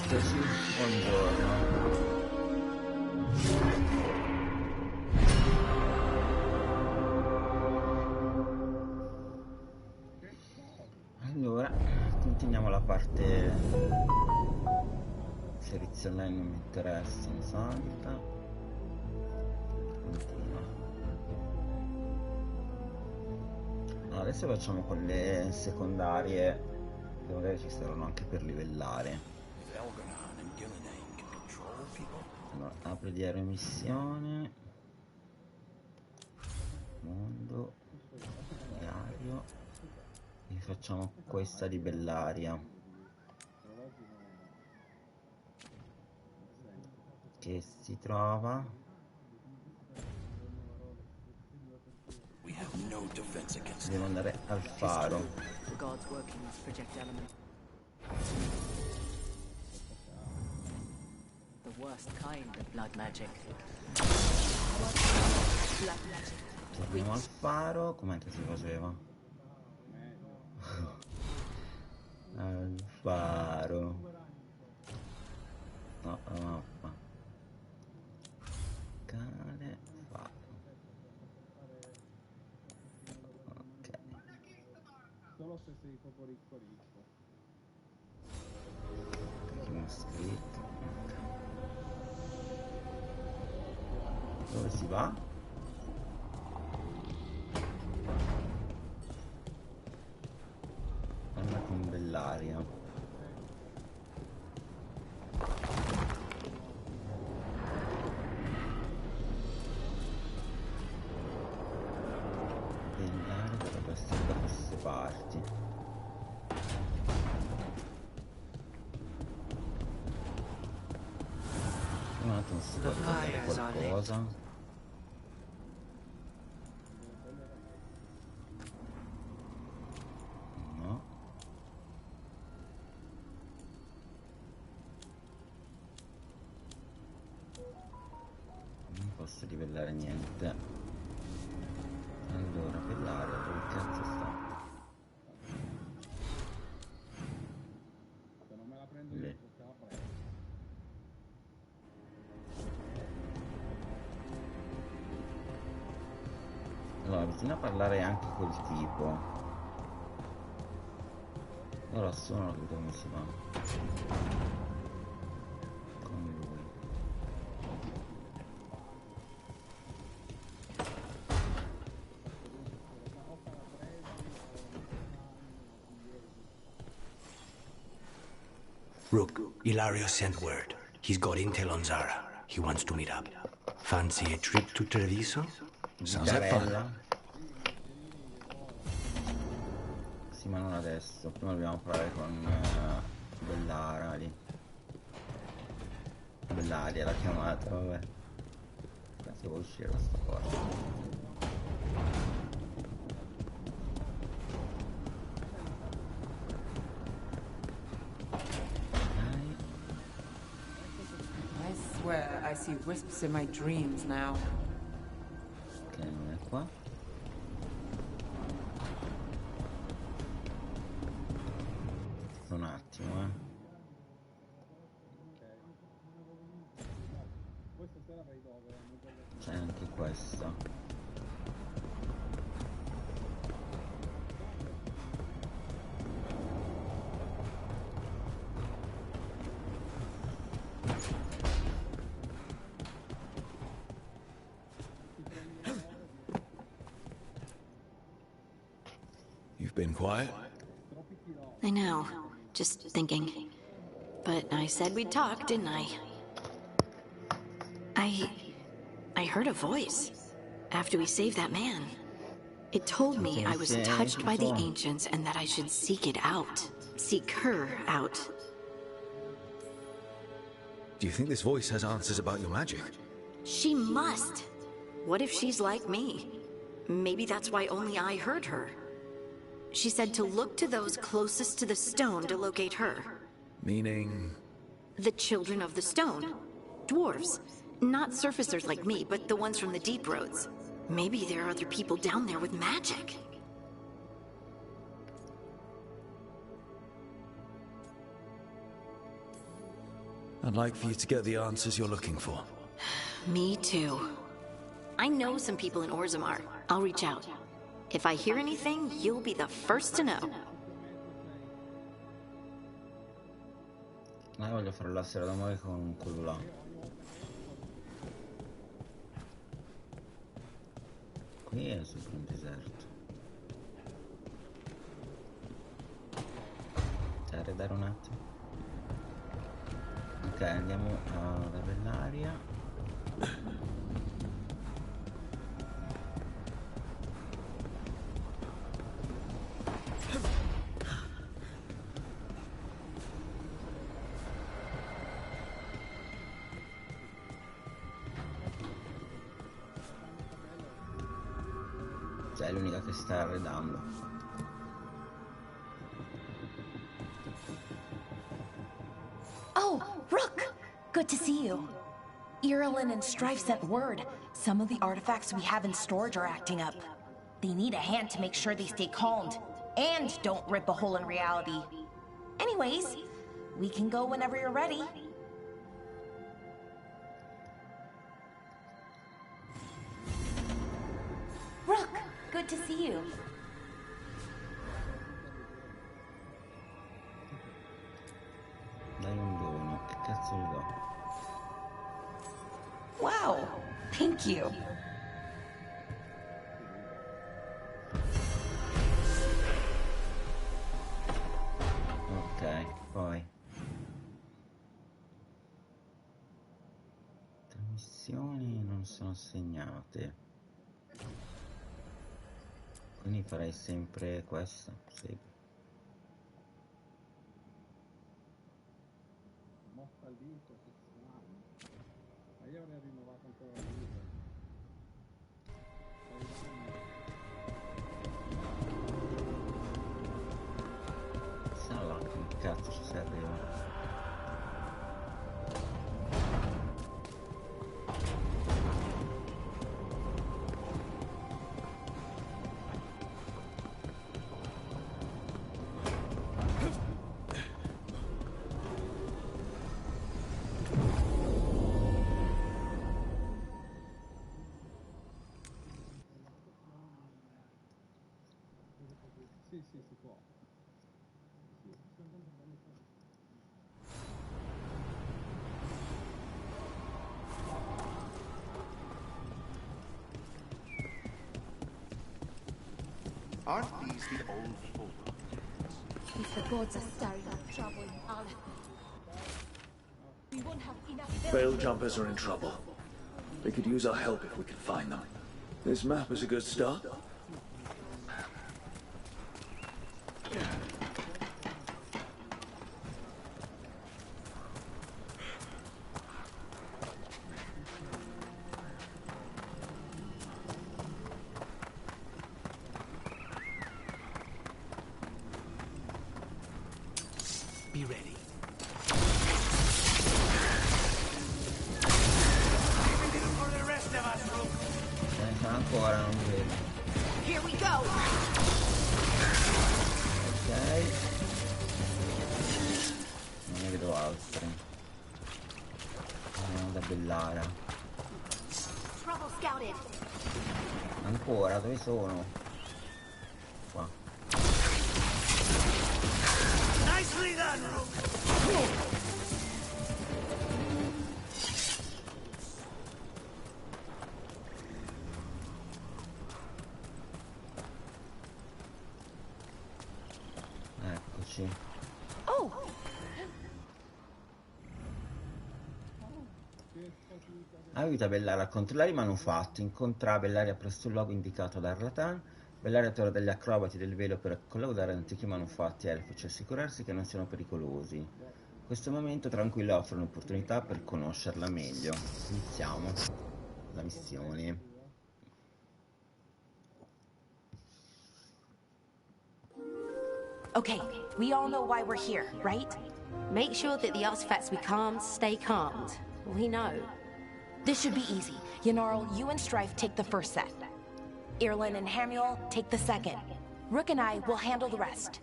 Eccoci, buongiorno. Allora, continuiamo la parte. Servizio online non mi interessa, mi salta. Continua. Allora, adesso facciamo quelle secondarie, che magari ci saranno anche per livellare. Allora, apri diario missione, mondo, diario, e facciamo questa di Bellaria, che si trova devo andare al faro. Torniamo al faro. Com'è che si faceva? Al faro. No, la mappa. Cane, faro. Ok. Solo se sei proprio ricco. Abbiamo scritto. Dove si va? Anna con Bellaria. Bellaria dovrebbe essere da queste parti. Un attimo, si può fare qualcosa. No. Non posso livellare niente. Allora, Bellaria, dove cazzo sta? Se non me la prendo Lì. io, te la prendo. Allora, bisogna parlare anche col tipo. Ora sono dove si va. Con lui. Rook, Ilario sent word. He's got intel on Zara. He wants to meet up. Fancy a trip to Treviso? Sounds like fun. Carella. Sì, ma non adesso. Prima dobbiamo parlare con Bellaria lì. Bellaria l'ha chiamata, vabbè. Penso può uscire da sta porta. I swear I see wisps in my dreams now. Ok, non è qua. Un attimo, Questa sera vai dove? C'è anche questa. You've been quiet? I know. Just thinking. But I said we'd talk, didn't I? I heard a voice after we saved that man. It told me I was touched by the ancients and that I should seek it out. Seek her out. Do you think this voice has answers about your magic? She must. What if she's like me? Maybe that's why only I heard her. She said to look to those closest to the stone to locate her. Meaning? The children of the stone. Dwarves. Not surfacers like me, but the ones from the deep roads. Maybe there are other people down there with magic. I'd like for you to get the answers you're looking for. Me too. I know some people in Orzammar. I'll reach out. If I hear anything, you'll be the first to know. Voglio fare la sera d'amore con quello là. Qui è sempre un deserto. Arredare un attimo. Ok, andiamo a Bellaria. Cioè, è l'unica che sta arredando. Oh, Rook! Good to see you. Irulan and Strife sent word. Some of the artifacts we have in storage are acting up. They need a hand to make sure they stay calmed. And don't rip a hole in reality. Anyways, we can go whenever you're ready. Rook, good to see you. Dai un dono, che cazzo gli do? Wow, thank you. Ok, poi tre missioni non sono segnate, quindi farei sempre questa. Segui. Mossa al vinto, eccezionale. Ma io avrei rinnovato ancora la vita. Chissà là che cazzo ci si arriva. Sì, sì, si può. Aren't these the old folk? If the gods are stirring up trouble in Al, we won't have enough Veil jumpers are in trouble. They could use our help if we can find them. This map is a good start. Be ready. For the rest of us, Rook. Ancora non vedo. Here we go! Ok, non ne vedo altri. Andiamo da Bellara. Trouble scouted. Ancora, dove sono? Qua. Nicely done, Rook. Eccoci. Oh, Aiuta Bellara a controllare i manufatti. Incontra Bellaria presso il luogo indicato da Ratan. Bellaria torna dagli acrobati del velo per collaudare antichi manufatti elfici e assicurarsi che non siano pericolosi. In questo momento tranquillo offre un'opportunità per conoscerla meglio. Iniziamo la missione. okay. We all know why we're here, right? Make sure that the artifacts we calmed stay calmed. We know. This should be easy. Yanarl, you and Strife take the first set. Irlin and Hamuel take the second. Rook and I will handle the rest.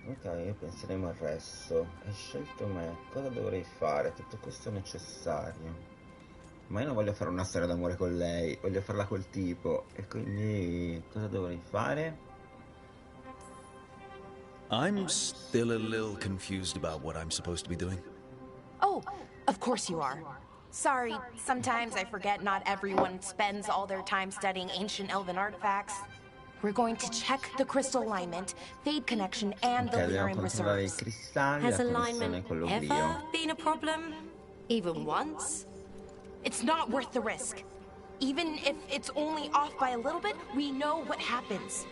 Ok, penseremo al resto. Hai scelto me. Cosa dovrei fare? Tutto questo è necessario. Ma io non voglio fare una storia d'amore con lei, voglio farla col tipo. E quindi cosa dovrei fare? I'm still a little confused about what I'm supposed to be doing. Oh, of course you are. Sorry, sometimes I forget not everyone spends all their time studying ancient elven artifacts. We're going to check the crystal alignment, fade connection, and the Lyrium reserves. Has alignment ever been a problem? Even once? It's not worth the risk. Even if it's only off by a little bit, we know what happens.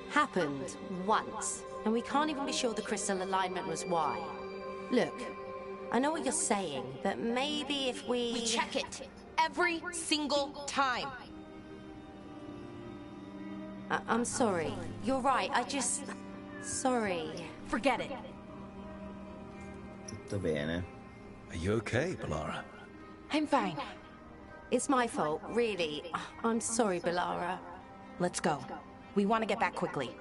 Happened once, and we can't even be sure the crystal alignment was why. Look, I know what you're saying, but maybe if we check it every single time. I'm sorry. You're right, Sorry. Forget it. Tutto bene. Are you okay, Balara? I'm fine. It's my fault, really. I'm sorry, Balara. Let's go. We want to get back quickly.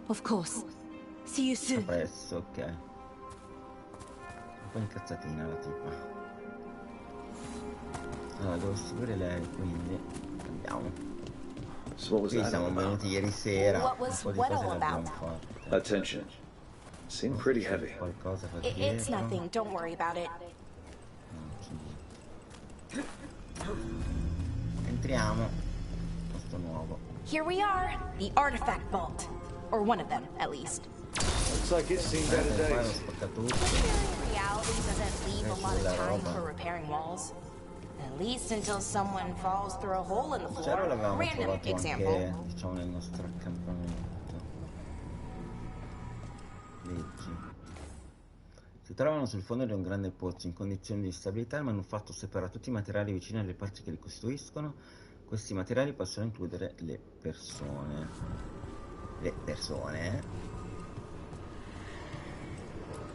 Of course. See you soon. A presto, ok. Un po' incazzatina la tipa. Allora, devo seguire lei, quindi andiamo. Qui siamo venuti ieri sera. Un po' di cose le abbiamo fatte. Attention. Seem pretty heavy. Qualcosa fa It's nothing. Don't worry about it. Entriamo. Posto nuovo. Here we are, the artifact vault. Or one of them, at least. Looks like it's seen better days. Reality doesn't leave a lot of time for repairing walls. At least until someone falls through a hole in the floor. Random example. Anche, diciamo, nel nostro accampamento. Leggi. Si trovano sul fondo di un grande pozzo in condizioni di stabilità. Il manufatto separa tutti i materiali vicini alle parti che li costituiscono. Questi materiali possono includere le persone. Le persone?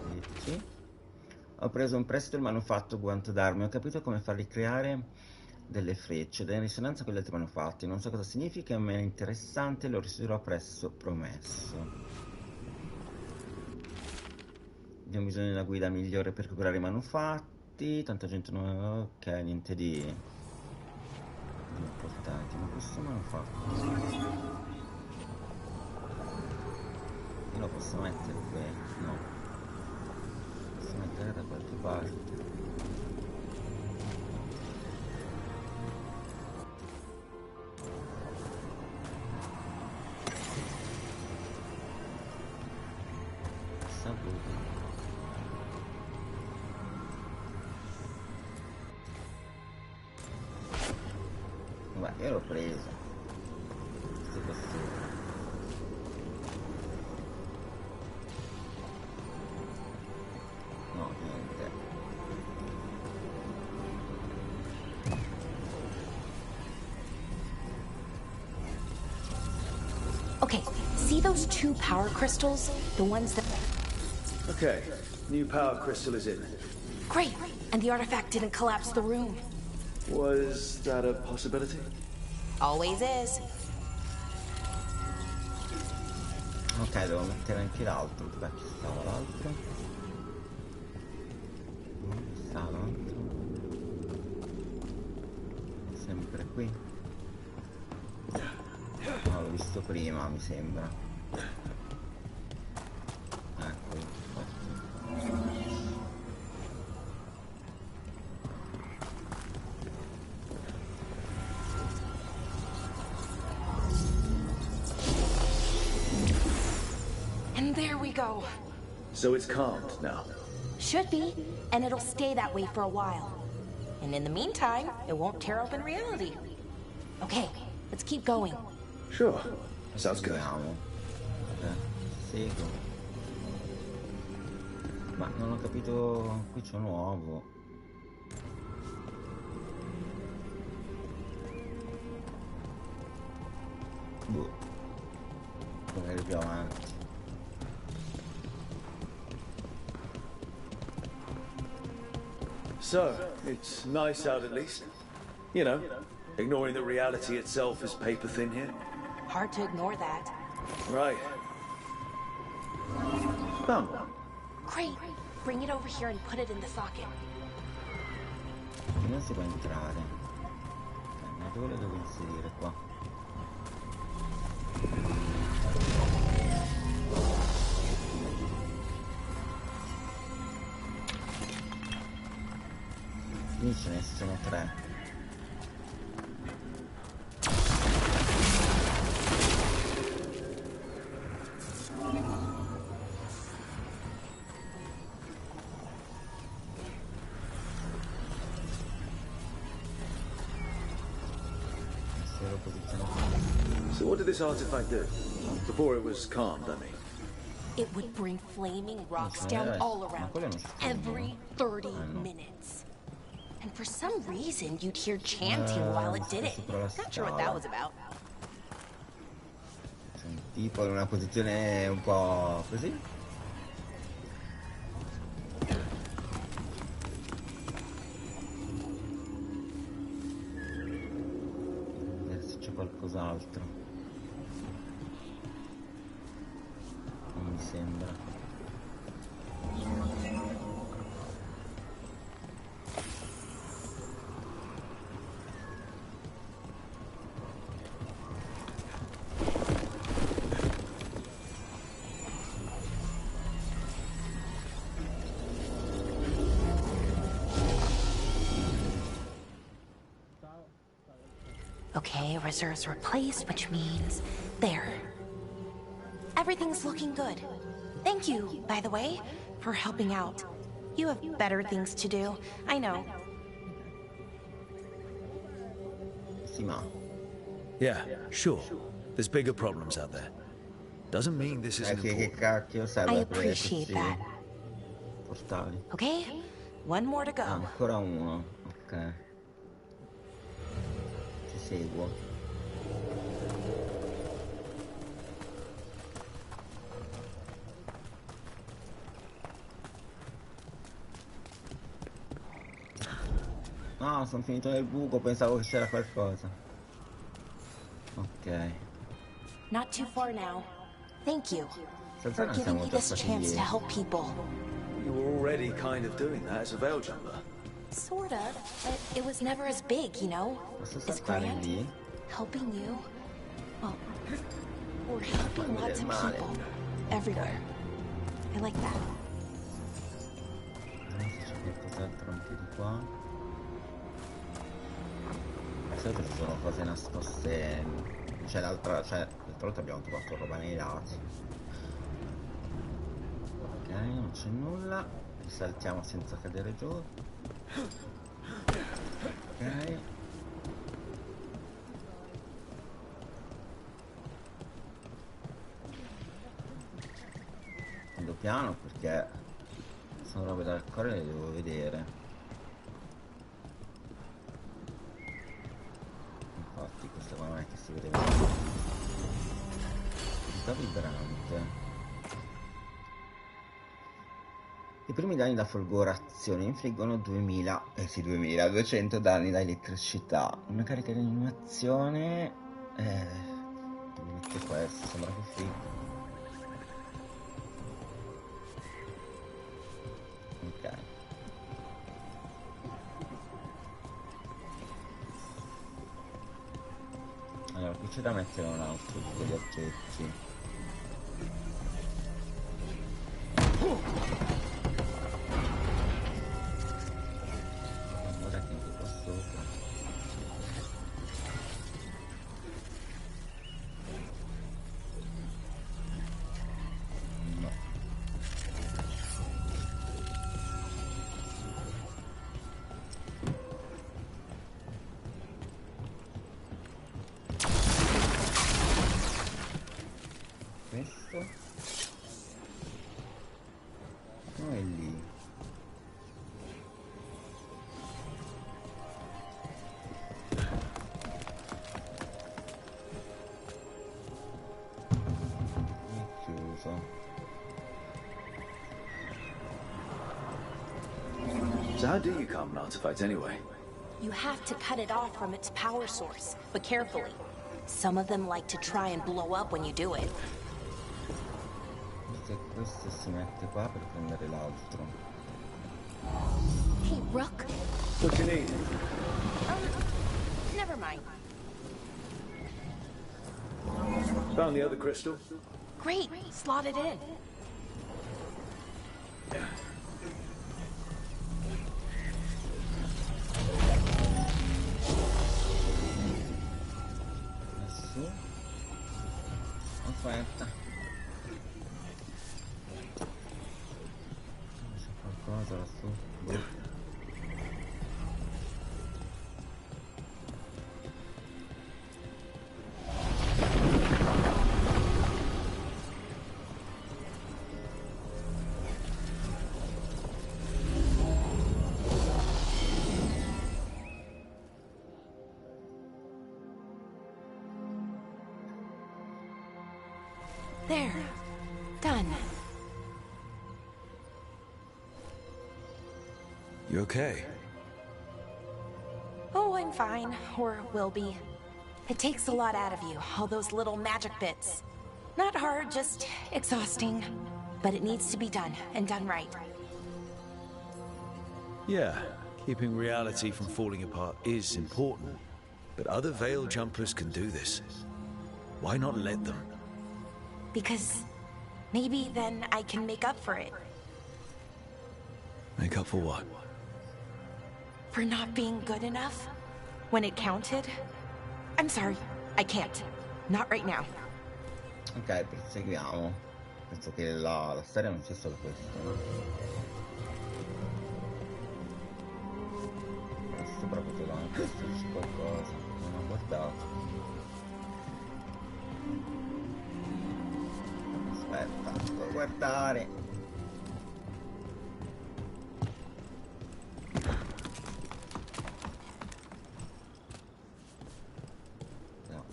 Leggi. Ho preso in prestito il manufatto guanto d'armi, ho capito come farli creare delle frecce, ed è in risonanza con gli altri manufatti. Non so cosa significa, ma è interessante, lo restituirò presto, promesso. Abbiamo bisogno di una guida migliore per recuperare i manufatti, tanta gente non... ok, niente di importante, ma questo manufatto... Io lo posso mettere qui? No. Mettere da qualche parte. Saputo. Beh, io l'ho presa. Se possibile. No, niente. Okay, see those two power crystals? The ones that... Okay, new power crystal is in. Great! And the artifact didn't collapse the room. Was that a possibility? Always is. Ok, devo mettere anche l'altro. Dov'è che stava l'altro? Dove sta l'altro? Sempre qui. No, l'ho visto prima, mi sembra. Ecco, infatti. And there we go. So it's calmed now? Should be, and it'll stay that way for a while. And in the meantime, it won't tear open reality. Okay, let's keep going. Sure, sounds good. Seguo. Ma non ho capito, qui c'è nuovo. Boh. Magari più avanti. So, it's nice out at least. You know, ignoring that reality itself is paper thin here. Hard to ignore that. Right. Found one. Great. Bring it over here and put it in the socket. Non si può entrare. Ma dove lo devo inserire qua? Quindi ce ne sono 3. So what did this artifact do? Before it was calmed, I mean. It would bring flaming rocks down all around every 30 minutes. And for some reason, you'd hear chanting while it did it. Not sure what that was about. Tipo in una posizione un po' così. Vedere se c'è qualcos'altro. Non mi sembra. Okay, reserves replaced, which means there. Everything's looking good. Thank you, by the way, for helping out. You have better things to do, I know. Yeah, sure. There's bigger problems out there. Doesn't mean this isn't important. I appreciate that. Portali. Okay, one more to go. Ancora uno, ok. Ci seguo. No, sono finito nel buco, pensavo che c'era qualcosa. Ok. Not too far now. Thank you for Stasera giving siamo me già this stati chance to ieri. help people. You were already kind of doing that as a veil jumper. Sort of, but it was never as big, you know? Posso As saltare grand. lì? Helping you. Well, we're helping lots of people. Everywhere. I like that. Vediamo se c'è qualcos'altro anche di qua. Di solito ci sono cose nascoste. L'altra volta abbiamo trovato roba nei lati. Ok, non c'è nulla. Saltiamo senza cadere giù. Ok. Prendo piano perché sono robe da raccogliere e le devo vedere. Infatti questa qua non è che si vede bene. Sta vibrante. I primi danni da folgorazione infliggono 200 danni da elettricità. Una carica di animazione. Mi mette questo, sembra più figo. Ok. Allora, qui c'è da mettere un altro tipo di oggetti. Ora che anche qua sopra. No. Questo non è lì. È chiuso. So how do you calm an artifact anyway? You have to cut it off from its power source, but carefully. Some of them like to try and blow up when you do it. Se questo si mette qua per prendere l'altro. Hey, Rook. What you need? Never mind. Found the other crystal. Great, slot it in. Adesso. Aspetta. C'è qualcosa lassù. Boh. There. Done. You okay? Oh, I'm fine. Or will be. It takes a lot out of you, all those little magic bits. Not hard, just exhausting. But it needs to be done, and done right. Yeah, keeping reality from falling apart is important. But other veil jumpers can do this. Why not let them? Because maybe then I can make up for it. Make up for what? For not being good enough when it counted. I'm sorry, I can't. Not right now. Ok, proseguiamo. Penso che la storia non sia solo questo, no? Questo proprio che anche c'è qualcosa. Non ho guardato. Aspetta, devo guardare. No.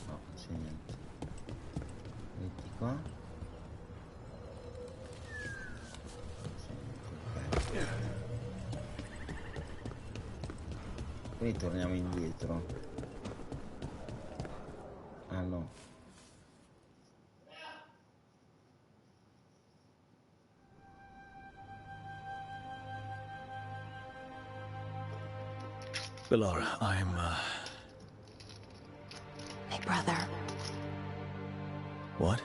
No, non c'è niente. Vedi qua. Non c'è niente, ok. Quindi torniamo indietro. Ah no. Bellara, I'm, My brother. What?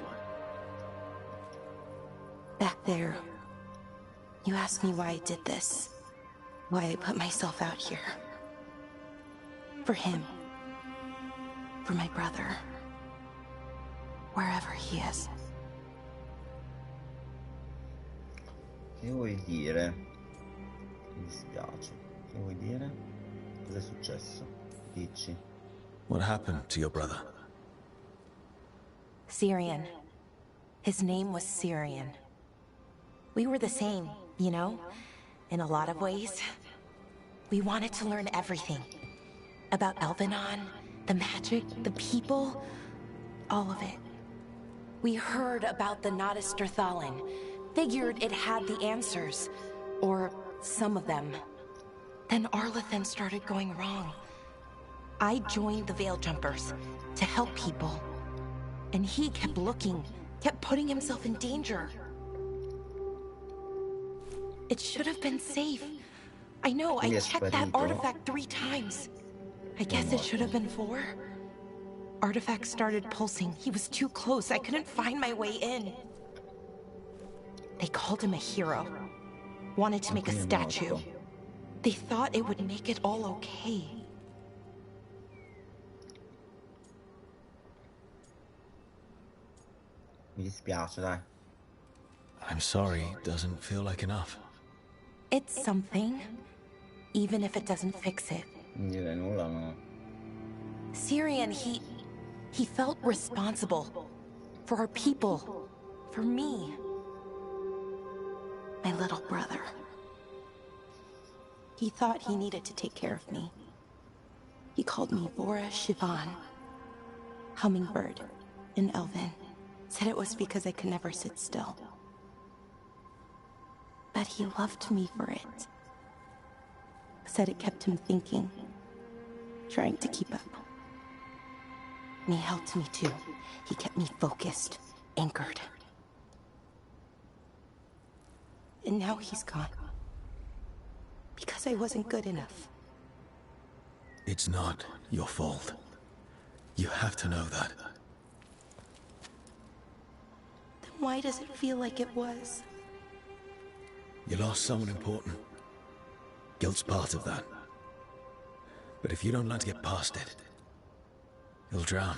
Back there. You asked me why I did this. Why I put myself out here. For him. For my brother. Wherever he is. Che vuoi dire? Mi dispiace. Che vuoi dire? Cos'è successo? Dici. What happened to your brother? Syrian. His name was Syrian. We were the same, you know? In a lot of ways. We wanted to learn everything. About Elvenon, the magic, the people, all of it. We heard about the Notisterthalin, figured it had the answers, or some of them. Then Arlathan started going wrong. I joined the Veil Jumpers to help people. And he kept looking, kept putting himself in danger. It should have been safe. I know, I checked that artifact 3 times. I guess it should have been 4. Artifact started pulsing. He was too close. I couldn't find my way in. They called him a hero. Wanted to make a statue. They thought it would make it all okay. Mi dispiace, dai. I'm sorry, doesn't feel like enough. It's something, even if it doesn't fix it. Non dire nulla, no. Syrian, he felt responsible for our people, for me. My little brother. He thought he needed to take care of me. He called me Vora Shivan, Hummingbird, in Elven. Said it was because I could never sit still. But he loved me for it. Said it kept him thinking, trying to keep up. And he helped me too. He kept me focused, anchored. And now he's gone. Because I wasn't good enough. It's not your fault. You have to know that. Then why does it feel like it was? You lost someone important. Guilt's part of that. But if you don't learn to get past it, you'll drown.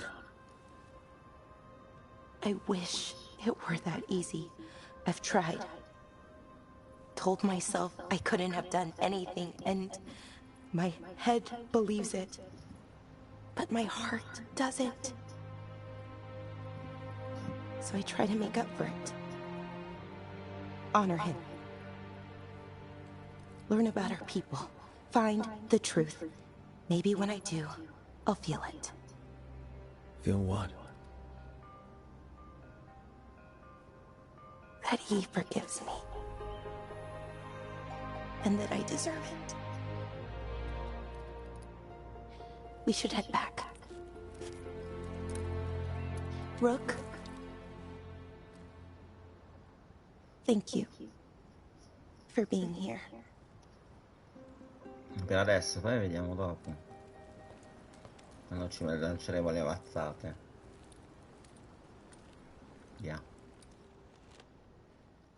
I wish it were that easy. I've tried. Told myself I couldn't have done anything, and my head believes it. But my heart doesn't. So I try to make up for it. Honor him. Learn about our people. Find the truth. Maybe when I do, I'll feel it. Feel what? That he forgives me. And that I deserve it. We should head back. Rook? Thank you for being here. Per adesso, poi vediamo dopo. Quando ci lanceremo le mazzate. Via.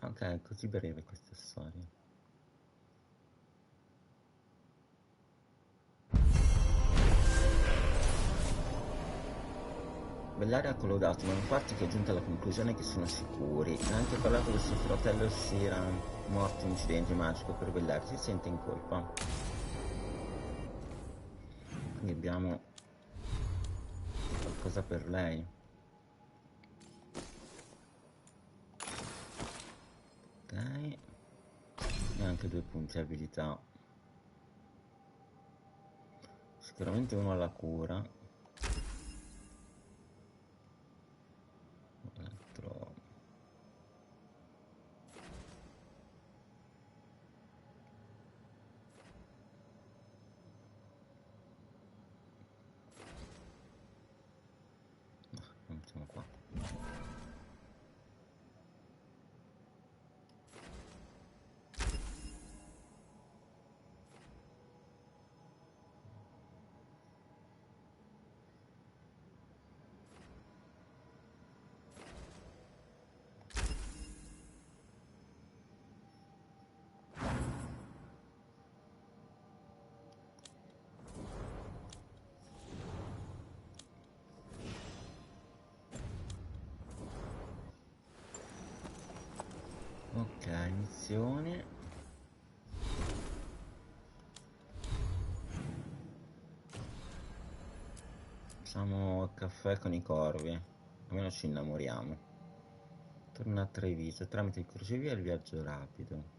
Ok, è così breve questa storia. Bellaria ha collaudato, ma infatti che è giunta alla conclusione che sono sicuri. Ha anche parlato del suo fratello Siran, morto in incidente magico. Per Bellaria si sente in colpa. Quindi abbiamo qualcosa per lei. Ok. E anche 2 punti abilità. Sicuramente uno alla cura. L'altro... no, non siamo qua. Ok, missione. Facciamo il caffè con i corvi, almeno ci innamoriamo. Torna a Treviso tramite il crocevia e il viaggio rapido.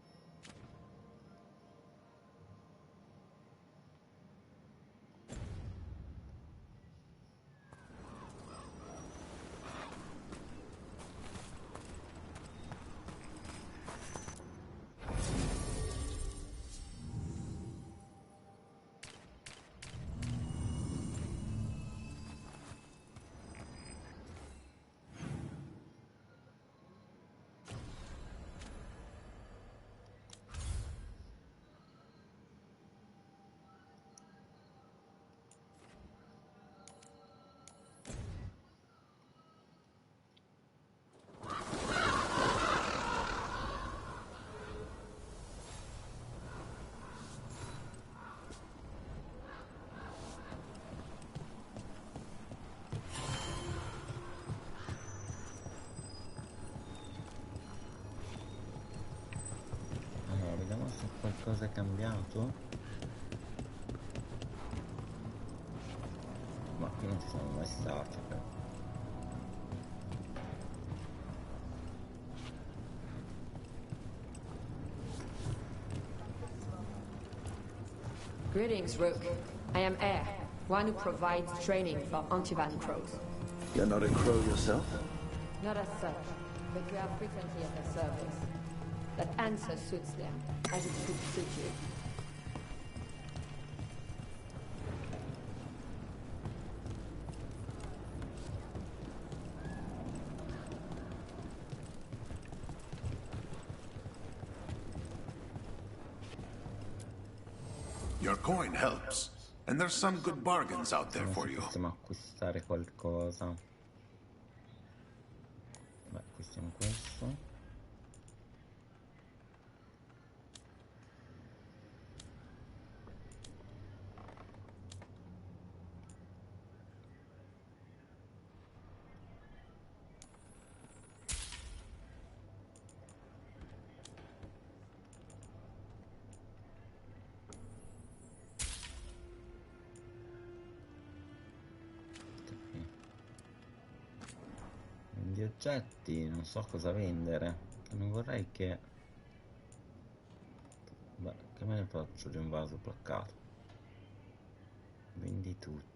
Qualcosa è cambiato? Ma qui non ci sono mai stati però. Greetings, Rook. I am Air, one who provides training for Antivan crows. You're not a crow yourself? Not as such, but we are frequently at their service. That answer suits them, as it should suit you. Your coin helps, and there's some good bargains out there for you. Possiamo acquistare qualcosa. Beh, acquistiamo questo. Di oggetti non so cosa vendere, non vorrei che... Beh, che me ne faccio di un vaso placcato? Vendi tutto.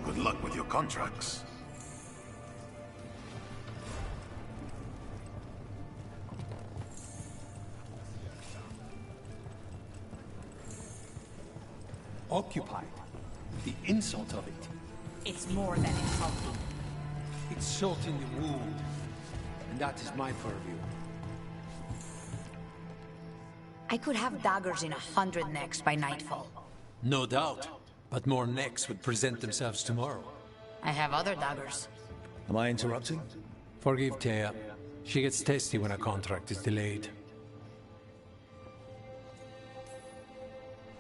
Good luck with your contracts. Occupied. The insult of it. It's more than insulting. It's salt in the wound. And that is my purview. I could have daggers in 100 necks by nightfall. No doubt. But more necks would present themselves tomorrow. I have other daggers. Am I interrupting? Forgive Thea. She gets testy when a contract is delayed.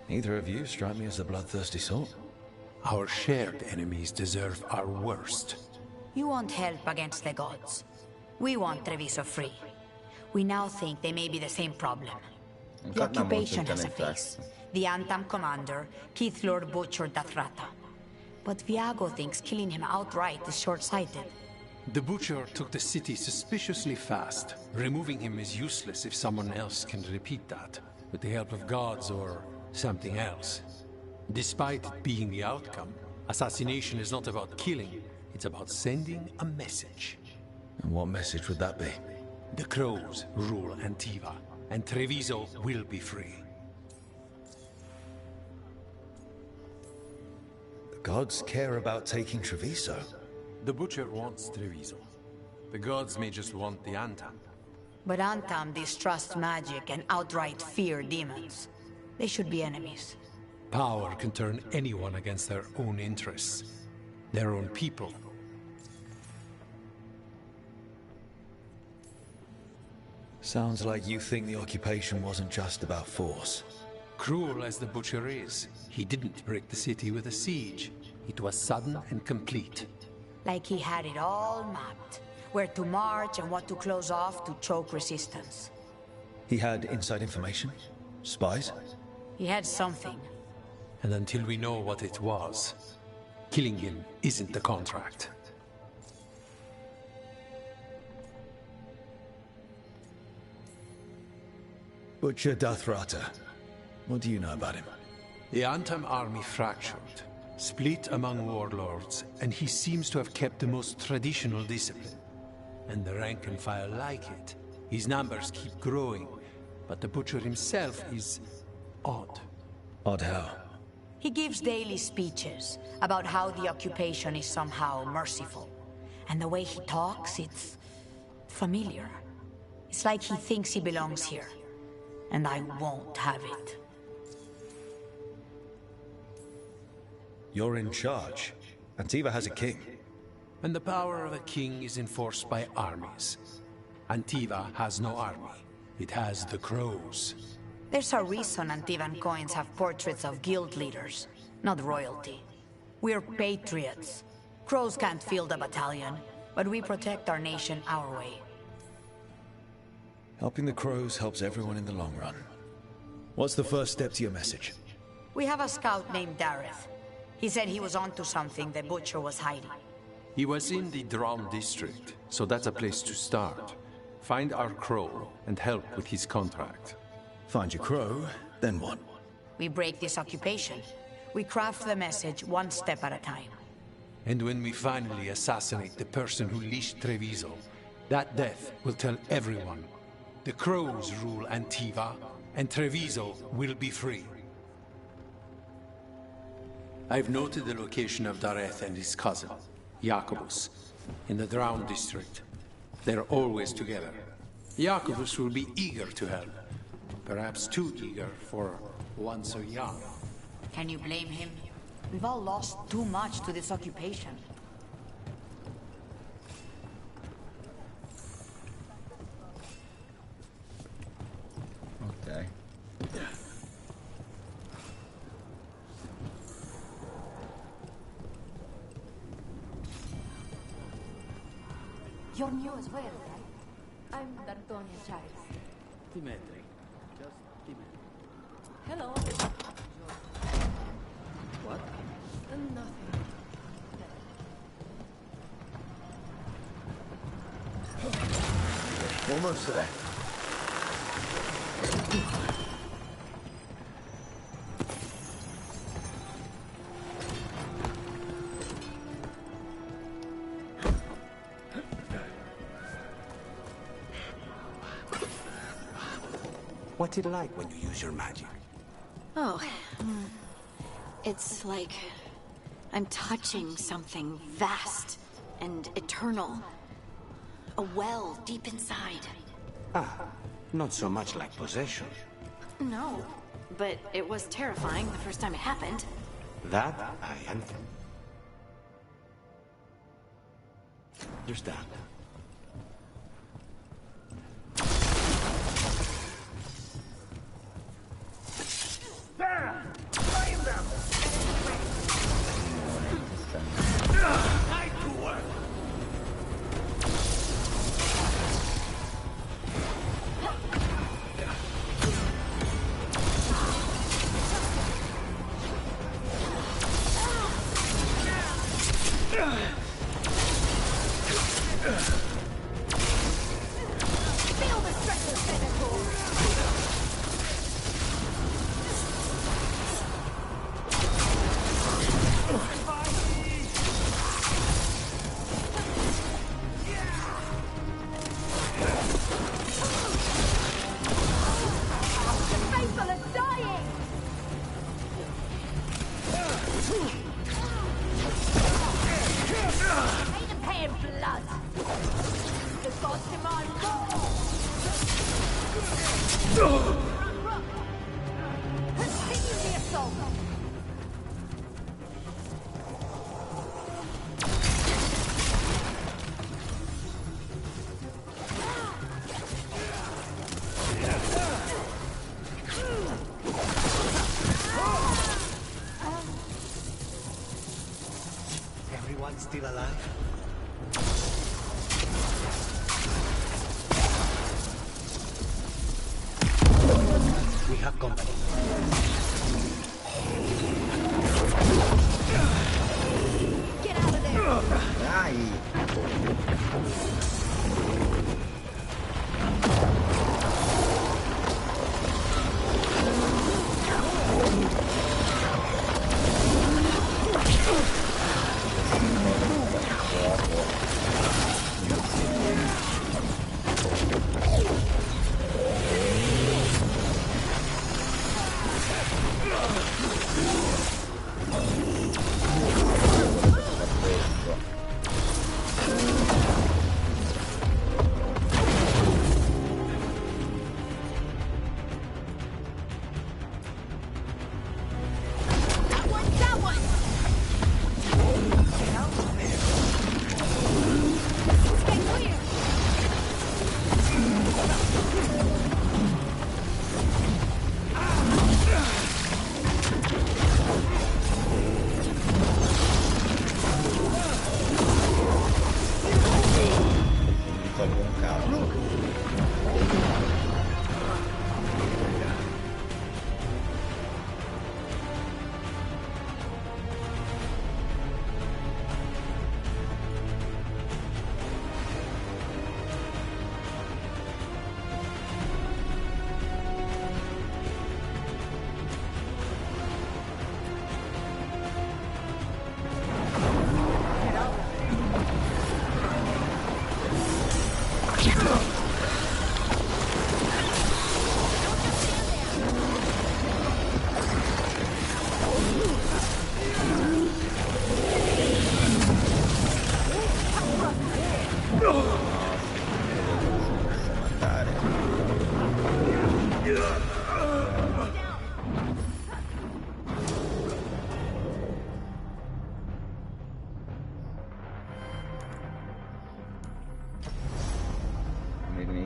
Neither of you strike me as the bloodthirsty sort. Our shared enemies deserve our worst. You want help against the gods. We want Treviso free. We now think they may be the same problem. The occupation has a face. The Antam commander, Keith Lord Butcher Dathrata. But Viago thinks killing him outright is short-sighted. The Butcher took the city suspiciously fast. Removing him is useless if someone else can repeat that, with the help of gods or something else. Despite it being the outcome, assassination is not about killing, it's about sending a message. And what message would that be? The Crows rule Antiva, and Treviso will be free. The gods care about taking Treviso. The Butcher wants Treviso. The gods may just want the Antam. But Antam distrust magic and outright fear demons. They should be enemies. Power can turn anyone against their own interests, their own people. Sounds like you think the occupation wasn't just about force. Cruel as the Butcher is, he didn't break the city with a siege. It was sudden and complete. Like he had it all mapped. Where to march and what to close off to choke resistance. He had inside information? Spies? He had something. And until we know what it was, killing him isn't the contract. Butcher Dathrata. What do you know about him? The Antam army fractured, split among warlords, and he seems to have kept the most traditional discipline. And the rank and file like it. His numbers keep growing, but the Butcher himself is odd. Odd how? He gives daily speeches about how the occupation is somehow merciful. And the way he talks, it's familiar. It's like he thinks he belongs here. And I won't have it. You're in charge. Antiva has a king. And the power of a king is enforced by armies. Antiva has no army. It has the crows. There's a reason Antivan coins have portraits of guild leaders, not royalty. We're patriots. Crows can't field a battalion, but we protect our nation our way. Helping the crows helps everyone in the long run. What's the first step to your message? We have a scout named Dareth. He said he was onto something the Butcher was hiding. He was in the Drown district, so that's a place to start. Find our crow and help with his contract. Find your crow, then what? We break this occupation. We craft the message one step at a time. And when we finally assassinate the person who leashed Treviso, that death will tell everyone. The crows rule Antiva, and Treviso will be free. I've noted the location of Dareth and his cousin, Jacobus, in the Drown district. They're always together. Jacobus will be eager to help. Perhaps too eager for one so young. Can you blame him? We've all lost too much to this occupation. Ok. You're new as well, right? I'm D'Antonia Childs. Dimitri. Just Dimitri. Hello. What? Nothing. Almost there. What's it like when you use your magic? Oh, it's like I'm touching something vast and eternal. A well deep inside. Ah, not so much like possession. No, but it was terrifying the first time it happened. That I understand. There! Find them! Time to work! Feel the strength of tentacles! The faithful are dying! Hate them paying blood! The gods demand more! Continue the assault! Everyone still alive? We have company. Get out of there! Dai!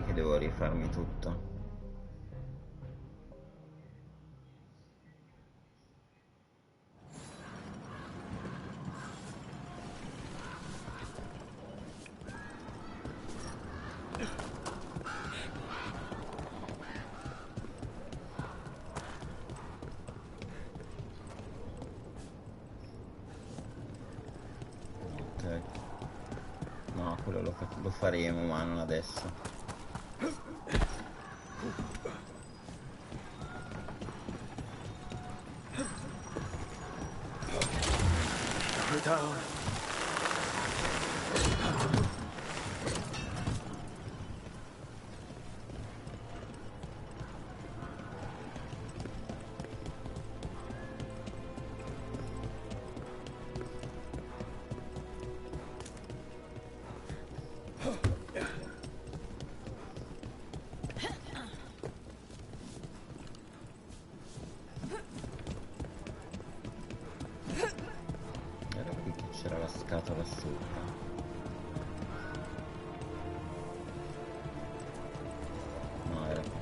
che devo rifarmi tutto. No, quello lo faremo, ma non adesso. C'era la scatola sopra. No, era qui.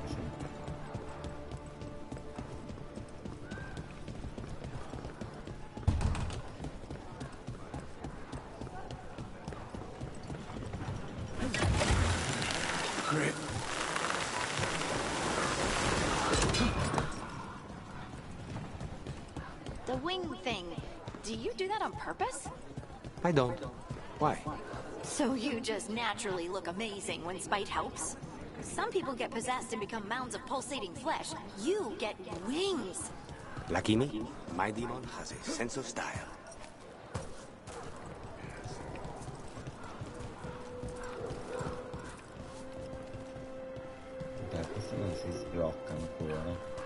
The wing thing. Do you do that on purpose? I don't. Why? So you just naturally look amazing when spite helps? Some people get possessed and become mounds of pulsating flesh. You get wings. Lucky me, my demon has a sense of style. Dai, questi non si sblocca ancora.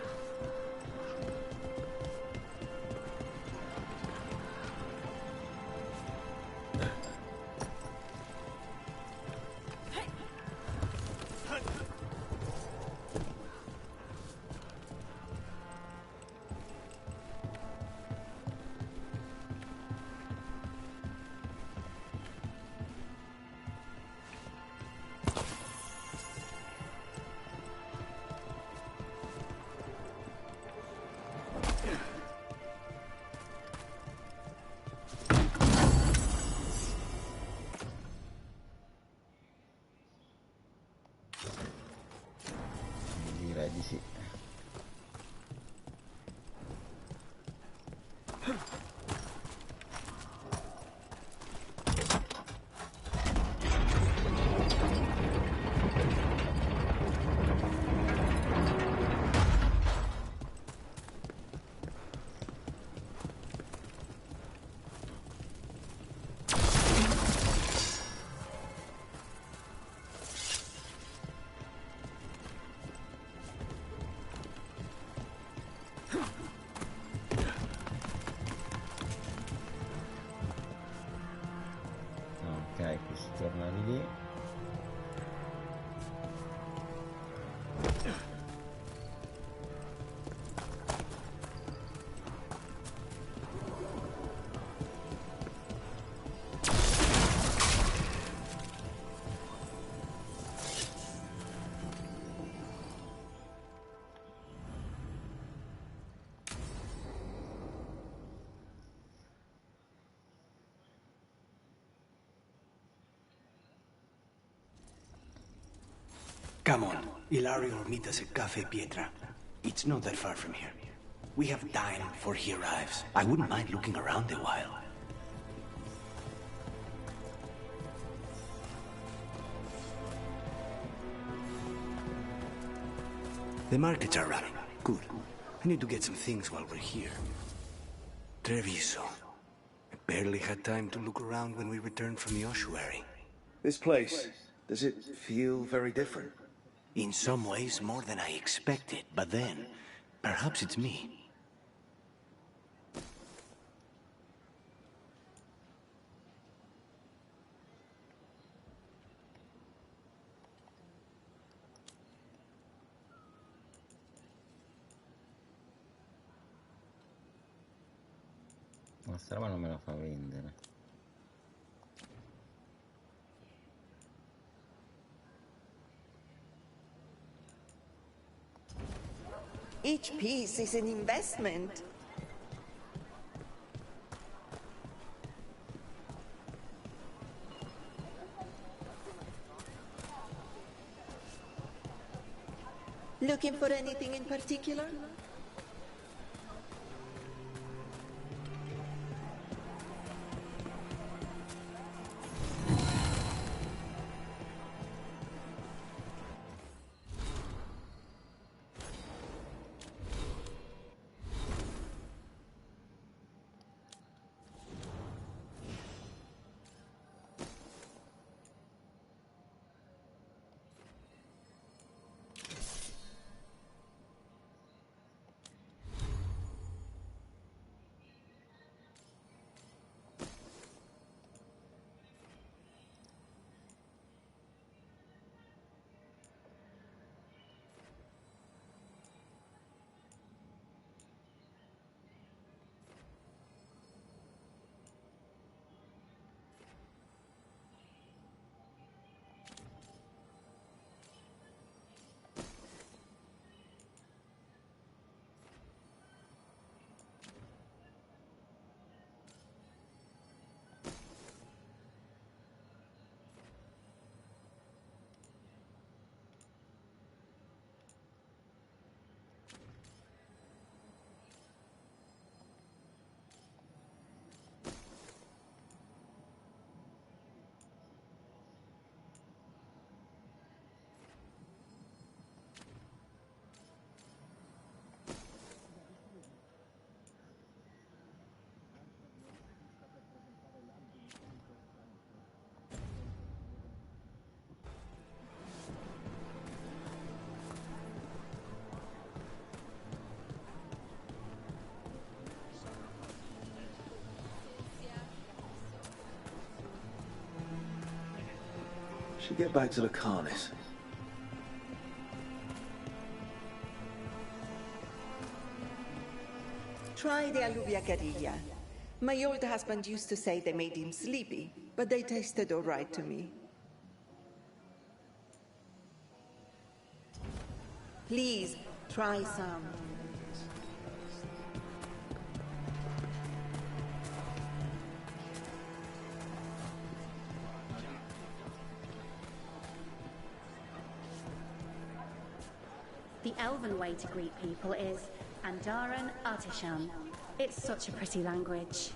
Direi di sì. Ok, questi tornare lì. Come on, Ilario will meet us at Cafe Pietra. It's not that far from here. We have time before he arrives. I wouldn't mind looking around a while. The markets are running. Good. I need to get some things while we're here. Treviso. I barely had time to look around when we returned from the ossuary. This place, does it feel very different? In some ways, more than I expected, but then, perhaps it's me. Ma sta roba non me la fa vendere. Each piece is an investment. Looking for anything in particular? Should get back to the Carnis. Try the alluviacarilla. My old husband used to say they made him sleepy, but they tasted all right to me. Please, try some. The elven way to greet people is Andaran Artishan. It's such a pretty language.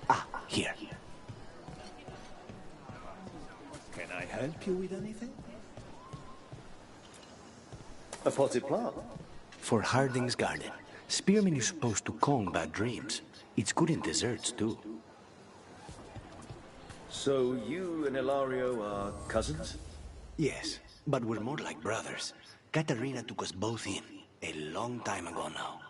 Ah, here. Can I help you with anything? A potted plant. For Harding's garden. Spearmint is supposed to calm bad dreams. It's good in desserts, too. So you and Ilario are cousins? Yes, but we're more like brothers. Katarina took us both in, a long time ago now.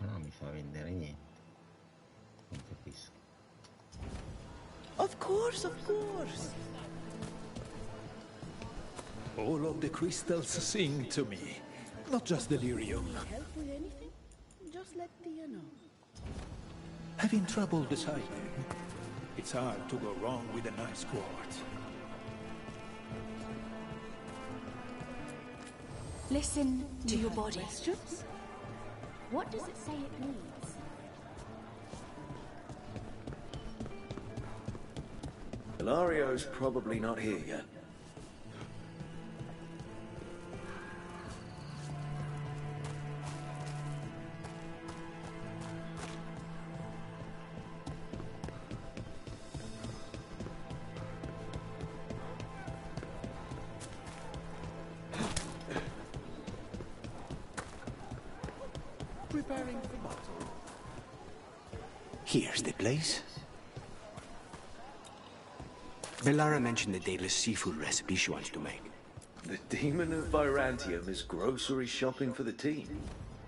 Non mi fa vendere niente. Non capisco. Of course, of course. All of the crystals sing to me, not just delirium. Help with anything? Just let Tia know. Having trouble deciding. It's hard to go wrong with a nice quartz. Listen to your body. Questions? What does it say it needs? Ilario's probably not here yet. Preparing for battle. Here's the place. Bellara mentioned the daedalus seafood recipe she wants to make. The demon of Byrantium is grocery shopping for the team.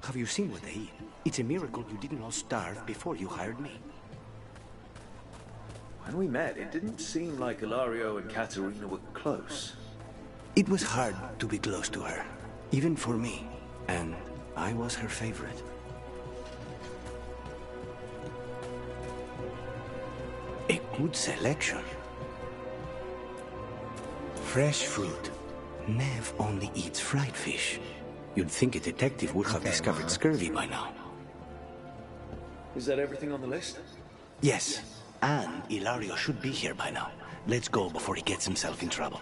Have you seen what they eat? It's a miracle you didn't all starve before you hired me. When we met, it didn't seem like Ilario and Katerina were close. It was hard to be close to her, even for me, and I was her favorite. A good selection. Fresh fruit, Nev only eats fried fish. You'd think a detective would have discovered scurvy by now. Is that everything on the list? Yes, and Ilario should be here by now. Let's go before he gets himself in trouble.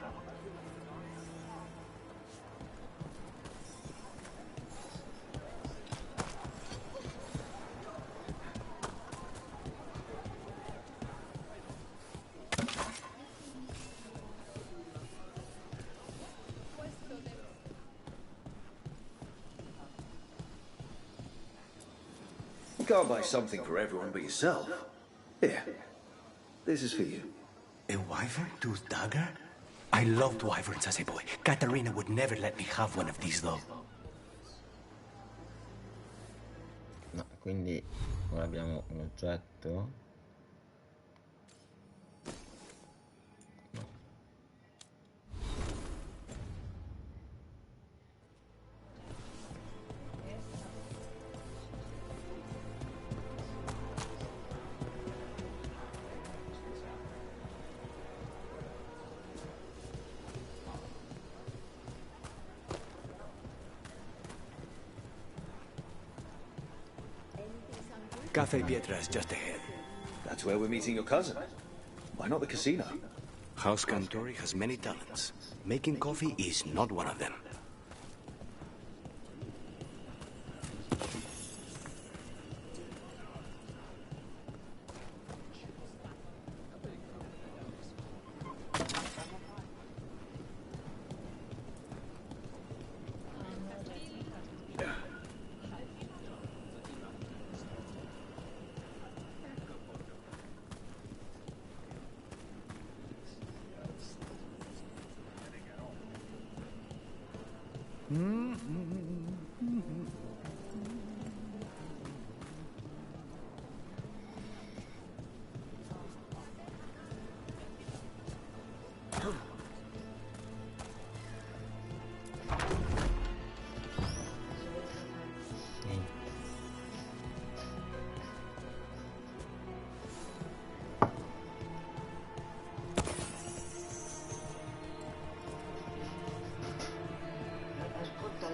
You can't buy something for everyone but yourself. Here, this is for you. A wyvern-toothed dagger? I loved wyverns as a boy. Katarina would never let me have one of these, though. No, quindi ora abbiamo un oggetto. Cafe Pietra's just ahead. That's where we're meeting your cousin. Why not the casino? House Cantori has many talents. Making coffee is not one of them.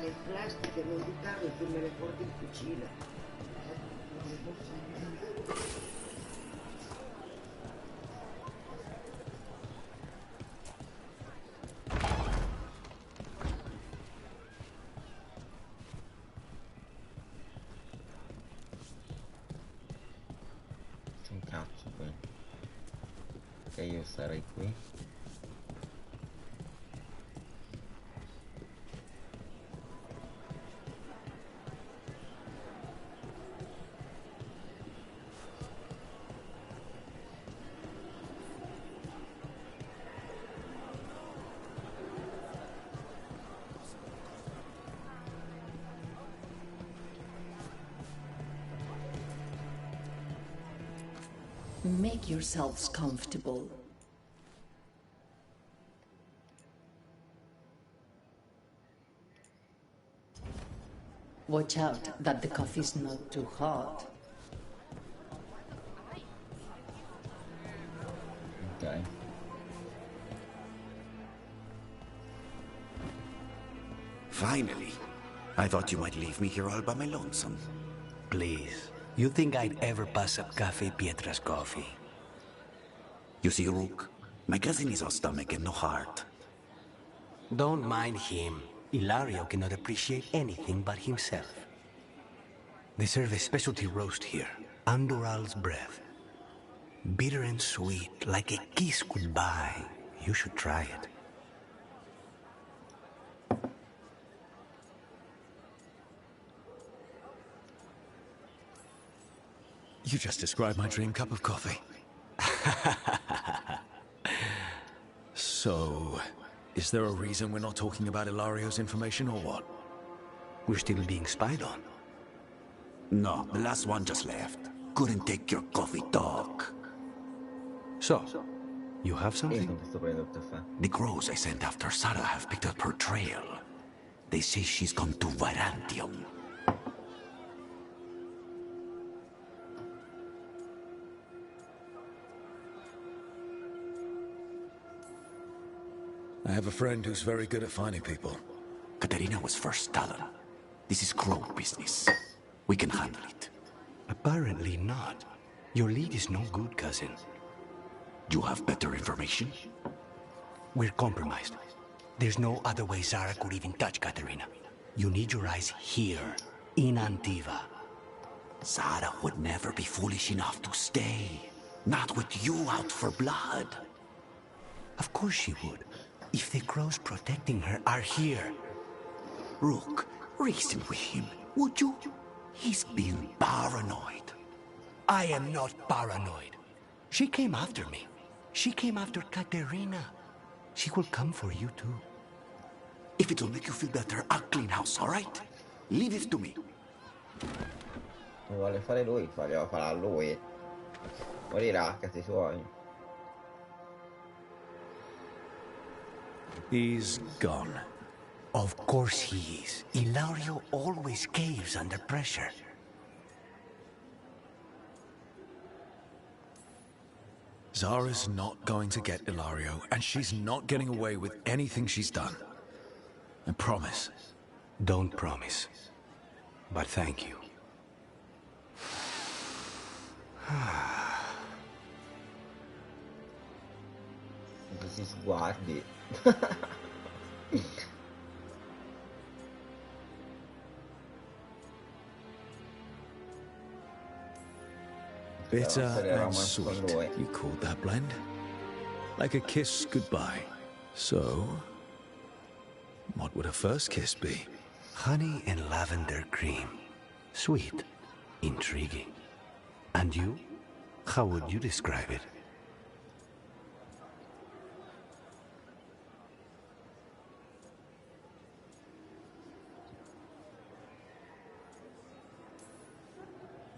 Le plastiche non buttarle che me le porti in cucina. C'è un cazzo qui. E io sarei qui. Make yourselves comfortable. Watch out that the coffee's not too hot. Okay. Finally. I thought you might leave me here all by my lonesome. Please. You think I'd ever pass up Cafe Pietra's coffee? You see, Rook, my cousin is all stomach and no heart. Don't mind him. Ilario cannot appreciate anything but himself. They serve a specialty roast here, Andoral's breath. Bitter and sweet, like a kiss goodbye. You should try it. You just described my dream cup of coffee. So, is there a reason we're not talking about Ilario's information or what? We're still being spied on. No, the last one just left. Couldn't take your coffee talk. So, you have something? The crows I sent after Sarah have picked up her trail. They say she's gone to Varantium. I have a friend who's very good at finding people. Katerina was first Talon. This is Crow business. We can handle it. Apparently not. Your lead is no good, cousin. You have better information? We're compromised. There's no other way Zara could even touch Katerina. You need your eyes here, in Antiva. Zara would never be foolish enough to stay. Not with you out for blood. Of course she would. If the crows protecting her are here. Rook, reason with him, would you? He's being paranoid. I am not paranoid. She came after me. She came after Katerina. She will come for you too. If it'll make you feel better, I'll clean house, all right? Leave it to me. Lo vuole fare lui, farglielo farà lui. Morirà a cazzi suoi. He's gone. Of course he is. Ilario always caves under pressure. Zara's not going to get Ilario, and she's not getting away with anything she's done. I promise. Don't promise. But thank you. Così sguardi. Bitter and sweet. You called that blend? Like a kiss goodbye. So, what would a first kiss be? Honey and lavender cream. Sweet. Intriguing. And you? How would you describe it?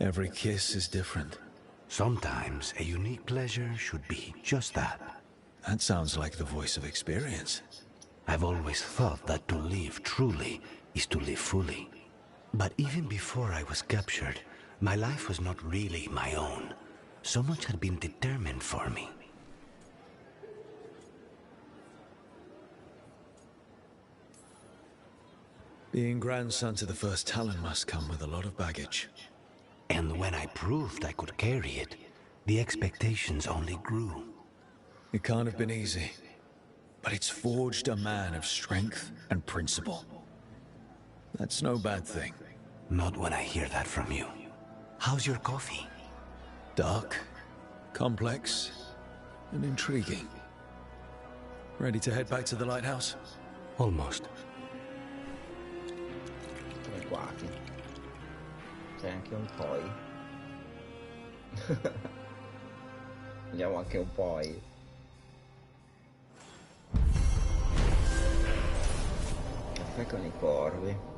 Every kiss is different. Sometimes a unique pleasure should be just that. That sounds like the voice of experience. I've always thought that to live truly is to live fully. But even before I was captured, my life was not really my own. So much had been determined for me. Being grandson to the first Talon must come with a lot of baggage. And when I proved I could carry it, the expectations only grew. It can't have been easy, but it's forged a man of strength and principle. That's no bad thing. Not when I hear that from you. How's your coffee? Dark, complex, and intriguing. Ready to head back to the lighthouse? Almost. Come quasi. C'è anche un poi. Vediamo anche un poi. Caffè con i corvi.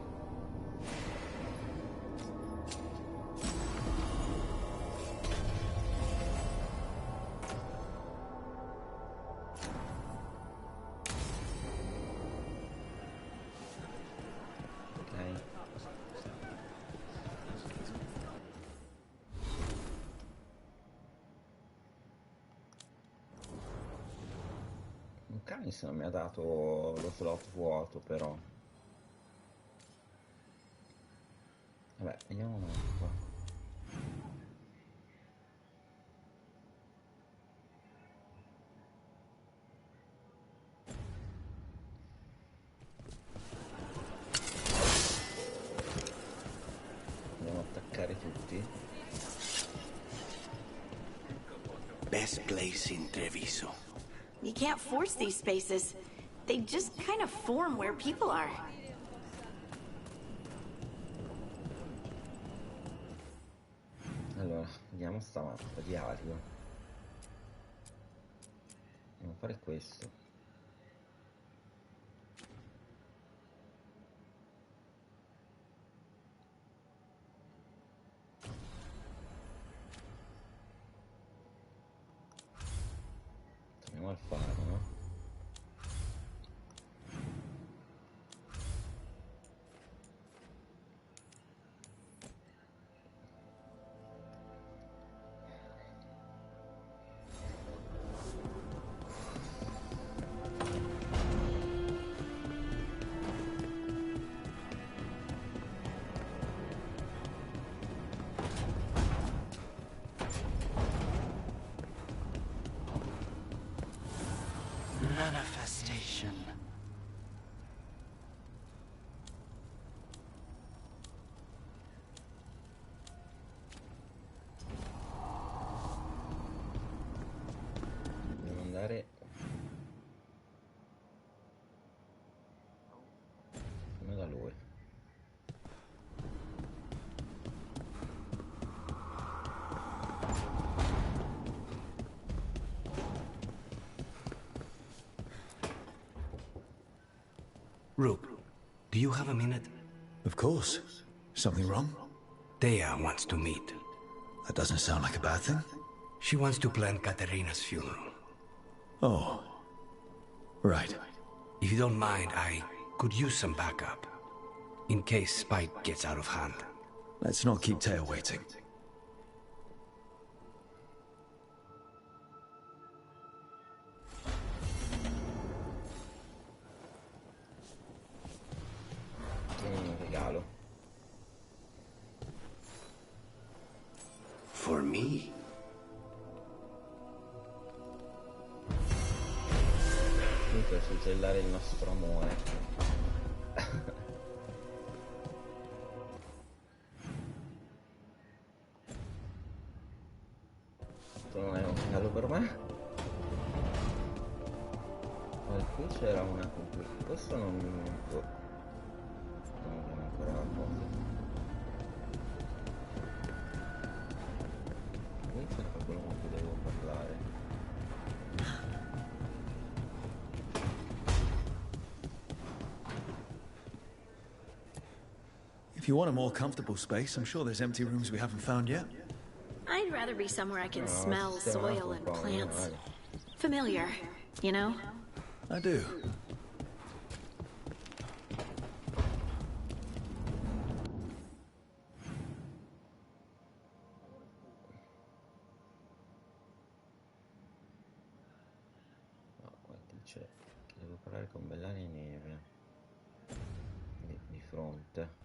Non mi ha dato lo slot vuoto però. Vabbè, vediamo un po'. Andiamo a attaccare tutti. Best place in Treviso. You can't force these spaces. They just kind of form where people are. Allora, vediamo sta mappa di Ario. Andiamo a fare questo. Torniamo al faro, no? manifestation. Devo andare... come da lui. Rook, do you have a minute? Of course. Something wrong? Thea wants to meet. That doesn't sound like a bad thing. She wants to plan Katerina's funeral. Oh. Right. If you don't mind, I could use some backup. In case Spike gets out of hand. Let's not keep Thea waiting. Regalo. For me? Qui per suggellare il nostro amore. Non è un regalo per me? Ma qui c'era una computer. Questo non abbiamo ancora la cosa. Qui c'è qualcuno con cui devo parlare. If you want a more comfortable space, I'm sure there's empty rooms we haven't found yet. I'd rather be somewhere I can smell soil and plants. Familiar, you know? I do. Dice che devo parlare con Bellani e Neve di fronte.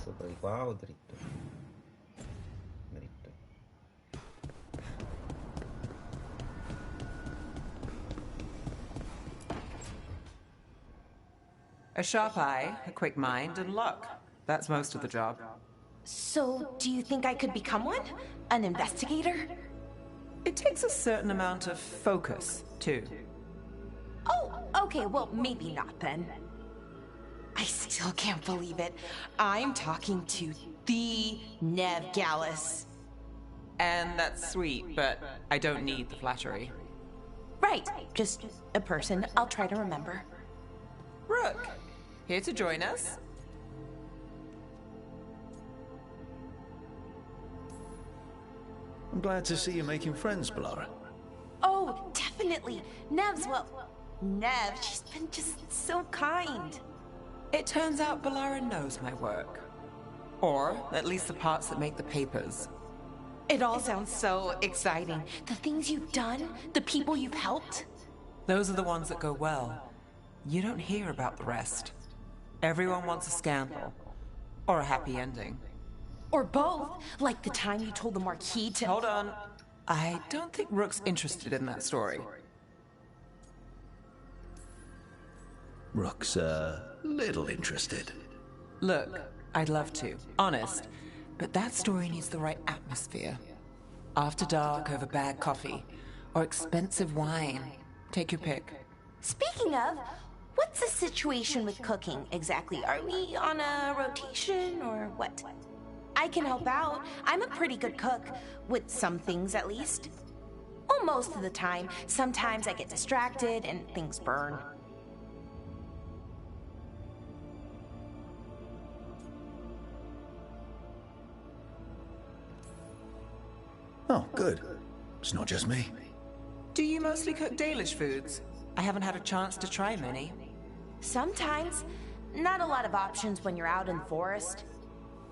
Sopra di qua o dritto? Dritto. A sharp eye, a quick mind, and luck. That's most of the job. So, do you think I could become one? An investigator? It takes a certain amount of focus, too. Oh, okay, well, maybe not then. I still can't believe it. I'm talking to the Nev Gallus. And that's sweet, but I don't need the flattery. Right, just a person I'll try to remember. Rook, here to join us? I'm glad to see you making friends, Bellara. Oh, definitely. Nev's, well, Nev, she's been just so kind. It turns out Bellara knows my work. Or at least the parts that make the papers. It all sounds so exciting. The things you've done, the people you've helped. Those are the ones that go well. You don't hear about the rest. Everyone wants a scandal. Or a happy ending. Or both, like the time you told the Marquis to— Hold on. I don't think Rook's interested in that story. Rook's a little interested. Look, I'd love to, honest. But that story needs the right atmosphere. After dark over bad coffee. Or expensive wine. Take your pick. Speaking of, what's the situation with cooking exactly? Are we on a rotation or what? I can help out. I'm a pretty good cook, with some things at least. Well, most of the time. Sometimes I get distracted and things burn. Oh, good. It's not just me. Do you mostly cook Dalish foods? I haven't had a chance to try many. Sometimes. Not a lot of options when you're out in the forest.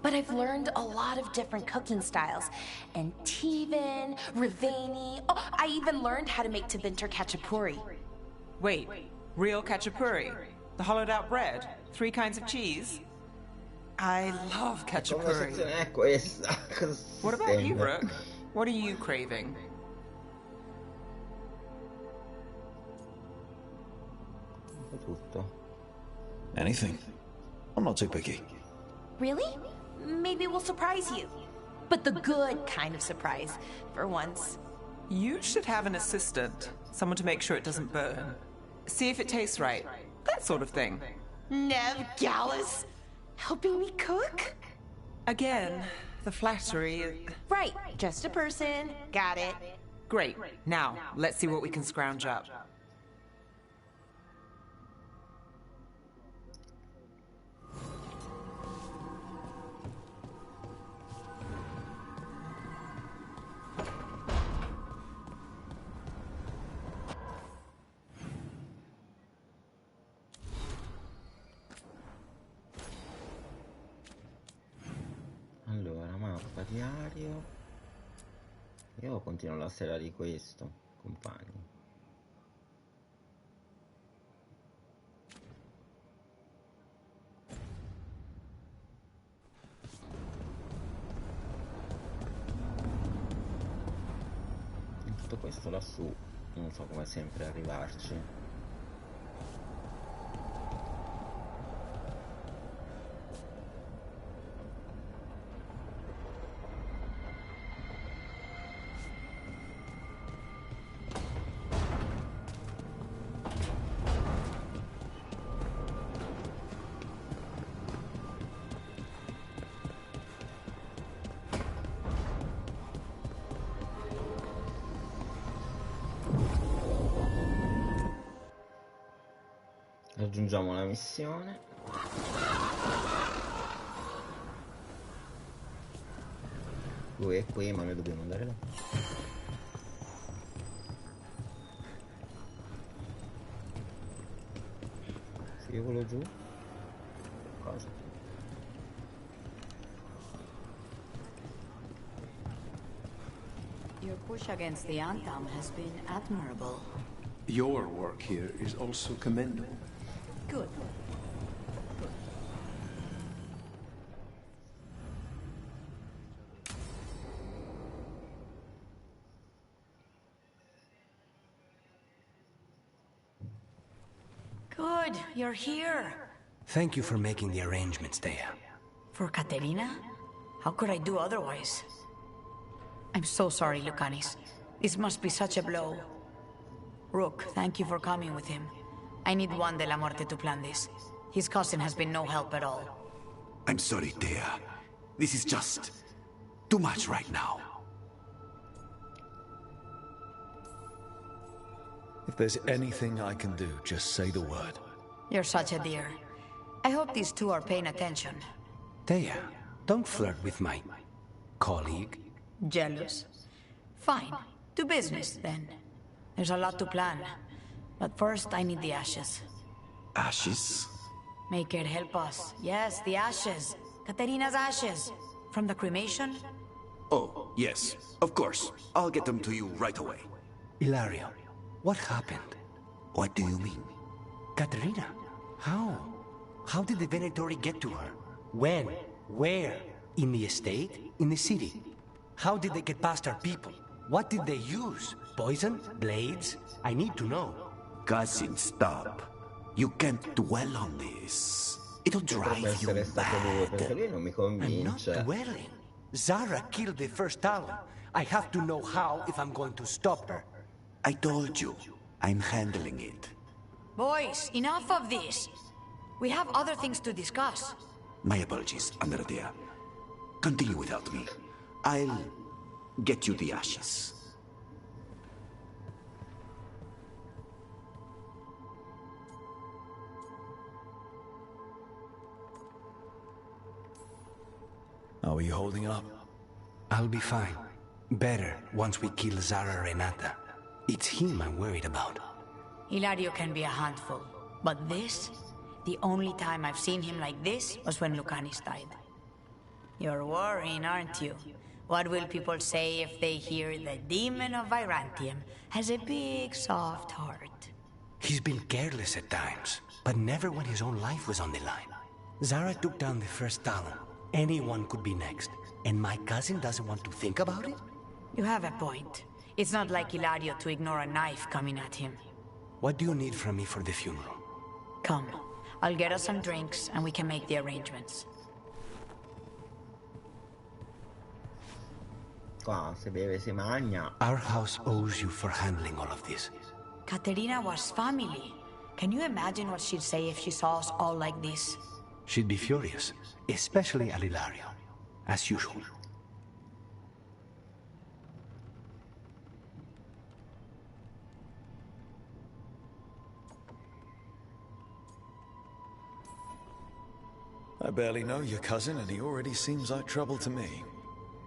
But I've learned a lot of different cooking styles. Antivan, Rivani. Oh, I even learned how to make Tevinter Khachapuri. Wait, real Khachapuri? The hollowed out bread? 3 kinds of cheese? I love Khachapuri. What about you, Rook? What are you craving? Tutto. Anything. I'm not too picky. Really? Maybe we'll surprise you. But the good kind of surprise, for once. You should have an assistant. Someone to make sure it doesn't burn. See if it tastes right. That sort of thing. Nev Gallus? Helping me cook? Again, the flattery... Right, just a person. Got it. Great. Now, let's see what we can scrounge up. Allora, mappa diario. Io continuo la sera di questo, compagni. In tutto questo lassù, non so come sempre arrivarci. Raggiungiamo la missione. Lui è qui, ma noi dobbiamo andare là. Se io volo giù, cosa? Your push against the Anthem has been admirable. Your work here is also commendable. Good. Good, you're here. Thank you for making the arrangements, Dea. For Katerina? How could I do otherwise? I'm so sorry, Lucanis. This must be such a blow. Rook, thank you for coming with him. I need Juan de la Muerte to plan this. His cousin has been no help at all. I'm sorry, Dea. This is just too much right now. If there's anything I can do, just say the word. You're such a dear. I hope these two are paying attention. Dea, don't flirt with my colleague. Jealous? Fine. To business, then. There's a lot to plan. But first, I need the ashes. Ashes? Make it help us. Yes, the ashes. Katerina's ashes. From the cremation? Oh, yes. Of course. I'll get them to you right away. Ilario, what happened? What do you mean? Katerina, how? How did the Venatori get to her? When? Where? In the estate? In the city? How did they get past our people? What did they use? Poison? Blades? I need to know. Cousin, stop. You can't dwell on this. It'll drive you mad. I'm not dwelling. Zara killed the first Talon. I have to know how if I'm going to stop her. I told you. I'm handling it. Boys, enough of this. We have other things to discuss. My apologies, Andrea. Continue without me. I'll get you the ashes. How are you holding up? I'll be fine. Better once we kill Zara Renata. It's him I'm worried about. Hilario can be a handful. But this? The only time I've seen him like this was when Lucanis died. You're worrying, aren't you? What will people say if they hear the demon of Virantium has a big, soft heart? He's been careless at times, but never when his own life was on the line. Zara took down the first Talon. Anyone could be next. And my cousin doesn't want to think about it? You have a point. It's not like Hilario to ignore a knife coming at him. What do you need from me for the funeral? Come, I'll get us some drinks and we can make the arrangements. Qua si beve, si magna. Our house owes you for handling all of this. Caterina was family. Can you imagine what she'd say if she saw us all like this? She'd be furious, especially at Hilario, as usual. I barely know your cousin, and he already seems like trouble to me.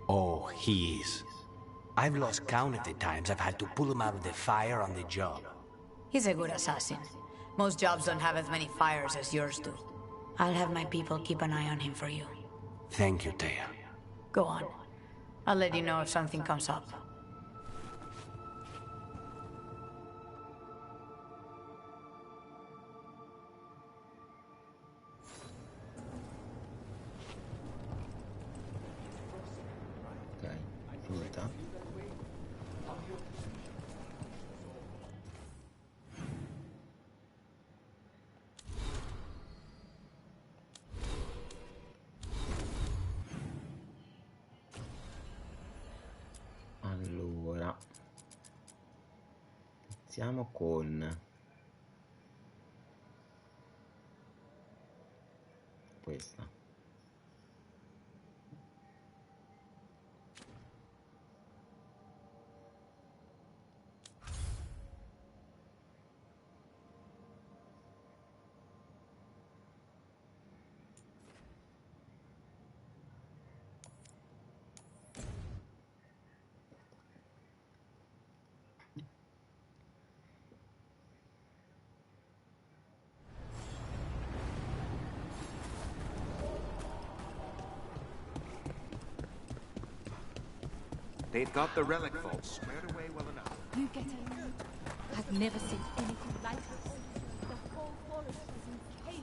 Oh, he is. I've lost count of the times I've had to pull him out of the fire on the job. He's a good assassin. Most jobs don't have as many fires as yours do. I'll have my people keep an eye on him for you. Thank you, Taya. Go on. I'll let you know if something comes up. Finita. Allora, iniziamo con questa. They've got the relic vault squared away well enough. You get it? I've never seen anything like this. The whole forest is in chaos.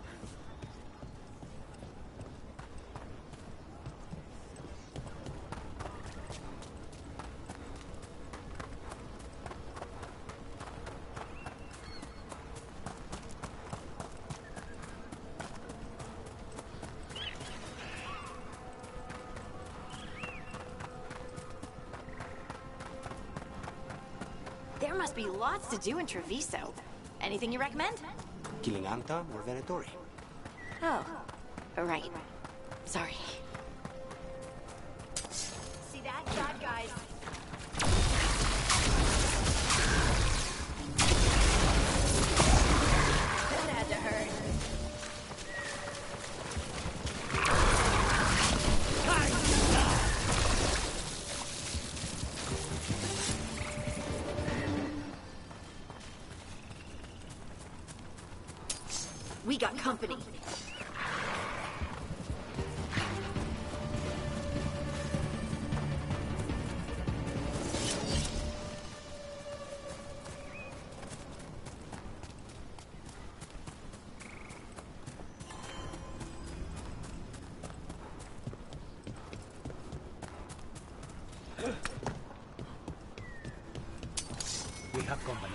There must be lots to do in Treviso. Anything you recommend? Killing Anta or Venatori? Oh, right. Sorry. See that shot, guys? That had to hurt. We got company. We have company.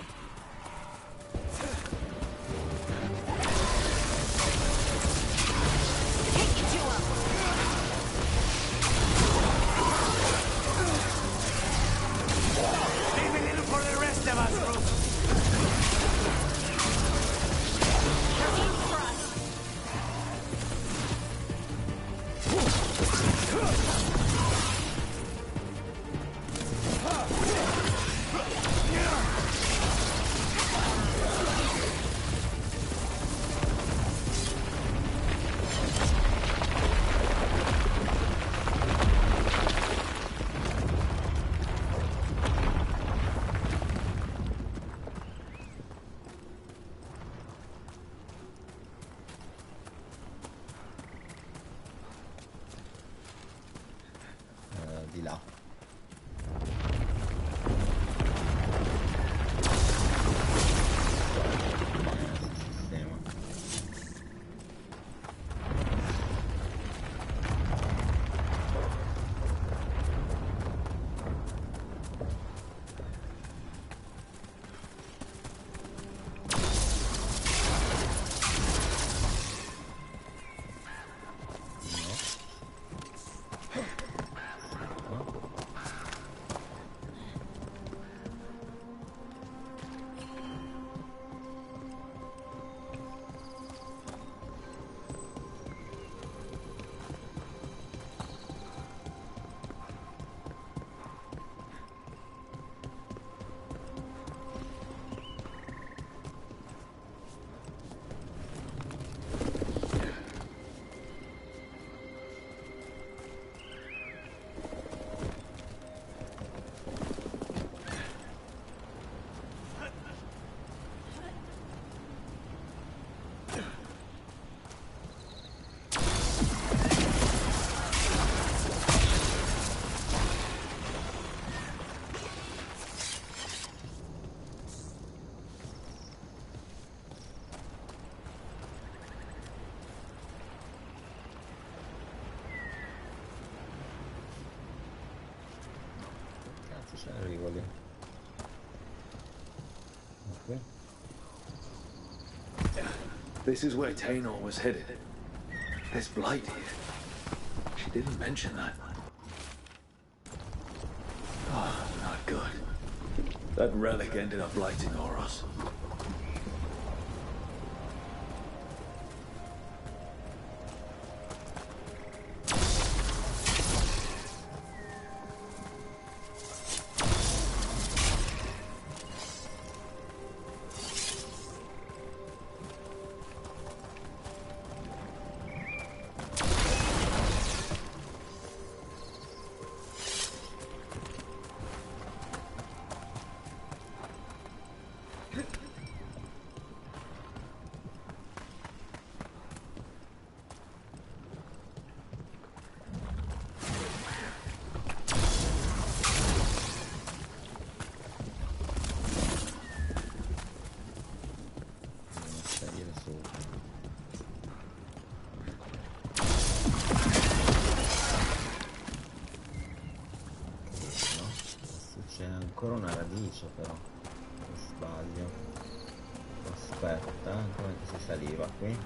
Di là. Sistema. ci arrivo lì. Ok. This is where Tainor was headed. There's blight here. She didn't mention that. Oh, not good. That relic ended up blighting Oros. Ancora una radice però, se sbaglio. Aspetta, come si saliva qui?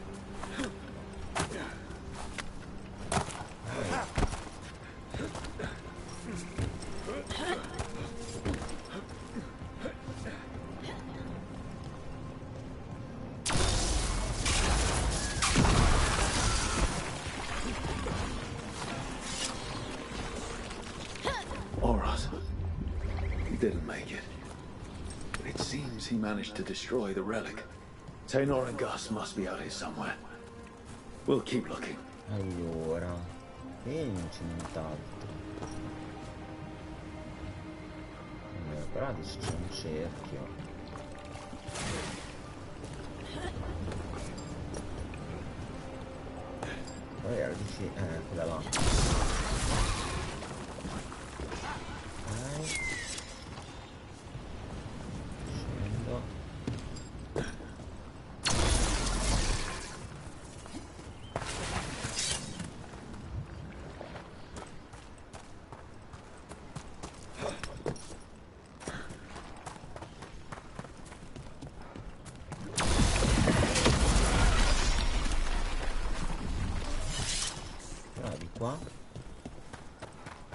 Didn't make it. It seems he managed to destroy the relic. Tainor and Gus must be out here somewhere. We'll keep looking. Allora, qui non c'è nient'altro. Però adesso c'è un cerchio. Poi era dici, quella là. Qua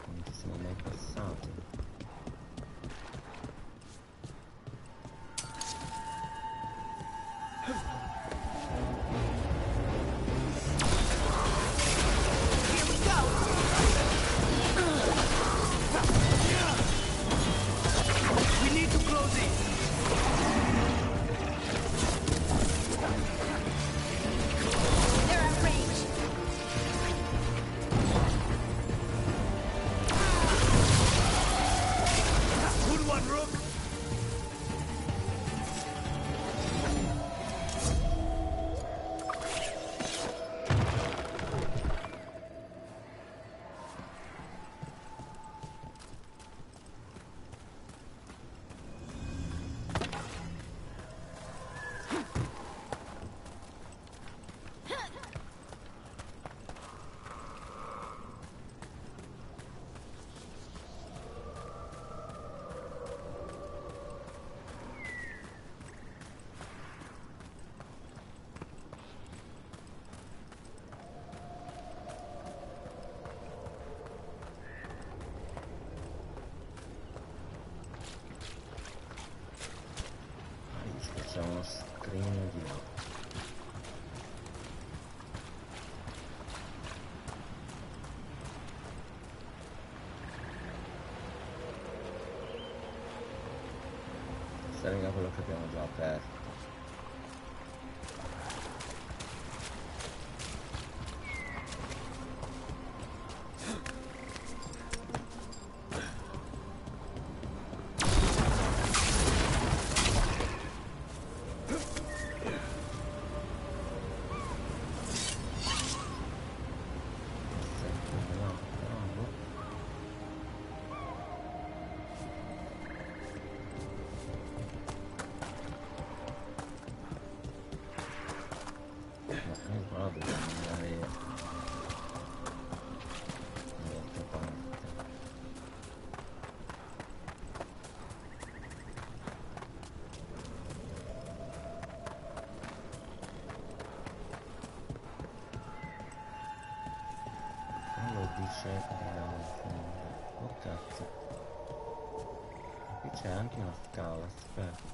non ci siamo mai passati. We need to close it. They're at range. Good one, Rook. C'è uno scrigno di là. Sarà quello che abbiamo già aperto. cieca in fondo. Oh cazzo. Qui c'è anche una scala, aspetta.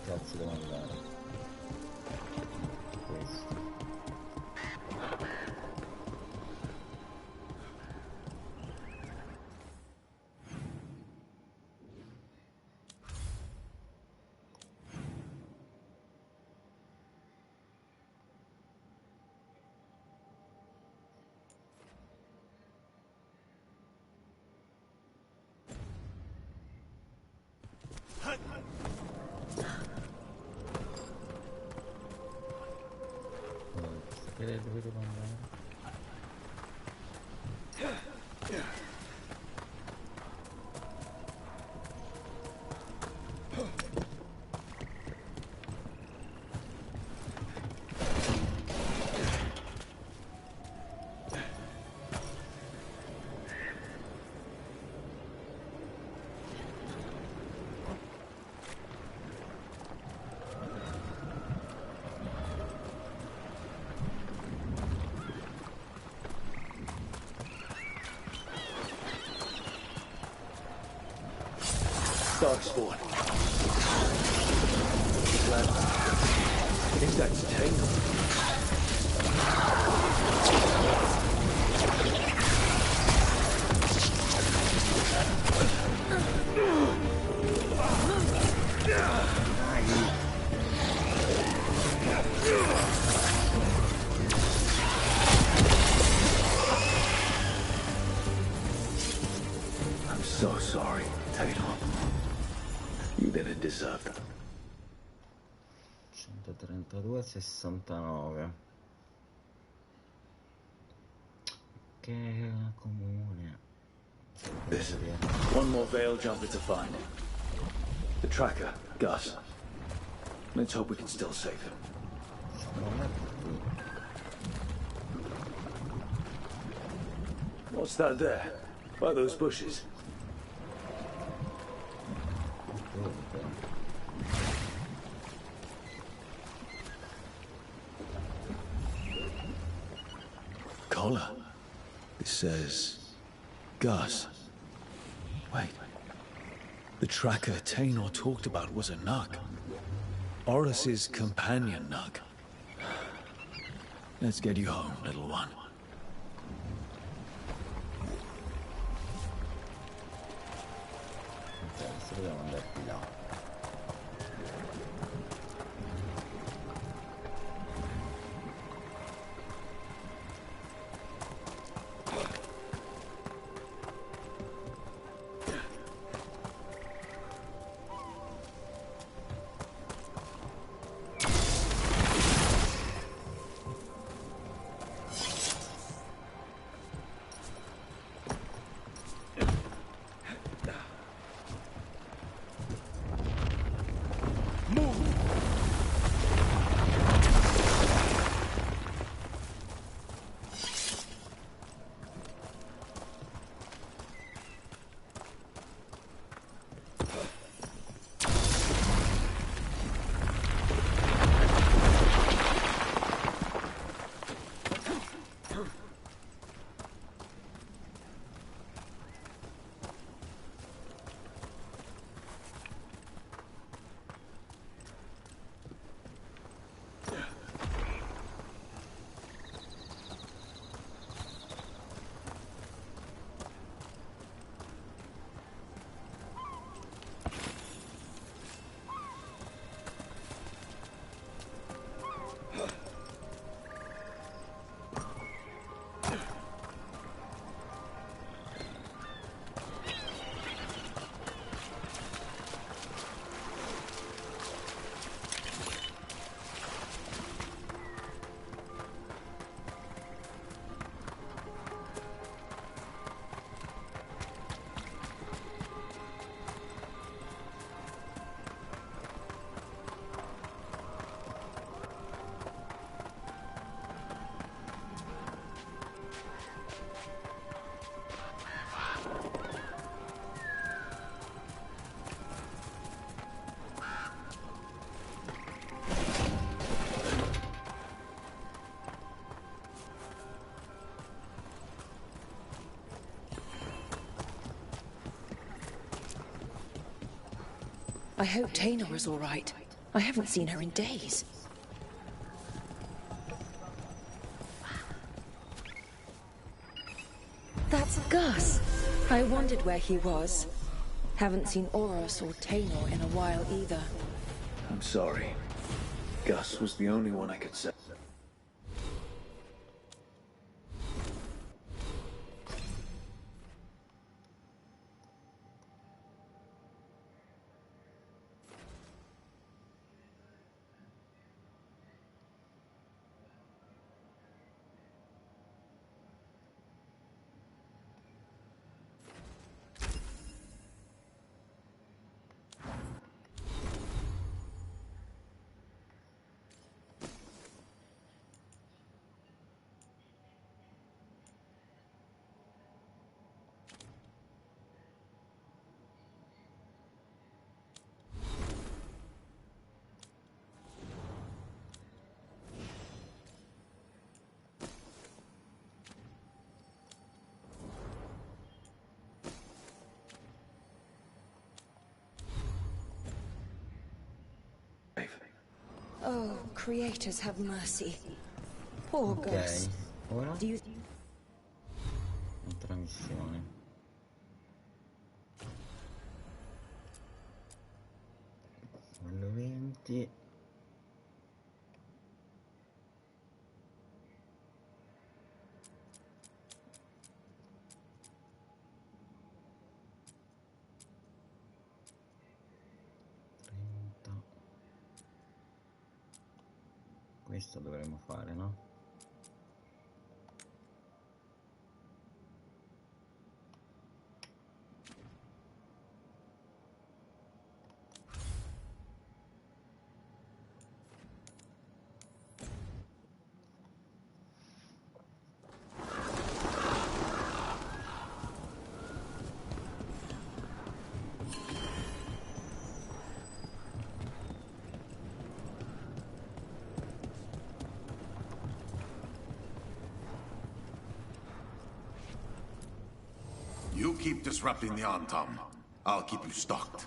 Cazzo devo andare? Questo. Dove devo andare? Darkspawn. I think that's Tangle. I'm so sorry, Taylor. You didn't deserve that. 132,69. Che comune. Listen, one more veil jumper to find. The tracker, Gus. Let's hope we can still save him. What's that there? By those bushes? Collar. It says Gus. Wait. The tracker Taynor talked about was a Nug. Oris's companion Nug. Let's get you home, little one. Adesso dobbiamo andare di là. I hope Taynor is all right. I haven't seen her in days. That's Gus. I wondered where he was. Haven't seen Oros or Taynor in a while either. I'm sorry. Gus was the only one I could say. Oh, creators have mercy. Poor Gus. Ora? Do you... Altra missione. Livello 20. Questo dovremmo fare, no? You keep disrupting the Antom. I'll keep you stocked.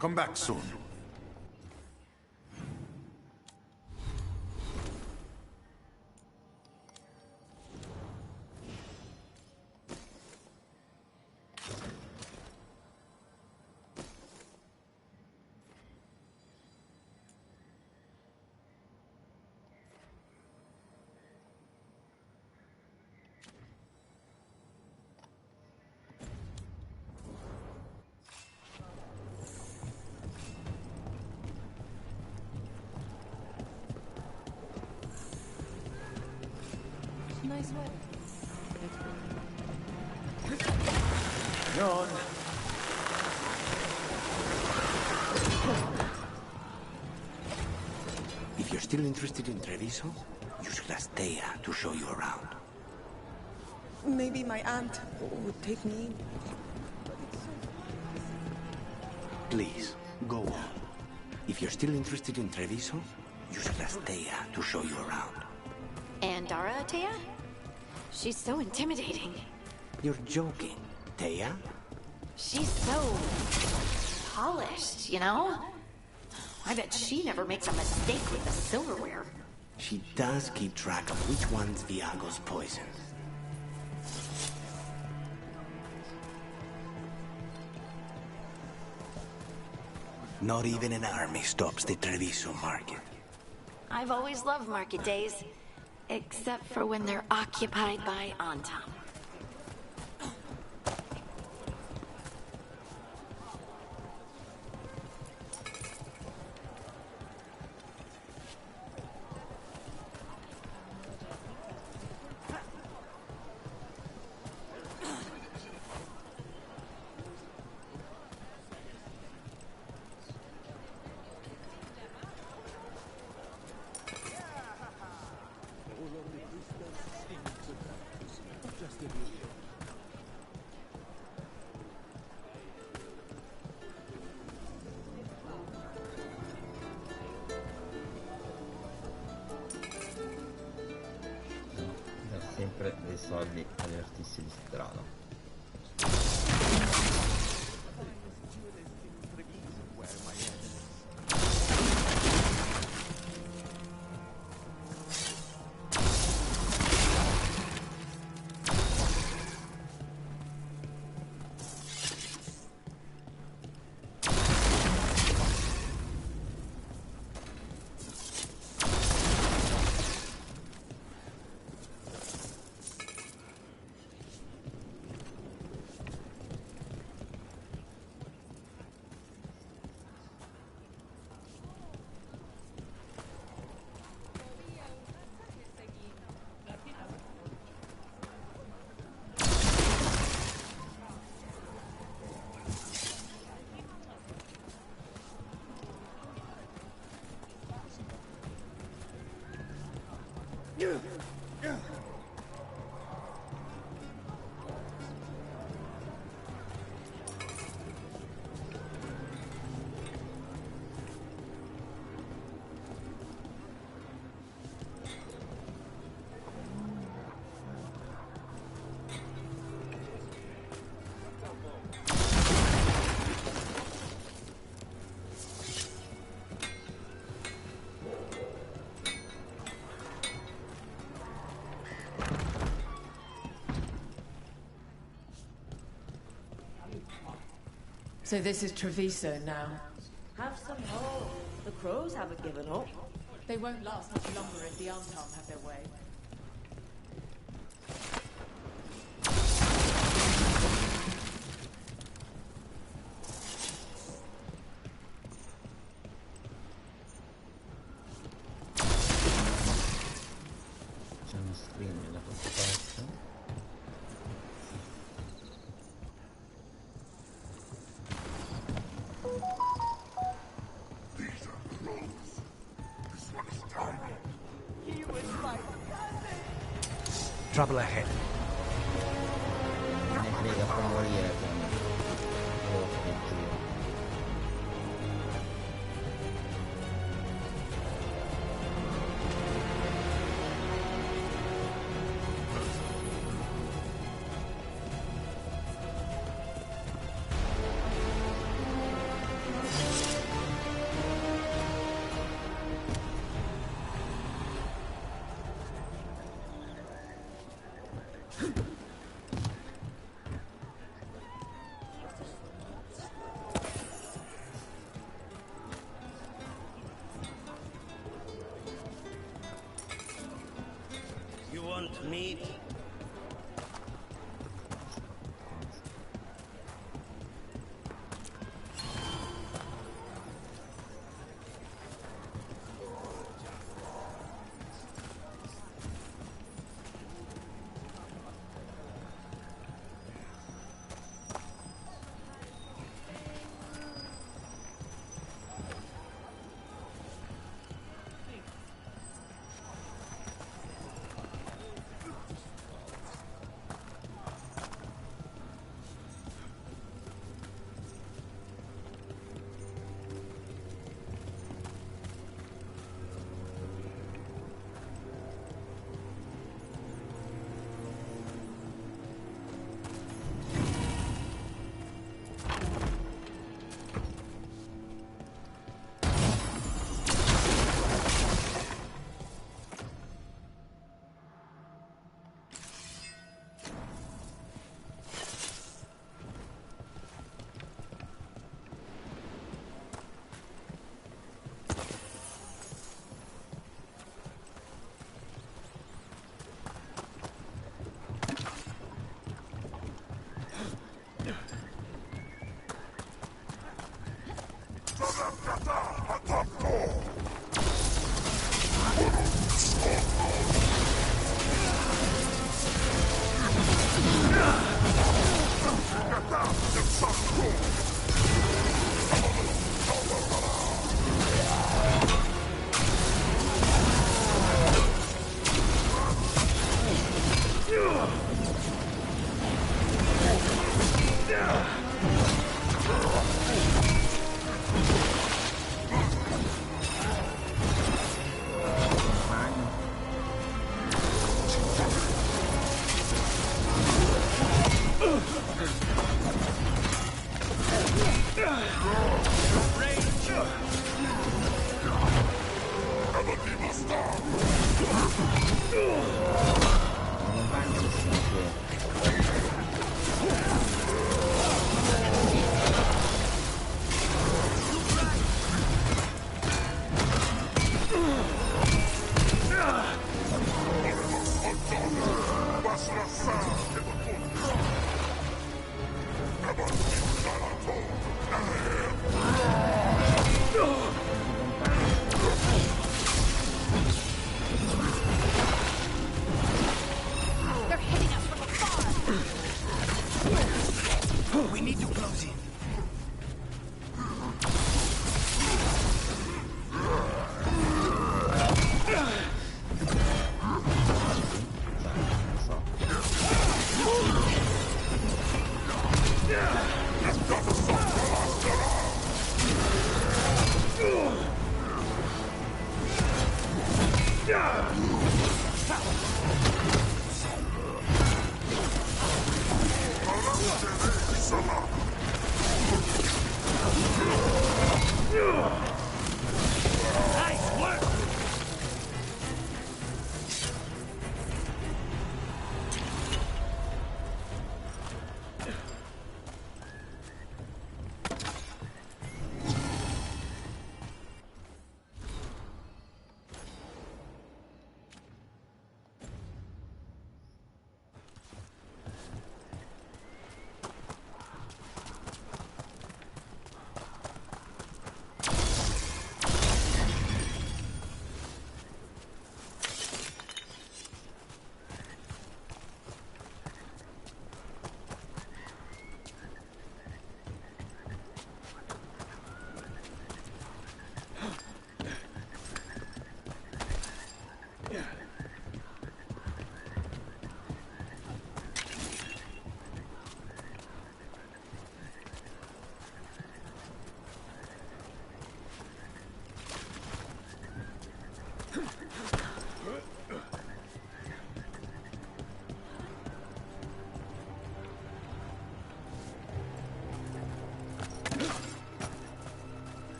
Come back soon. Nice work. Yawn. If you're still interested in Treviso, you should ask Thea to show you around. Maybe my aunt would take me in. Please, go on. If you're still interested in Treviso, you should ask Thea to show you around. And Dara, Thea? She's so intimidating. You're joking, Thea? She's so polished, you know? I bet she never makes a mistake with the silverware. She does keep track of which one's Viago's poison. Not even an army stops the Treviso market. I've always loved market days, except for when they're occupied by Antam. Sempre dei soldi agli artisti di strada. So this is Treviso now. Have some hope. The crows haven't given up. They won't last much longer if the Antam have their way. C'è uno screen nella parte. Trouble ahead. Ne frega, fa morire con devo fare il giro.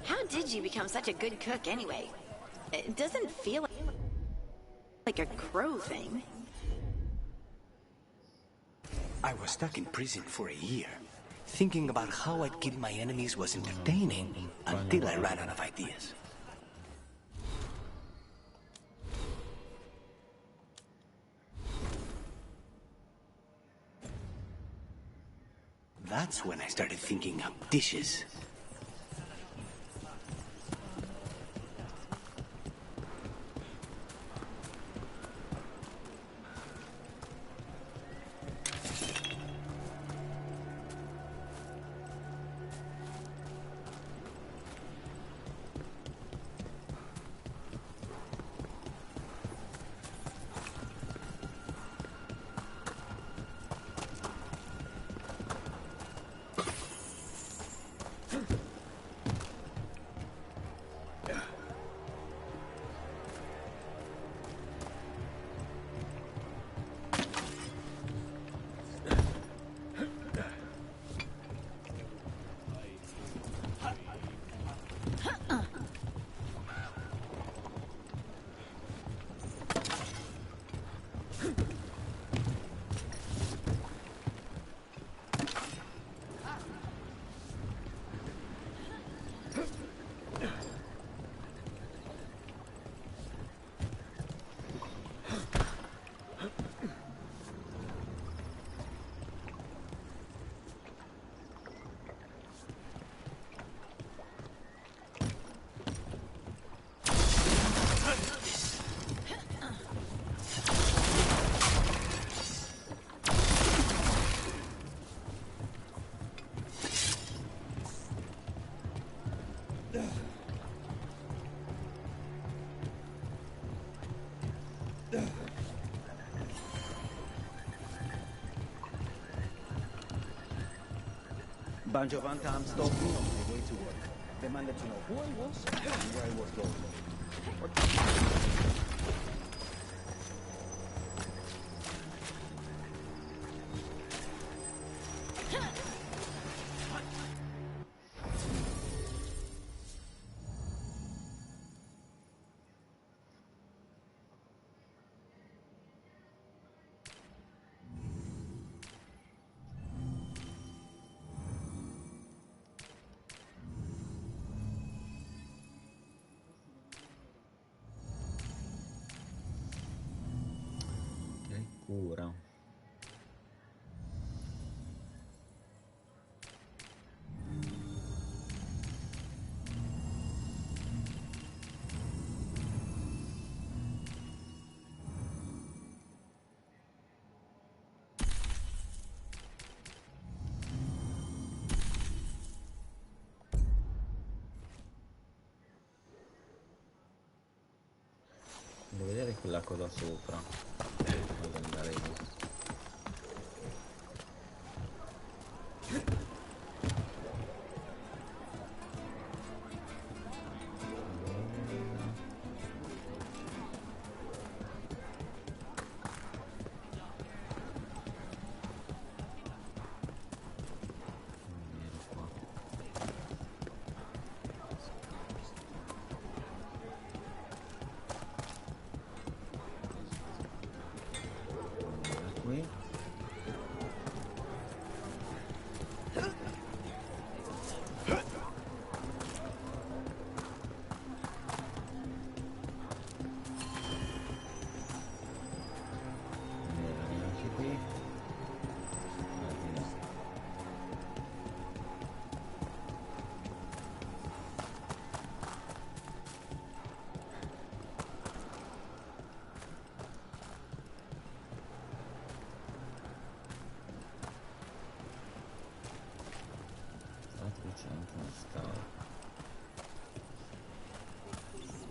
How did you become such a good cook anyway? It doesn't feel like a crow thing. I was stuck in prison for a year. Thinking about how I'd kill my enemies was entertaining until I ran out of ideas. That's when I started thinking up dishes. Bunch of unarmed stopped me on my way to work. Demanded to know who I was and where I was going. Cura. Devo vedere quella cosa sopra. Voglio andare lì.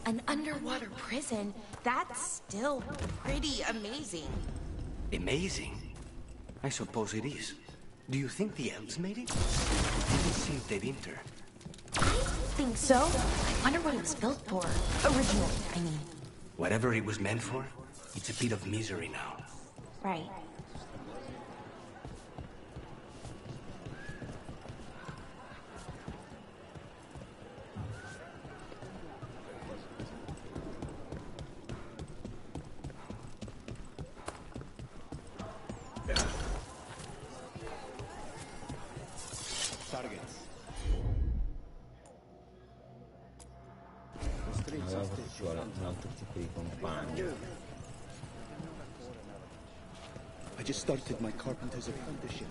An underwater prison? That's still pretty amazing. Amazing? I suppose it is. Do you think the elves made it? It seemed they didn't. I think so. I wonder what it was built for. Originally, I mean. Whatever it was meant for, it's a pit of misery now. Right. Ci vuole un altro tipo di compagno. I just started my carpenter's apprenticeship.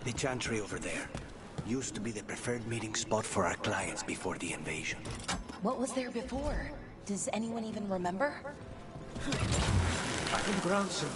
The chantry over there used to be the preferred meeting spot for our clients before the invasion. What was there before? Does anyone even remember? I can ground, sir.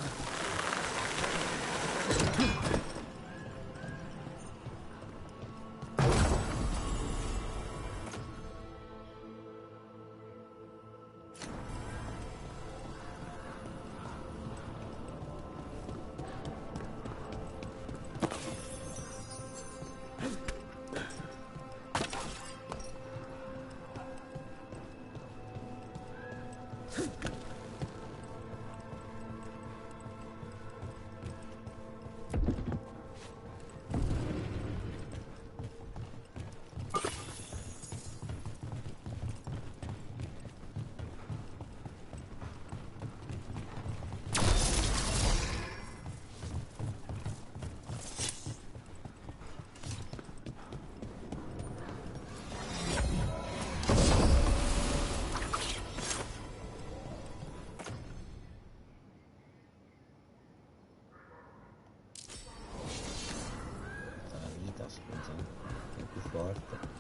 è più forte.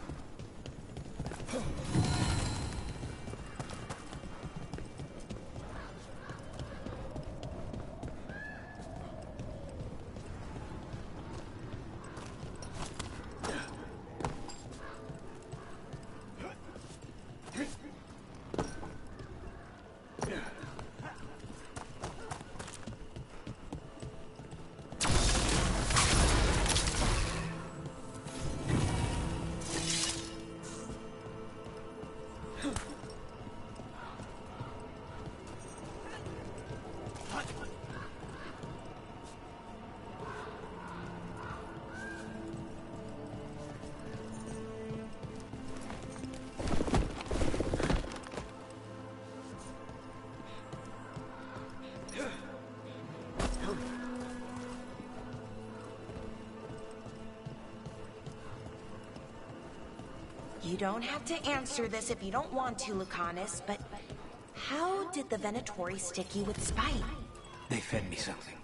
You don't have to answer this if you don't want to, Lucanus, but how did the Venatori stick you with spite? They fed me something.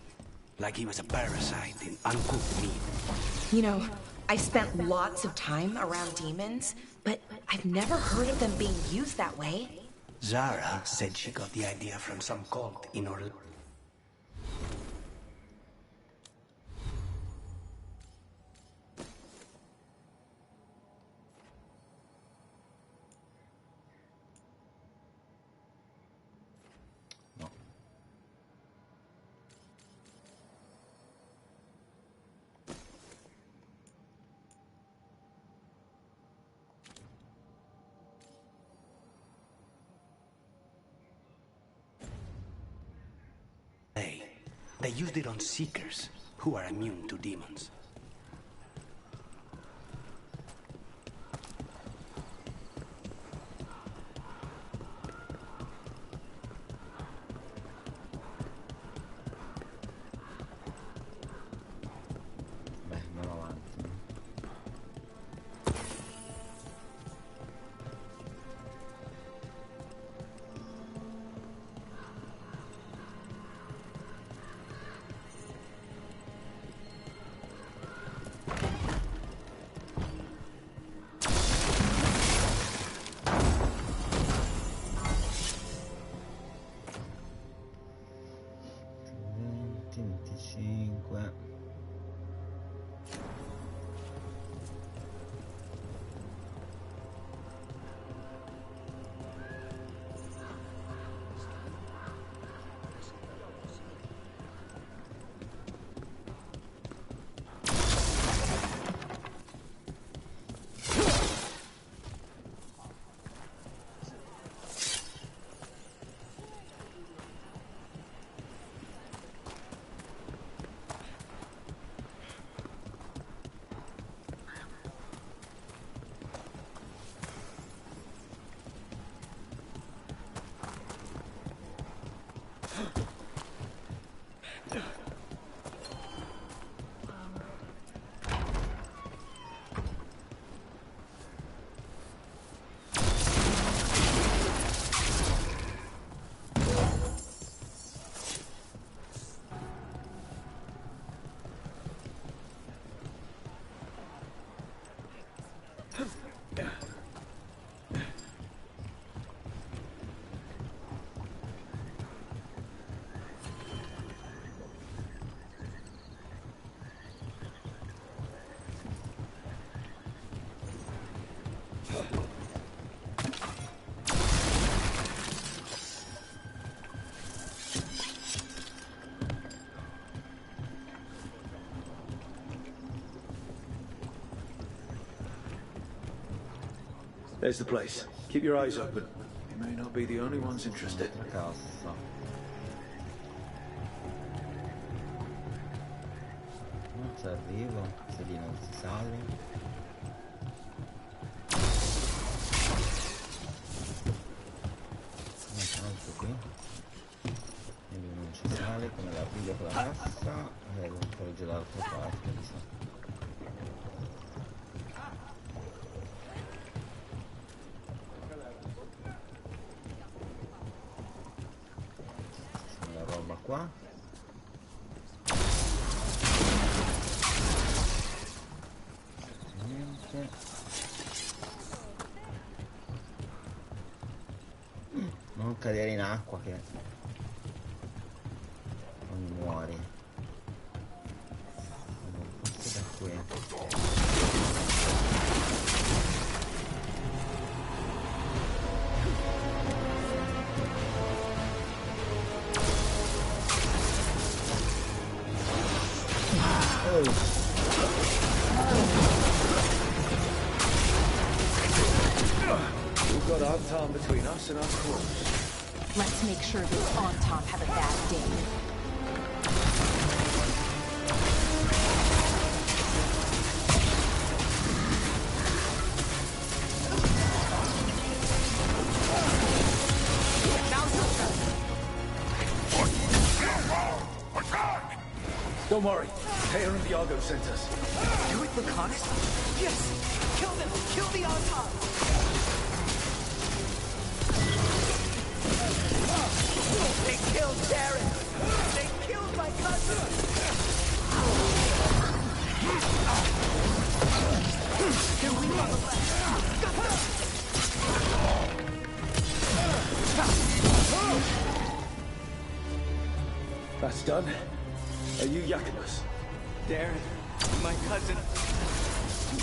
Like he was a parasite in uncooked meat. You know, I've spent lots of time around demons, but I've never heard of them being used that way. Zara said she got the idea from some cult in Orlando. They used it on Seekers, who are immune to demons. There's the place. Keep your eyes open. We may not be the only ones interested. Cassa. Non ci arrivo, se lì non si sale. Anche qui. E lui non ci sale, come la piglio con la cassa e devo correggere dall'altra parte, mi sa. Qua. Non cadere in acqua che non muori. Forse da qui. We've got Anton between us and our crows. Let's make sure those Anton have a bad day. Don't worry. Taylor and Diago sent us. Do it, Laconis? Yes! Kill them! Kill the Anton! They killed Darren! They killed my cousin! Here we on the left! Got them! That's done. Are you Yakinos? Darren, my cousin.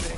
They...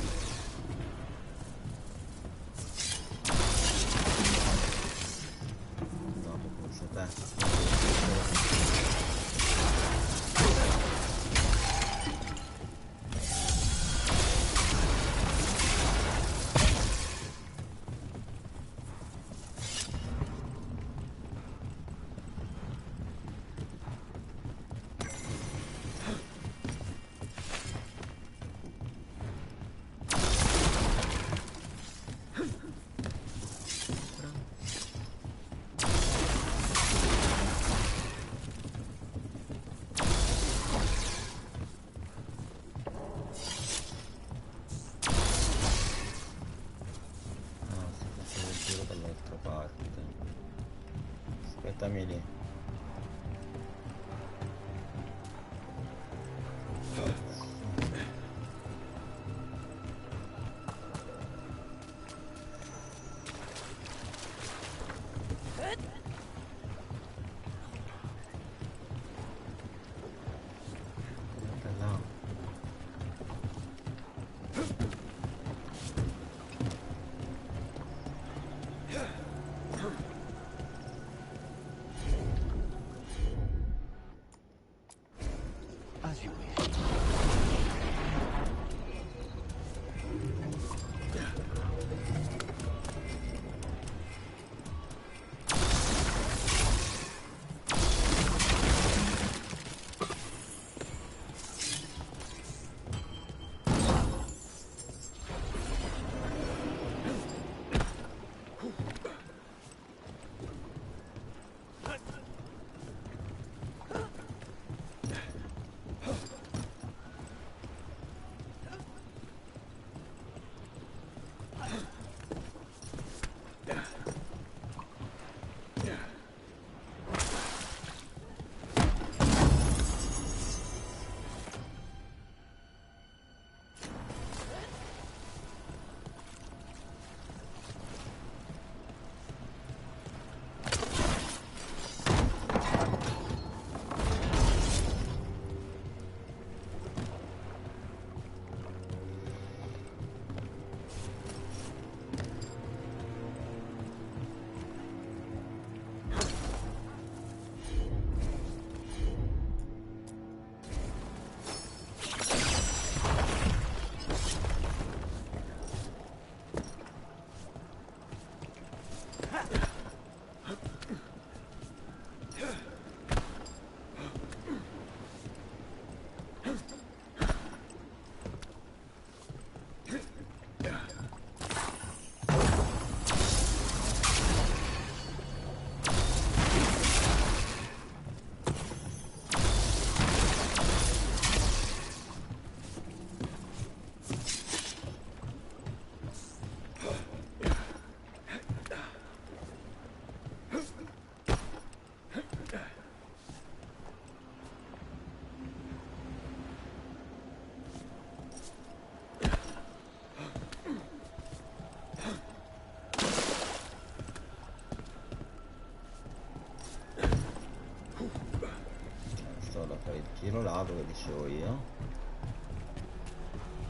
Adesso da fare il giro là dove dicevo io.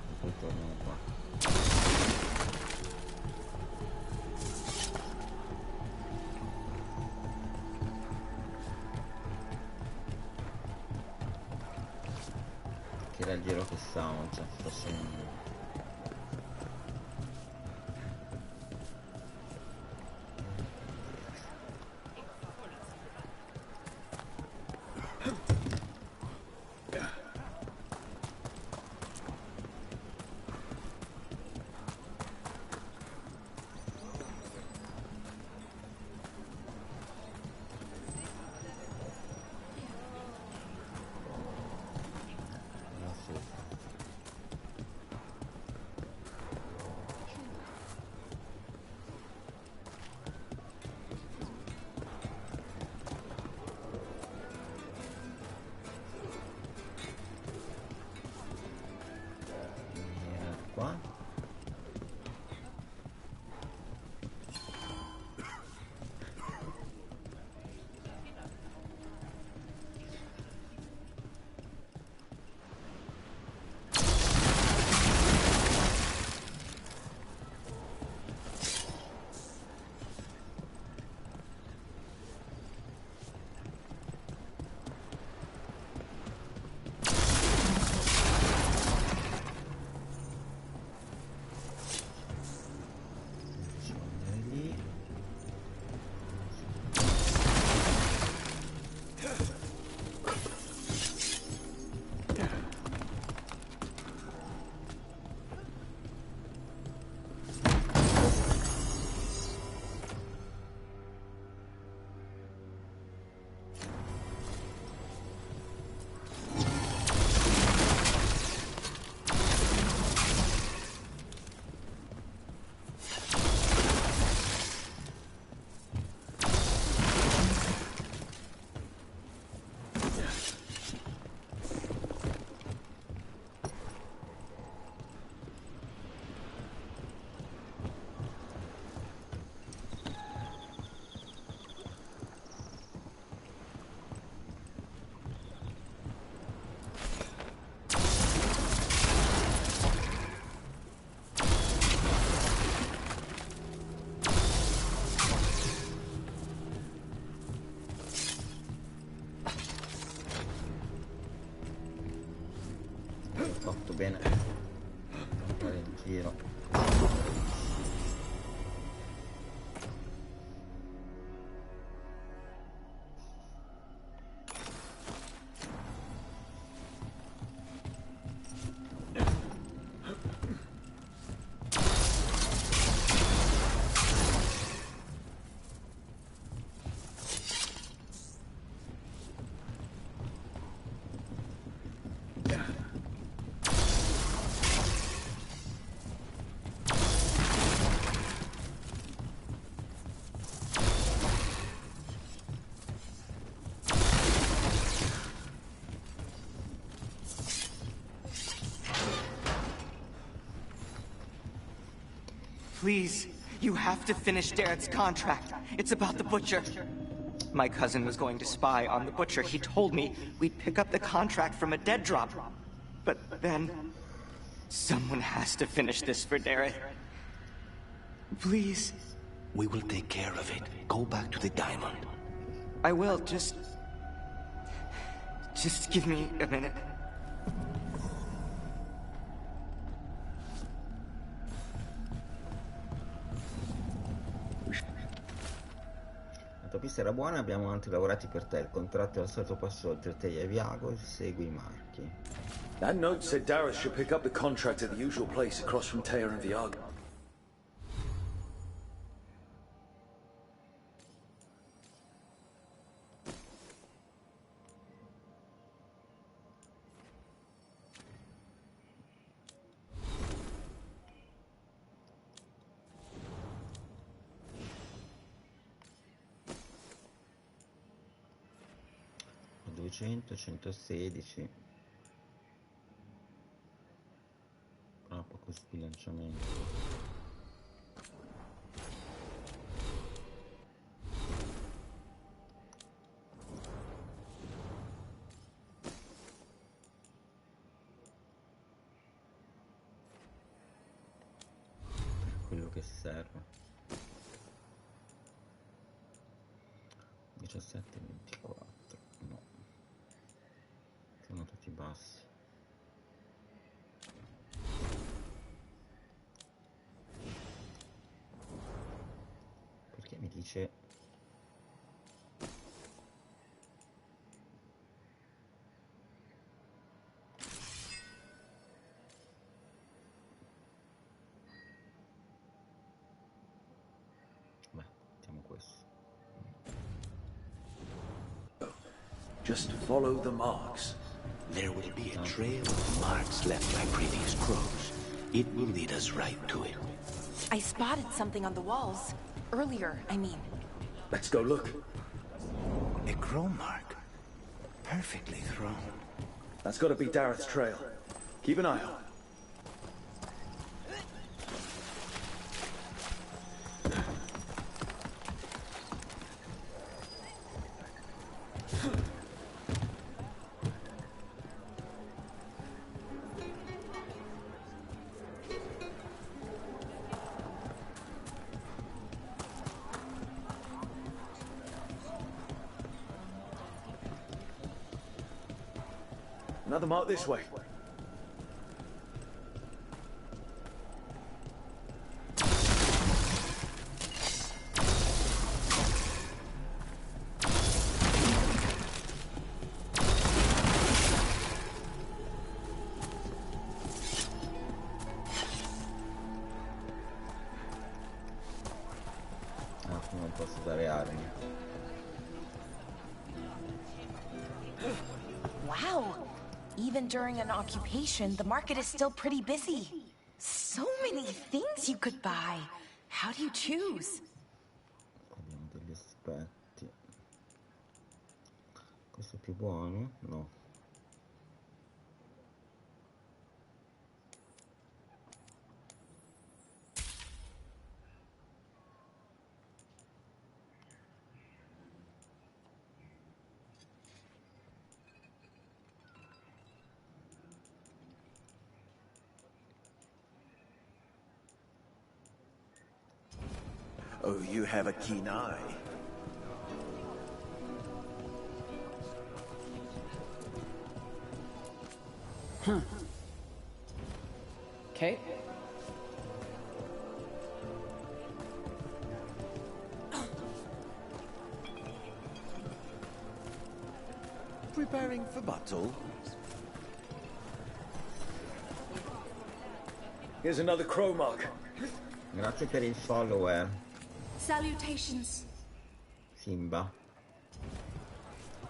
E poi torniamo qua. Che era il giro che stavamo già facendo. Qua. Fatto bene fare il giro. Please, you have to finish Darrett's contract. It's about the Butcher. My cousin was going to spy on the Butcher. He told me we'd pick up the contract from a dead drop. But then... someone has to finish this for Darrett. Please. We will take care of it. Go back to the diamond. I will, just give me a minute. La tua pista era buona, abbiamo altri lavorati per te. Il contratto è al solito passaggio, te e Viago, segui i marchi. That note said Darius should pick up the contract at the usual place across from Teir and Viago. A 200, 116. Ah, poco sbilanciamento. che serve. 17 e 24. No, sono tutti bassi. Perché mi dice questo? Just follow the marks. There will be a trail of marks left by previous crows. It will lead us right to it. I spotted something on the walls. Earlier, I mean. Let's go look. A crow mark. Perfectly thrown. That's gotta be Dareth's trail. Keep an eye out. Another mark this way. Non posso usare armi. Wow! Even during an occupation, the market is still pretty busy. So many things you could buy. How do you choose? Abbiamo degli aspetti. Questo è più buono? No. Oh, you have a keen eye. Okay. Preparing for battle? Here's another crow mark. Grazie per il follower. Salutations. Simba.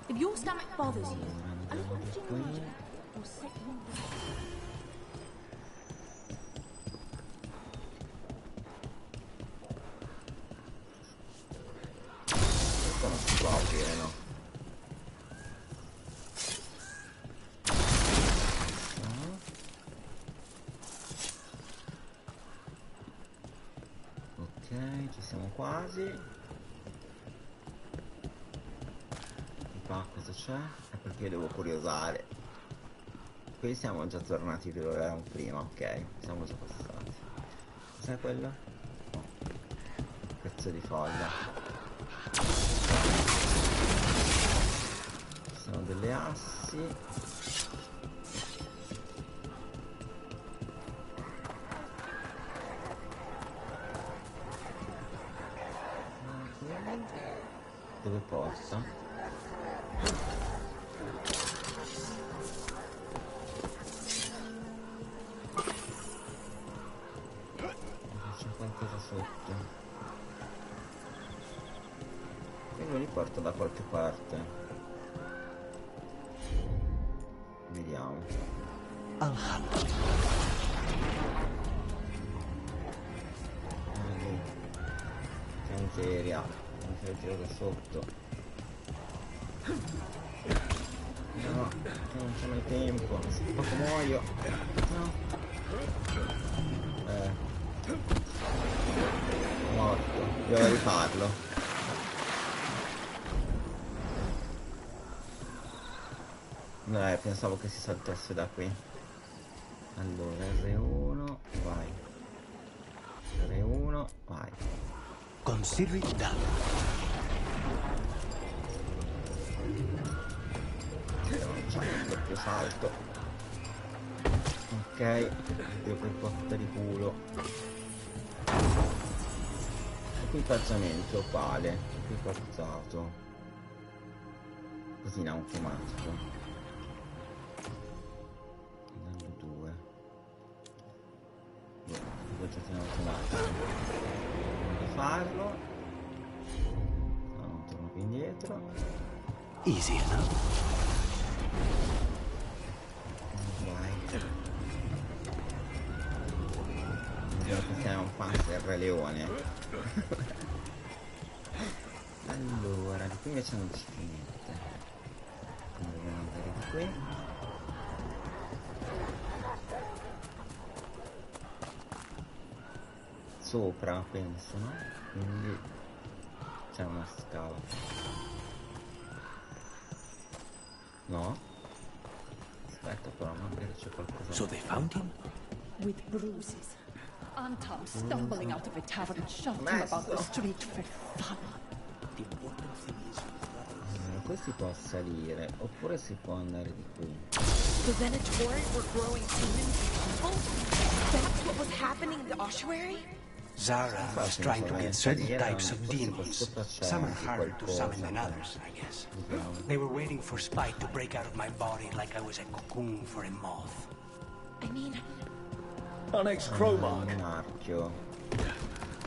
If your stomach bothers you, a little ginger will set you right. Questo non si può aprire, no? Ok, ci siamo quasi. Qua cosa c'è? È perché io devo curiosare. Qui siamo già tornati dove eravamo prima, ok. Siamo già passati. Cos'è quello? No. Pezzo di foglia. Ci sono delle assi. Dove porta? C'è qualcosa sotto. Quindi li porto da qualche parte. Vediamo. Che miseria. Mi fai tirare da sotto. No, non c'è mai tempo. Poco muoio. No. Morto. Devo rifarlo. No, pensavo che si saltasse da qui. Allora, R1, vai. R1. farlo, vai. Consider it done. C'è un doppio salto. Ok, devo botta di culo. Equipaggiamento uguale, equipaggiato. Così in automatico. Livello 2. Equipaggiato in automatico. Devo farlo. No, non torno più indietro. Easy enough. Perché è un panzer re leone. Allora, di qui invece non ci niente. Quindi dobbiamo andare di qui. Sopra penso, no? Quindi c'è una scala. No? Aspetta però, magari c'è qualcosa. So they found him? With bruises. Anton stumbling out of a tavern and shoved him about the street for fun. Allora, qui si può salire, oppure si può andare di qui. The Venatori were growing human people? That's what was happening in the ossuary? Zara was trying to get certain types of demons. Some are harder to summon than others, I guess. They were waiting for Spite to break out of my body like I was a cocoon for a moth. I mean... Annex Crowmark. Un archio.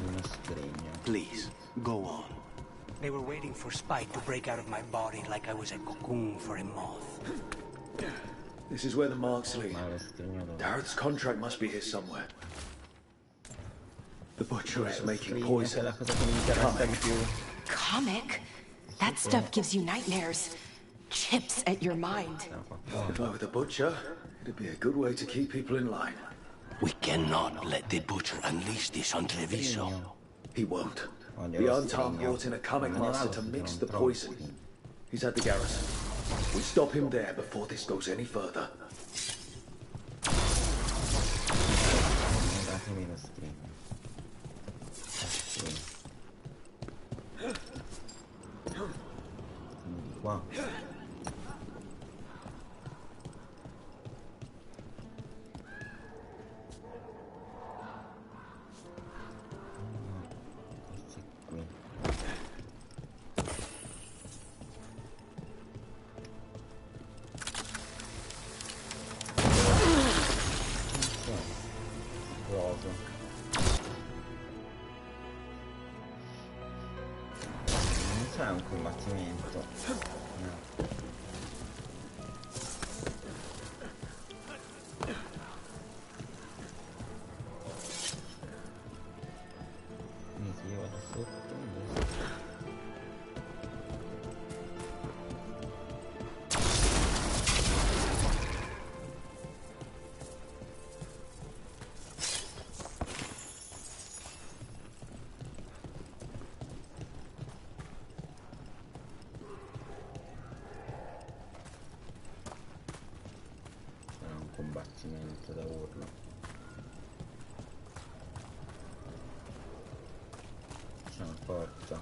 Uno scrigno. Please, go on. They were waiting for Spite to break out of my body like I was a cocoon for a moth. This is where the marks lead. Dareth's contract must be here somewhere. The butcher is making poison. Comic? That stuff gives you nightmares. Chips at your mind. If I were the butcher, it'd be a good way to keep people in line. We cannot let the butcher unleash this on Treviso. He won't. The Anton brought in a comic master to mix the poison. He's at the garrison. We stop him there before this goes any further. Qua. C'è un combattimento. No. Quindi io vado sotto invece. Combattimento da urlo. C'è una porta.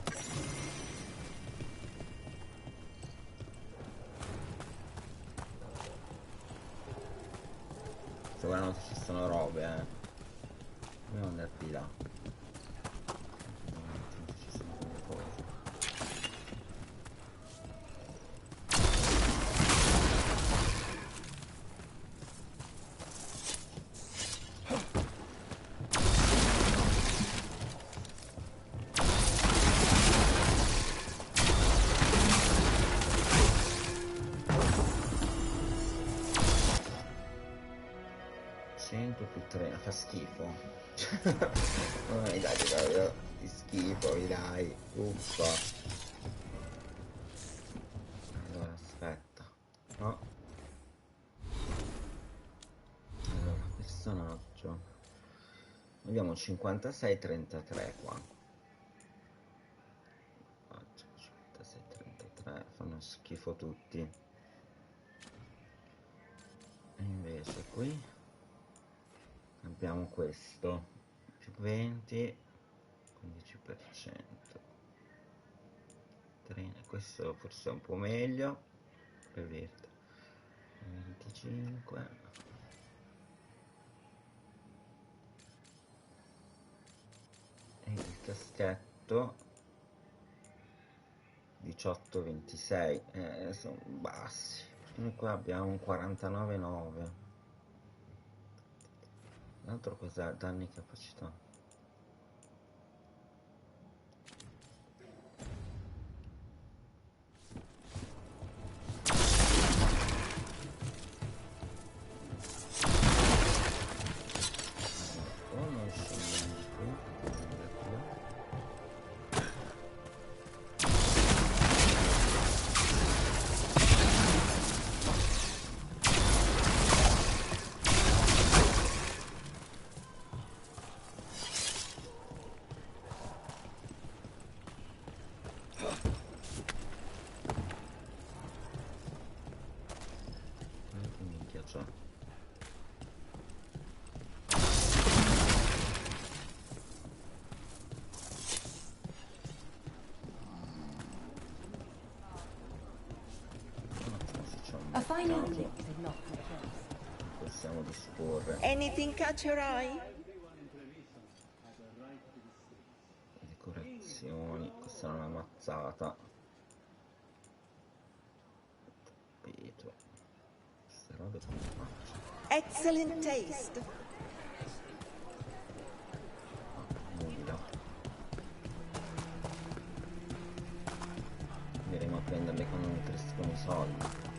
Sicuramente ci sono robe, Dobbiamo andare di là. Ci sono delle cose. più 3 fa schifo. Non mi dai proprio di schifo, mi dai. Uffa. Allora aspetta. No. Allora, personaggio. Abbiamo 56-33 qua. 56-33, fanno schifo tutti. E invece qui abbiamo questo più 20, 15%. Questo forse è un po' meglio. Perfetto. 25. E il caschetto 18-26. Sono bassi. Noi qua abbiamo un 49,9. L'altro cos'è? Danni e capacità. Possiamo disporre. Anything catch your eye? Decorazioni, questa è una mazzata. Tappeto. Queste robe come faccio? Excellent taste. Nulla. Andremo a prenderle quando mi crescono i soldi.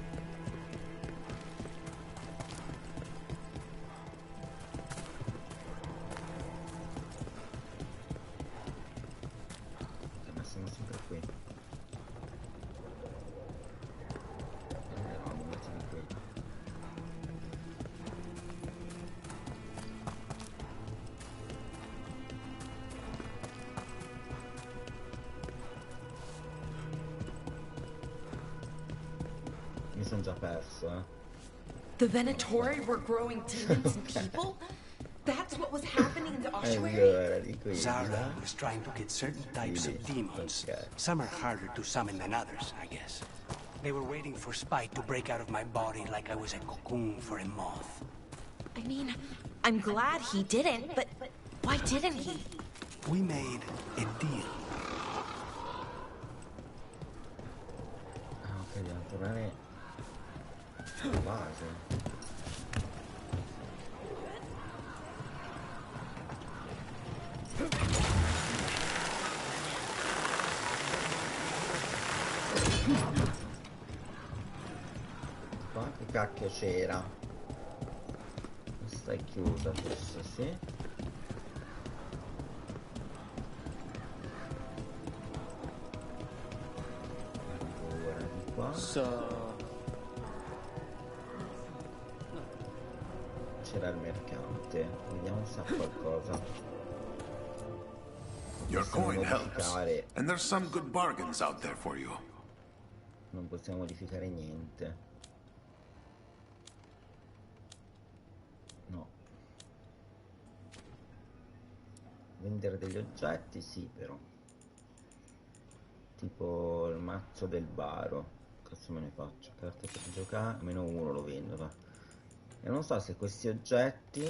Mi sono già perso, The Venatori were growing demons in people? That's what was happening in the ossuary? Allora, di qui. Zara was trying to get certain types of demons. Some are harder to summon than others, I guess. They were waiting for Spite to break out of my body like I was a cocoon for a moth. I mean, I'm glad he didn't, but why didn't he? We made a deal. Ah, ok, devo tornare alla base. Qua che cacchio c'era? Questa è chiusa, forse sì. Ancora di qua. C'era il mercante, vediamo se ha qualcosa. Your coin helps, and there's some good bargains out there for you. Non possiamo modificare niente. No. Vendere degli oggetti, sì, però. Tipo il mazzo del baro. Cazzo me ne faccio? Carte per giocare, -1 lo vendo, va. E non so se questi oggetti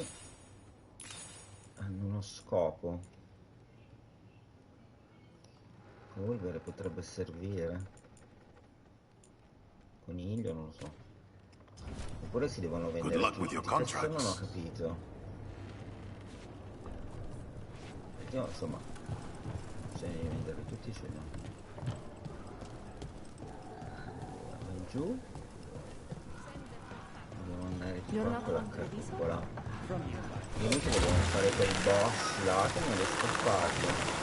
hanno uno scopo. Polvere potrebbe servire. Coniglio non lo so. Oppure si devono vendere tutti. Questo non ho capito. Io insomma, se devi vendere tutti ce l'ho. Vai giù. Devo andare tipo con la cartucola. Inutile, devono fare quel boss là che non riesco a farlo.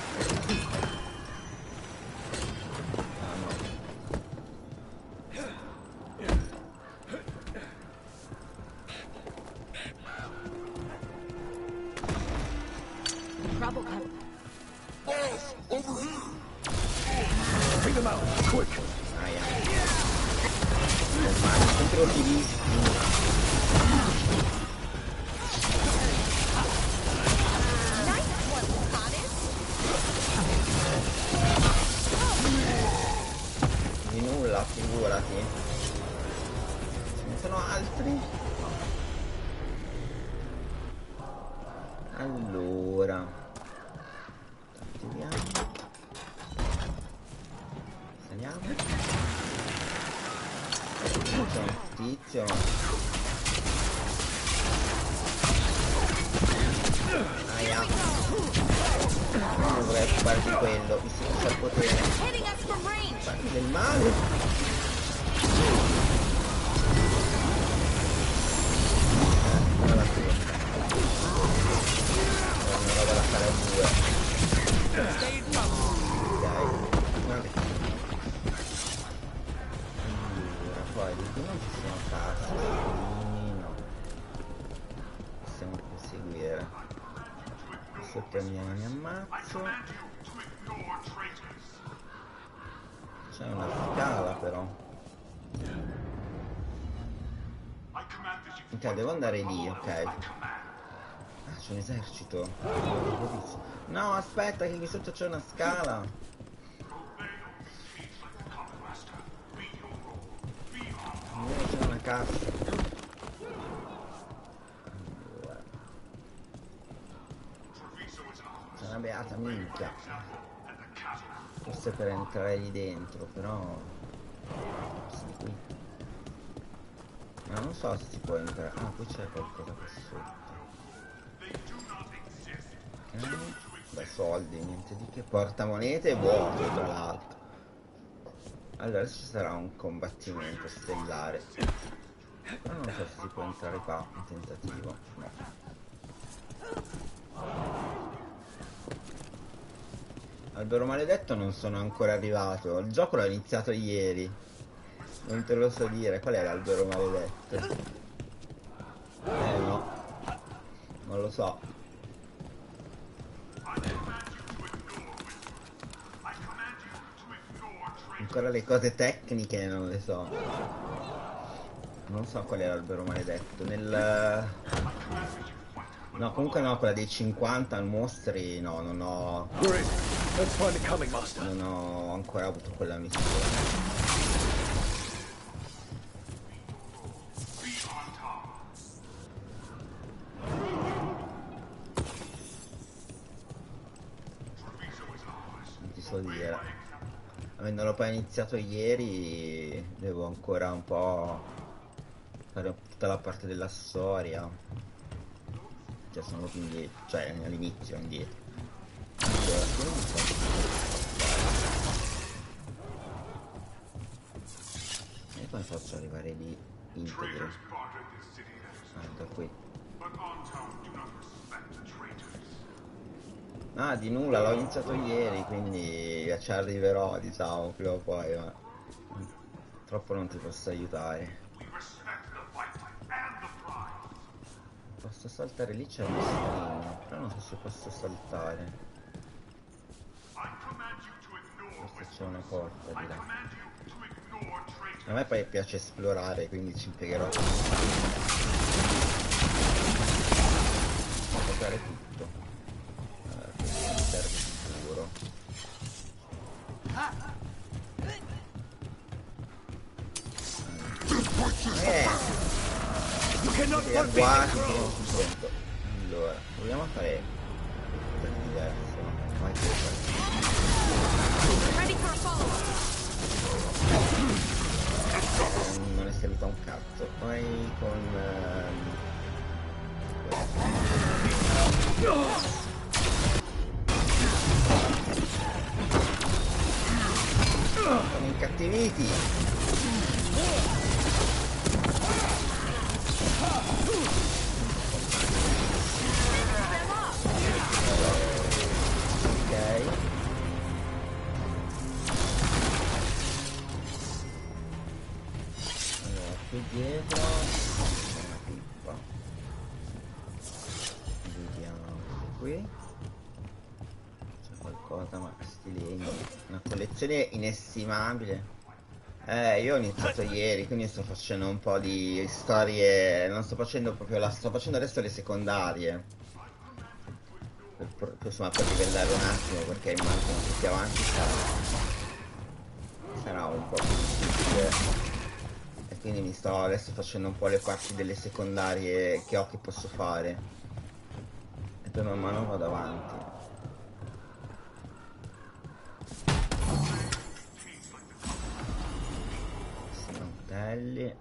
Guardi quello, visto che c'ha il potere. Fai del male. Non la tua. È una roba da fare a due. Dai, guarda. Allora, poi di qui non ci sono cazzo, no. Possiamo proseguire. Sotto mi ammazzo. C'è una scala però. Ok, devo andare lì, ok. Ah, c'è un esercito. No, aspetta che qui sotto c'è una scala. C'è una caccia. C'è una beata minchia. Forse per entrare lì dentro, però... Qui. Ma non so se si può entrare. Ah, qui c'è qualcosa qua sotto. Beh, soldi, niente di che. Portamonete e vuoto, tra l'altro. Allora adesso ci sarà un combattimento stellare. Però non so se si può entrare qua. Un tentativo. No. Albero maledetto non sono ancora arrivato. Il gioco l'ho iniziato ieri. Non te lo so dire. Qual è l'albero maledetto? No. Non lo so. Ancora le cose tecniche non le so. Non so qual è l'albero maledetto. No, comunque no, quella dei 50 mostri, no, non ho ancora avuto quella missione. Non ti so dire. Avendolo poi iniziato ieri, devo ancora un po' fare tutta la parte della storia. Cioè sono proprio indietro, cioè all'inizio indietro. Allora, e poi faccio arrivare lì integro. Ah, da qui. Ah, di nulla, l'ho iniziato ieri, quindi ci arriverò, diciamo, prima o poi, ma troppo non ti posso aiutare. Posso saltare lì, c'è uno string, però non so se posso saltare. Forse c'è una porta di là. A me poi piace esplorare, quindi ci impiegherò. Posso fare tutto. Serve sicuro. Guardi, sono pronto. Allora, proviamo a fare qualcosa di diverso. Vai non è servito a un cazzo. Vai con sono incattiviti. Ok. Allora, qui dietro c'è una pippa. Vediamo qui. Qualcosa, ma sti legni, una collezione inestimabile. Io ho iniziato ieri, quindi sto facendo un po' di storie, non sto facendo proprio sto facendo adesso le secondarie insomma, per livellare un attimo, perché immagino che più avanti sarà un po' più difficile, e quindi mi sto adesso facendo un po' le parti delle secondarie che ho, che posso fare, e poi man mano vado avanti.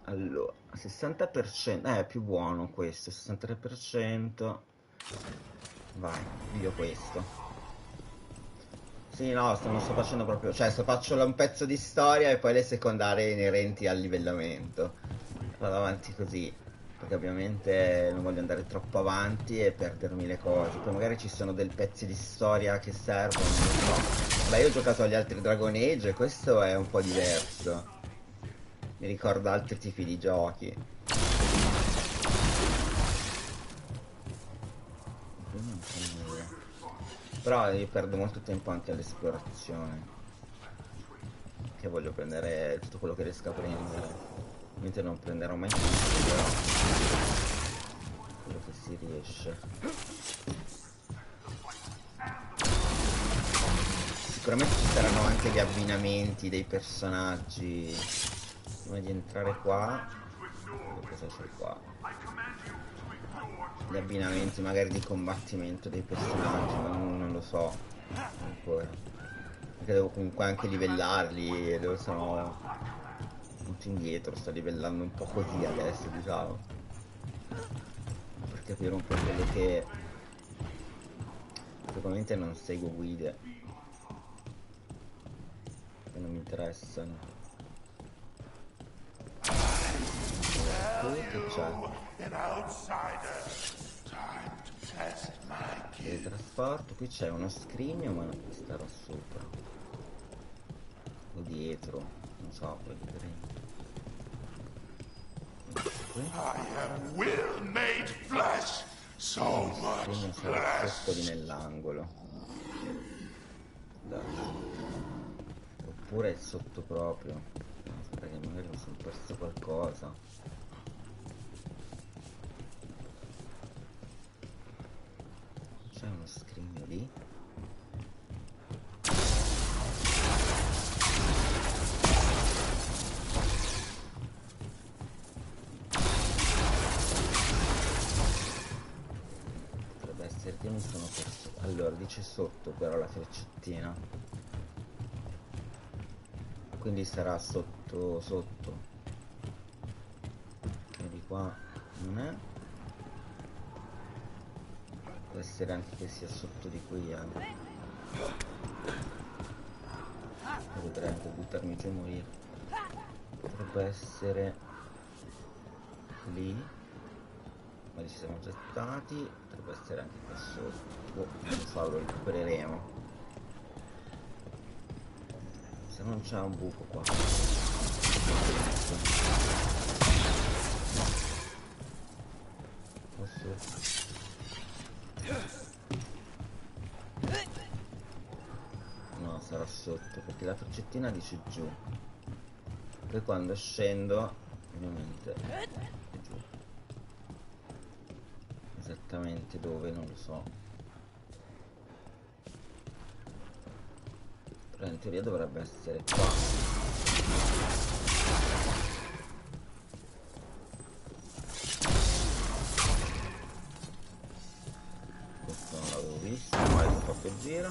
Allora, 60%, è più buono questo, 63%. Vai, voglio questo. Sì, no, non sto facendo proprio... Cioè, faccio un pezzo di storia e poi le secondarie inerenti al livellamento. Vado avanti così, perché ovviamente non voglio andare troppo avanti e perdermi le cose. Poi magari ci sono dei pezzi di storia che servono, non so. Beh, io ho giocato agli altri Dragon Age e questo è un po' diverso. Mi ricorda altri tipi di giochi. Però io perdo molto tempo anche all'esplorazione, che voglio prendere tutto quello che riesco a prendere, mentre non prenderò mai tutto, però quello che si riesce. Sicuramente ci saranno anche gli abbinamenti dei personaggi. Prima di entrare qua, cosa c'è qua? Gli abbinamenti magari di combattimento dei personaggi, ma non lo so ancora, perché devo comunque anche livellarli e sono molto indietro, sto livellando un po' così adesso, diciamo, per capire un po' quello che sicuramente non seguo guide che non mi interessano. Che c'è? Teletrasporto, qui c'è uno scrigno ma starò sopra o dietro, non so, poi vedremo. I have will made flesh, so much flesh. Sotto lì nell'angolo, oppure è sotto proprio. Aspetta che magari mi sono perso qualcosa. C'è uno scrigno lì? Potrebbe essere che mi sono perso. Allora, dice sotto però la freccettina, quindi sarà sotto sotto, e di qua non è. Può essere anche che sia sotto di qui anche. Potrei anche buttarmi giù e morire. Potrebbe essere lì, ma lì ci siamo già stati. Potrebbe essere anche qua sotto. Non so, lo recupereremo. Se non c'è un buco qua. Posso... No, sarà sotto, perché la freccettina dice giù. Poi quando scendo, ovviamente, è giù. Esattamente dove, non lo so. Però in teoria dovrebbe essere qua. Giro.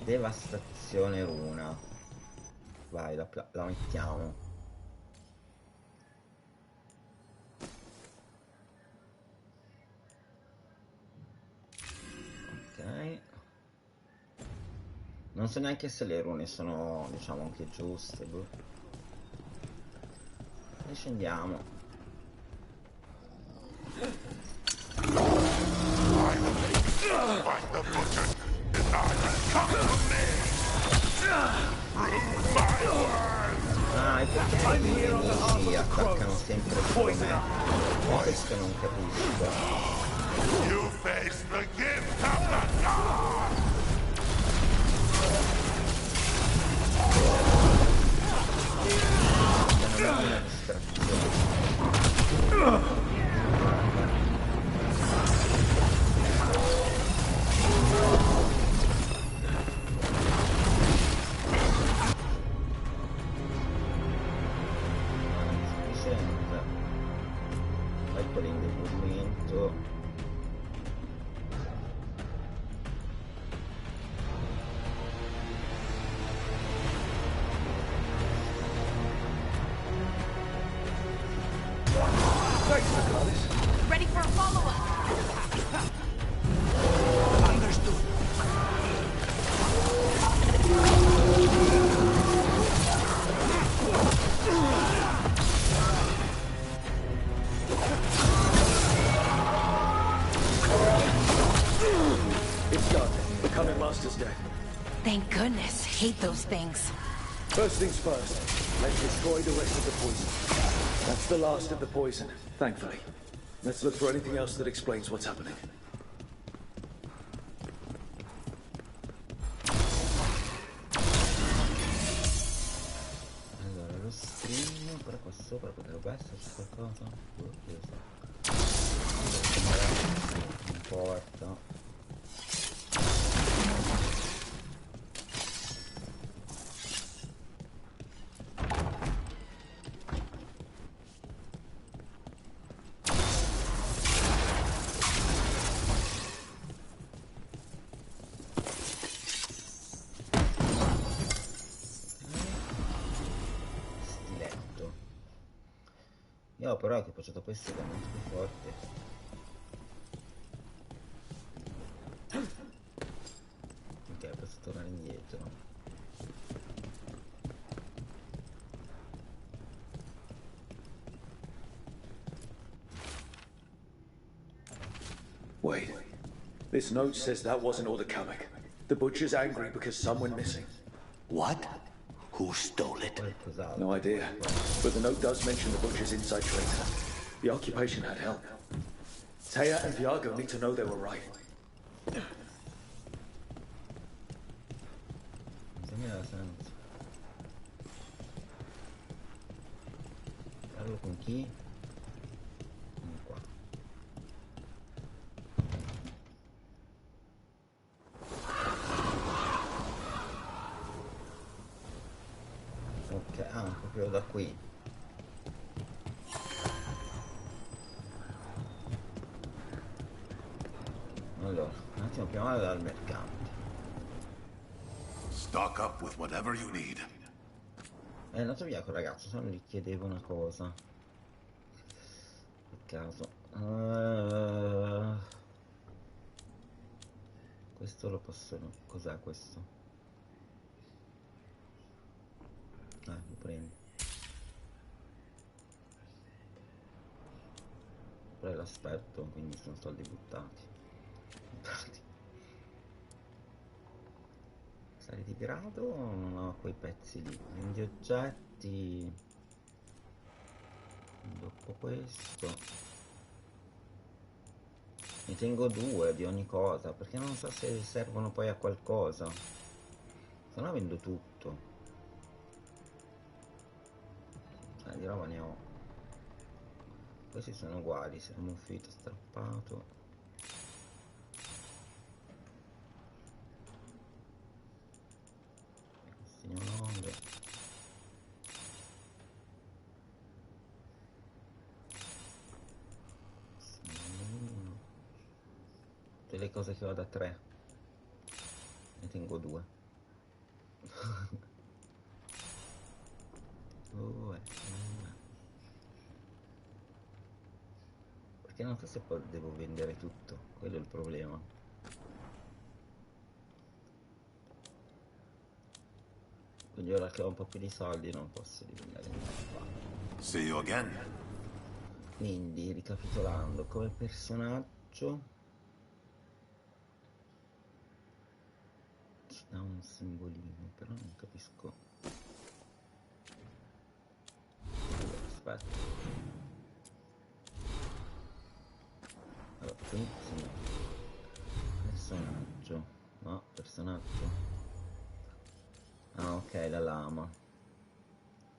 Devastazione runa. Vai, la mettiamo. Ok. Non so neanche se le rune sono, diciamo, anche giuste. Boh. E scendiamo. Ah, e perché i nemici attaccano sempre su me? Questo non capisco. You face the gift of the god! Non è una distrazione. Ready for a follow-up. Understood. The Coming Master's dead. Thank goodness. Hate those things. First things first, let's destroy the rest of the poison. That's the last of the poison, thankfully. Let's look for anything else that explains what's happening. Allora, lo scrigno, però qua sopra potrebbe esserci qualcosa. Che lo so. Non importa. Io però che faccio questo è molto più forte. Ok, posso tornare indietro. Wait. This note says that wasn't all the comic. The butcher's angry because some went missing. What? Who stole it? No idea. But the note does mention the butcher's inside trader. The occupation had help. Taya and Viago need to know they were right. Parlo con chi? Qua. Ok, proprio da qui. Allora, un attimo, prima dal mercante. Stock up with whatever you need. È andato via quel ragazzo, solo gli chiedevo una cosa. Per caso. Questo lo posso... Cos'è questo? Lo prendo. Però è l'aspetto, quindi sono soldi buttati. Sali di grado o non ho quei pezzi lì? Vendi oggetti. Dopo questo ne tengo 2 di ogni cosa, perché non so se servono poi a qualcosa. Se no vendo tutto. Di roba ne ho. Questi sono uguali, siamo un fito strappato. Tutte le cose che ho da 3 ne tengo 2. Perché non so se poi devo vendere tutto, quello è il problema. Quindi ora che ho un po' più di soldi non posso rivendere niente. See you again. Quindi, ricapitolando, come personaggio ci dà un simbolino, però non capisco. Aspetta. Allora, qui sì. Personaggio. No, personaggio. Ah, ok, la lama.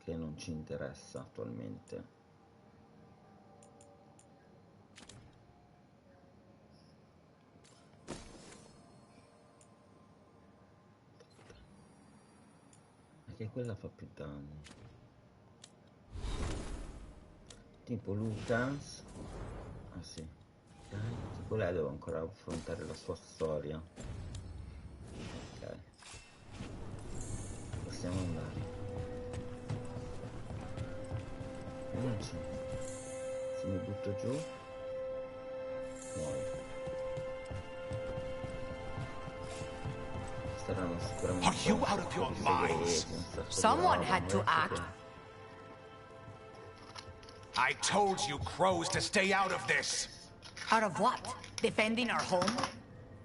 Che non ci interessa attualmente. Perché quella fa più danni. Tipo Lucas. Ah sì. Tipo lei devo ancora affrontare la sua storia. Ok. Possiamo andare. Non c'è. Se mi butto giù muoio. Saranno sicuramente. Are you out of your minds? Someone had to act. I told you crows to stay out of this. Out of what? Defending our home?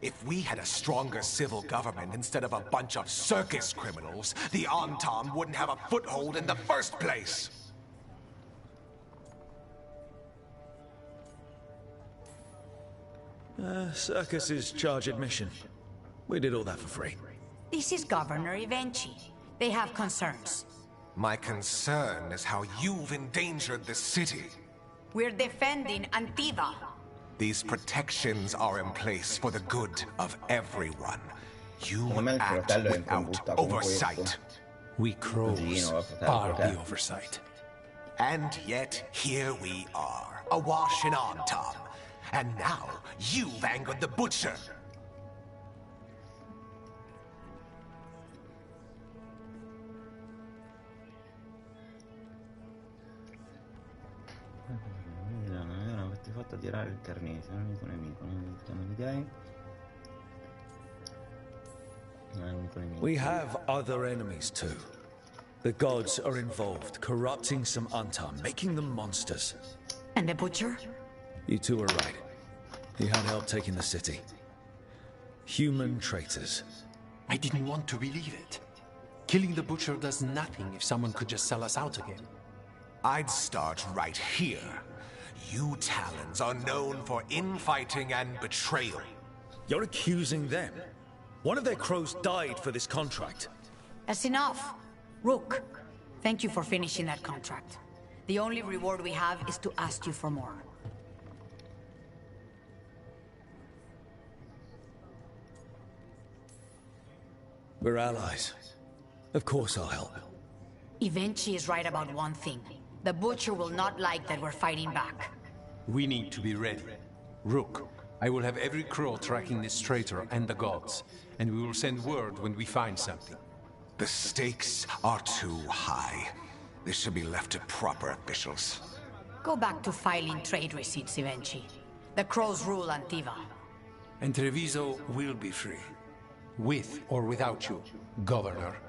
If we had a stronger civil government instead of a bunch of circus criminals, the Antam wouldn't have a foothold in the first place. Circus is charge admission. We did all that for free. This is Governor Evenchi. They have concerns. My concern is how you've endangered the city. We're defending Antiva. These protections are in place for the good of everyone. You act without oversight. We crows are the oversight. And yet, here we are, awash in Antam. And now, you've angered the Butcher. Avete fatto attirare il carnese, un unico nemico, non mettiamo gli dei. We have other enemies too. The gods are involved, corrupting some Antam, making them monsters. And the Butcher? You two are right. He had help taking the city. Human traitors. I didn't want to believe it. Killing the Butcher does nothing if someone could just sell us out again. I'd start right here. You Talons are known for infighting and betrayal. You're accusing them? One of their crows died for this contract. That's enough. Rook, thank you for finishing that contract. The only reward we have is to ask you for more. We're allies. Of course I'll help. Evenchi is right about one thing. The Butcher will not like that we're fighting back. We need to be ready. Rook, I will have every crow tracking this traitor and the gods, and we will send word when we find something. The stakes are too high. This should be left to proper officials. Go back to filing trade receipts, Evenchi. The crows rule Antiva. And Treviso will be free. With or without you, Governor.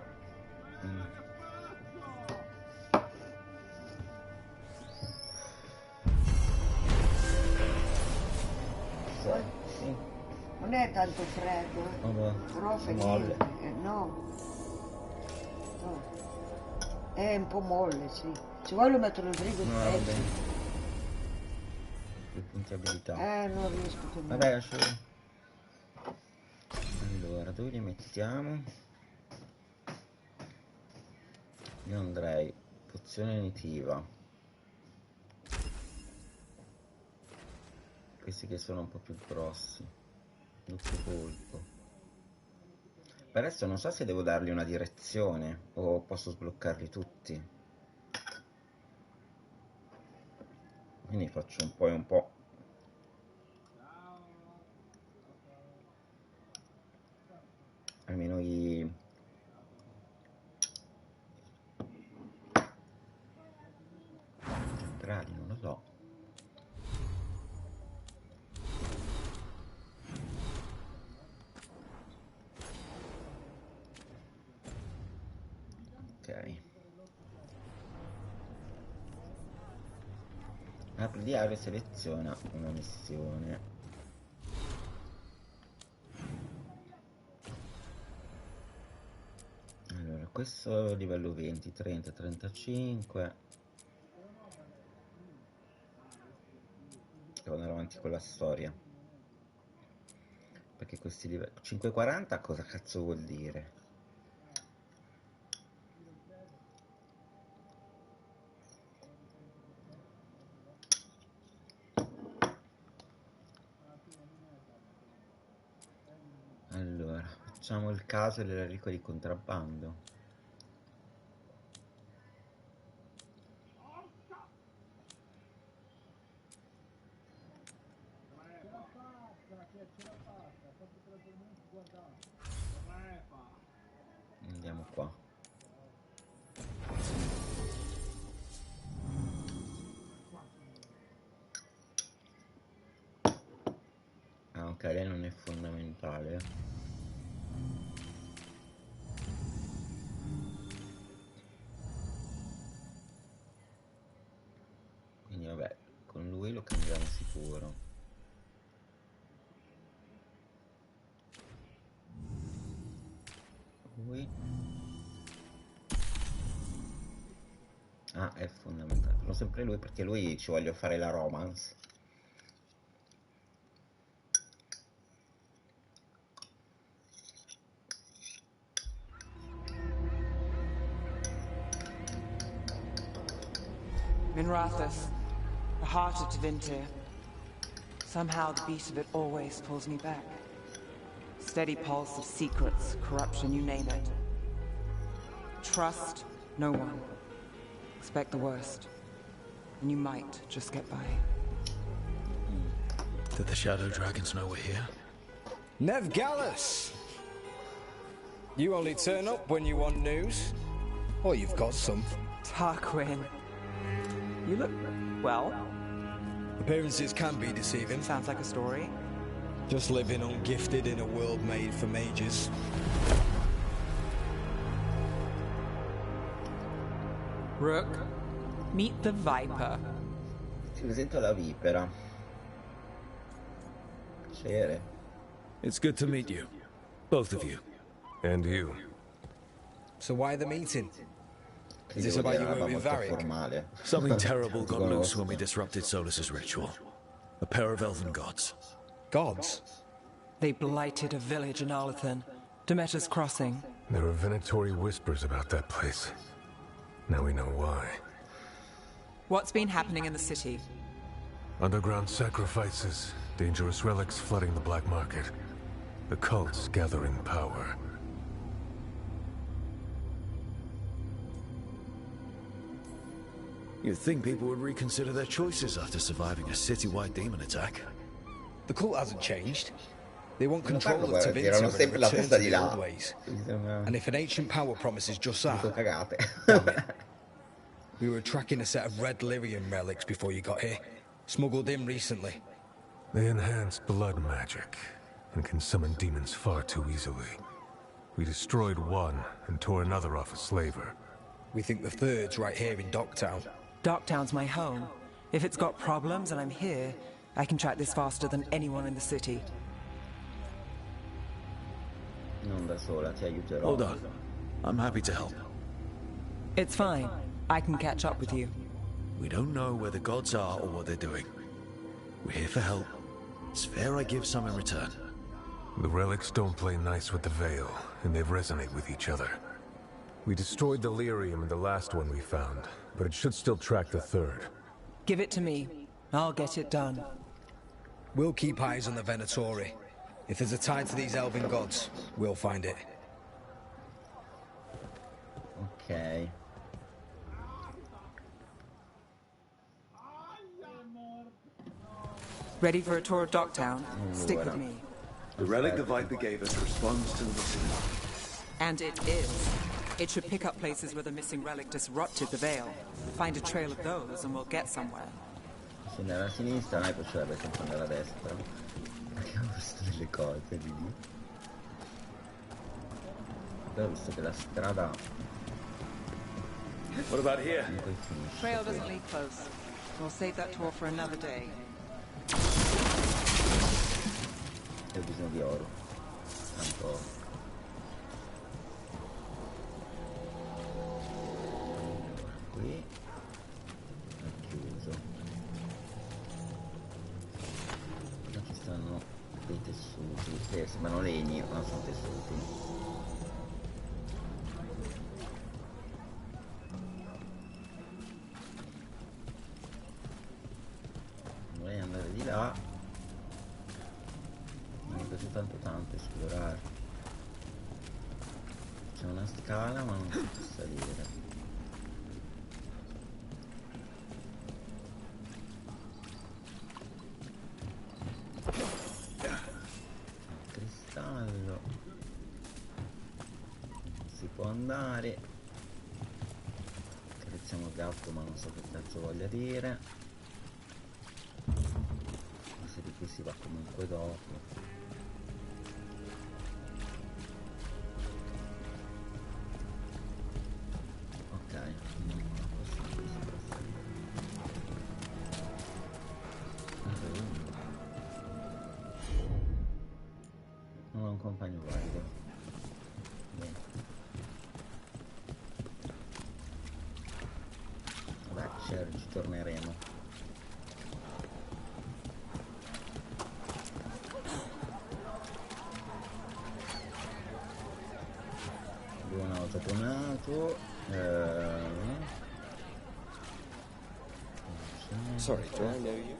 Sì. Non è tanto freddo, però fa niente. No. È un po' molle, sì. Se vuoi lo metto nel frigo. No, va bene. Più punti abilità. Non riesco a tornare. Vabbè, lascio. Allora, dove li mettiamo? Io andrei pozione lenitiva. Questi che sono un po' più grossi. Doppio colpo. Per adesso non so se devo dargli una direzione o posso sbloccarli tutti. Quindi faccio un po' e un po'. Almeno i centrali, non lo so. Ok. Apri diario e seleziona una missione. Allora, questo livello 20, 30, 35. Devo andare avanti con la storia. Perché questi livelli 540 cosa cazzo vuol dire? Allora, facciamo il caso dell'Enrico di contrabbando. Andiamo qua. Ah, ok, lei non è fondamentale. Quindi vabbè, con lui lo cambiamo sicuro. lui. Ah, è fondamentale. Sono sempre lui perché lui ci voglio fare la romance. Minrathous, the heart of Tevinter. Somehow the beat of it always pulls me back. Steady pulse of secrets, corruption, you name it. Trust no one. Expect the worst. And you might just get by. Did the Shadow Dragons know we're here? Nev Gallus! You only turn up when you want news. Or you've got some. Tarquin. You look, well. Appearances can be deceiving. Sounds like a story. Just living ungifted in a world made for mages. Rook, meet the Viper. Ti presento la vipera. Piacere. It's good to meet you. Both of you. And you. So why the meeting? Is this about your work with Varric? Something terrible got loose when we disrupted Solus's ritual. A pair of elven gods. Gods? They blighted a village in Arlathan. Demeter's Crossing. There were venatory whispers about that place. Now we know why. What's been happening in the city? Underground sacrifices, dangerous relics flooding the black market. The cults gathering power. You'd think people would reconsider their choices after surviving a citywide demon attack. The cult hasn't changed. They want control of Tevinter and return to the old ways. And if an ancient power promises just that, damn it. We were tracking a set of red lyrium relics before you got here. Smuggled in recently. They enhance blood magic and can summon demons far too easily. We destroyed one and tore another off a slaver. We think the third's right here in Docktown. Docktown's my home. If it's got problems and I'm here, I can track this faster than anyone in the city. Hold on. I'm happy to help. It's fine. I can catch up with you. We don't know where the gods are or what they're doing. We're here for help. It's fair I give some in return. The relics don't play nice with the Veil, and they resonate with each other. We destroyed the lyrium in the last one we found, but it should still track the third. Give it to me. I'll get it done. We'll keep eyes on the Venatori. If there's a tie to these elven gods, we'll find it. Ok. Ready for a tour of Docktown? Stick with me. The relic the Viper gave us responds to the missing. And it is. It should pick up places where the missing relic disrupted the Veil. Find a trail of those and we'll get somewhere. Se andare a sinistra, a me piacerebbe sempre andare a destra. Perché ho visto delle cose di lì. Però ho visto che la strada... What about here? Trail doesn't lead close. We'll save that tour for another day. Ho bisogno di oro. Tanto oro. Qui è chiuso. Qua ci stanno dei tessuti che sembrano legni, ma sono tessuti. Vorrei andare di là. Mi piace tanto esplorare. C'è una scala ma non si può salire. Cristallo. Non si può andare. Accarezziamo il gatto ma non so che cazzo voglia dire. Forse di qui si va comunque dopo. Non ho un compagno valido. Bene. torneremo. Buonato, buonato. Sorry, do I know you?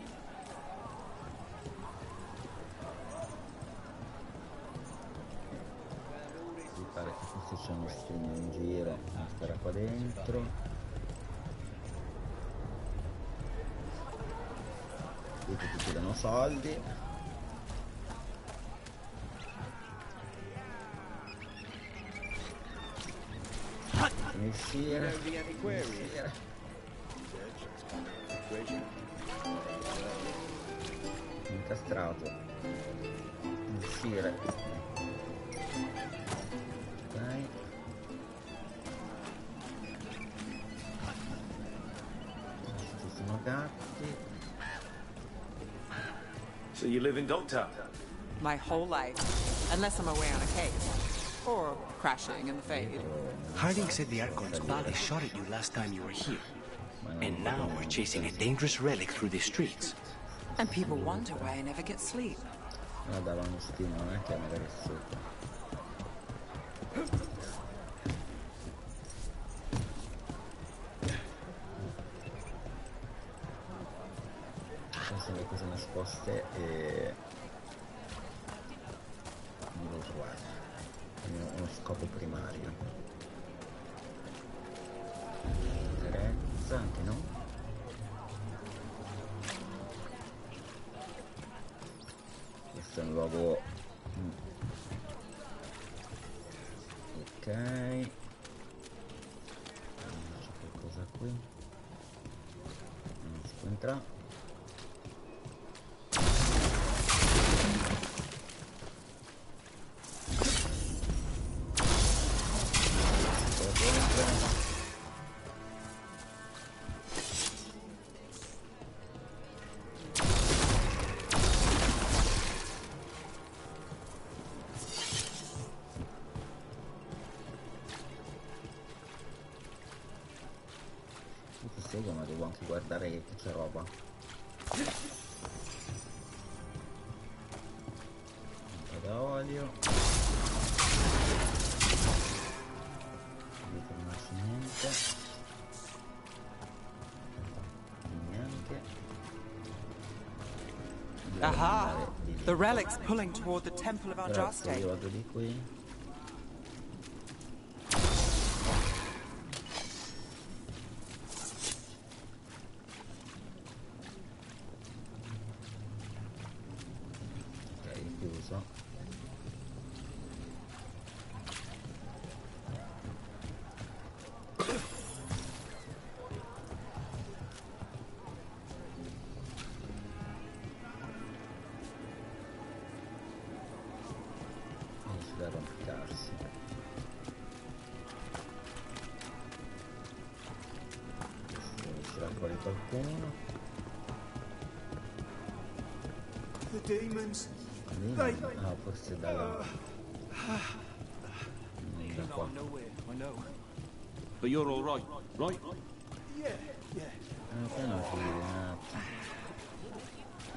Mi pare che forse c'è uno stringno in giro, starà qua dentro. Qui tutti ti danno soldi. Uscire. Incastrato. Uscire. Ok. Ci sono gatti. So you live in Dogtown? My whole life, unless I'm away on a case. Or crashing in the fade. Harding said the Archon's body shot at you last time you were here. And now we're chasing a dangerous relic through the streets. And people wonder why I never get sleep. Vabbè, uno stimo, non è che magari è sotto. Queste sono le cose nascoste e... non lo trovare. Uno scopo primario. Interezza, anche no. Questo è un luogo... ok. C'è qualcosa qui. Non si può entrare. Ma devo anche guardare che c'è roba. Un po' d'olio. Non c'è niente. Neanche. Aha! The relic's pulling toward the temple of our Joste. Io vado di qui. Qualcuno. The demons. Ah, forse da là. Da qua. I know. But you're all right, right? Yeah.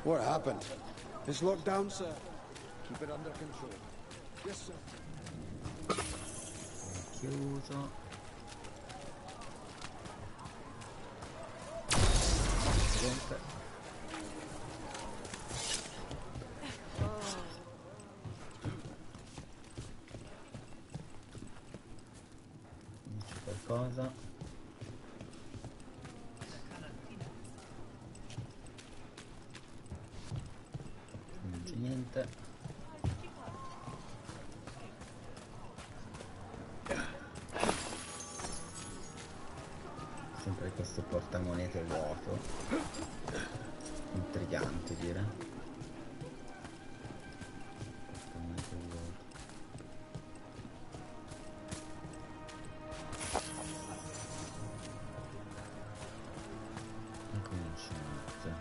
What happened? It's locked down, sir. Keep it under control. Yes, sir. Chiuso. C'è qualcosa. Non c'è niente. Sempre questo portamonete vuoto. Intrigante, direi. Portamonete vuoto. E cominciate.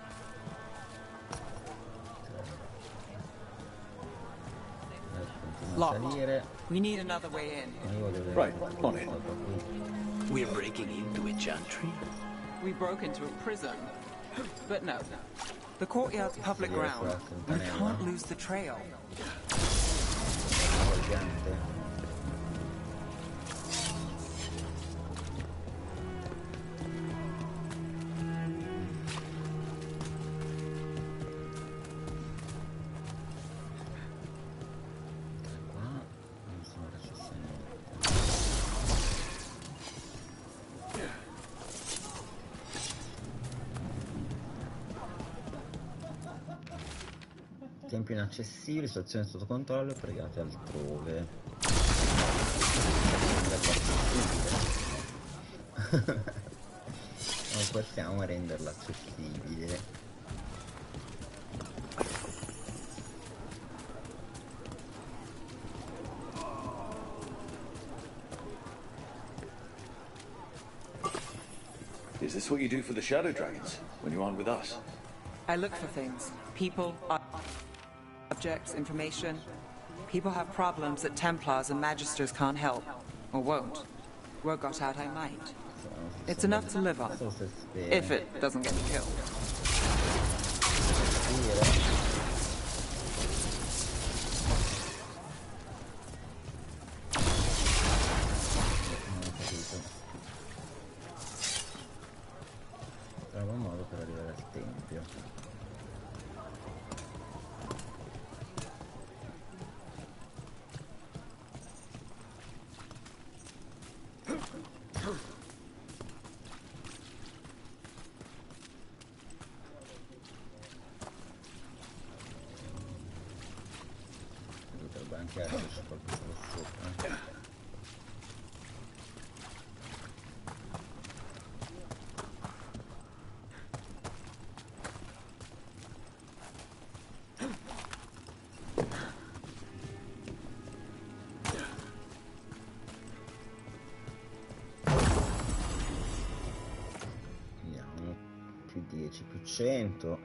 Continua a salire. We need another way in. Right, on it. We're breaking into a chantry? we broke into a prison. But no. The courtyard's public ground. We can't lose the trail. Tempi inaccessibili, situazione sotto controllo, pregate altrove. Non possiamo renderlo accessibile. Is this what you do for the Shadow Dragons when you aren't with us? I look for things. People, objects, information. People have problems that Templars and Magisters can't help. Or won't. Word got out I might. It's enough to live on. If it doesn't get me killed. Trova un modo per arrivare al tempio. Potrebbe anche esserci qualcosa da sopra. Andiamo, più 10, più 100.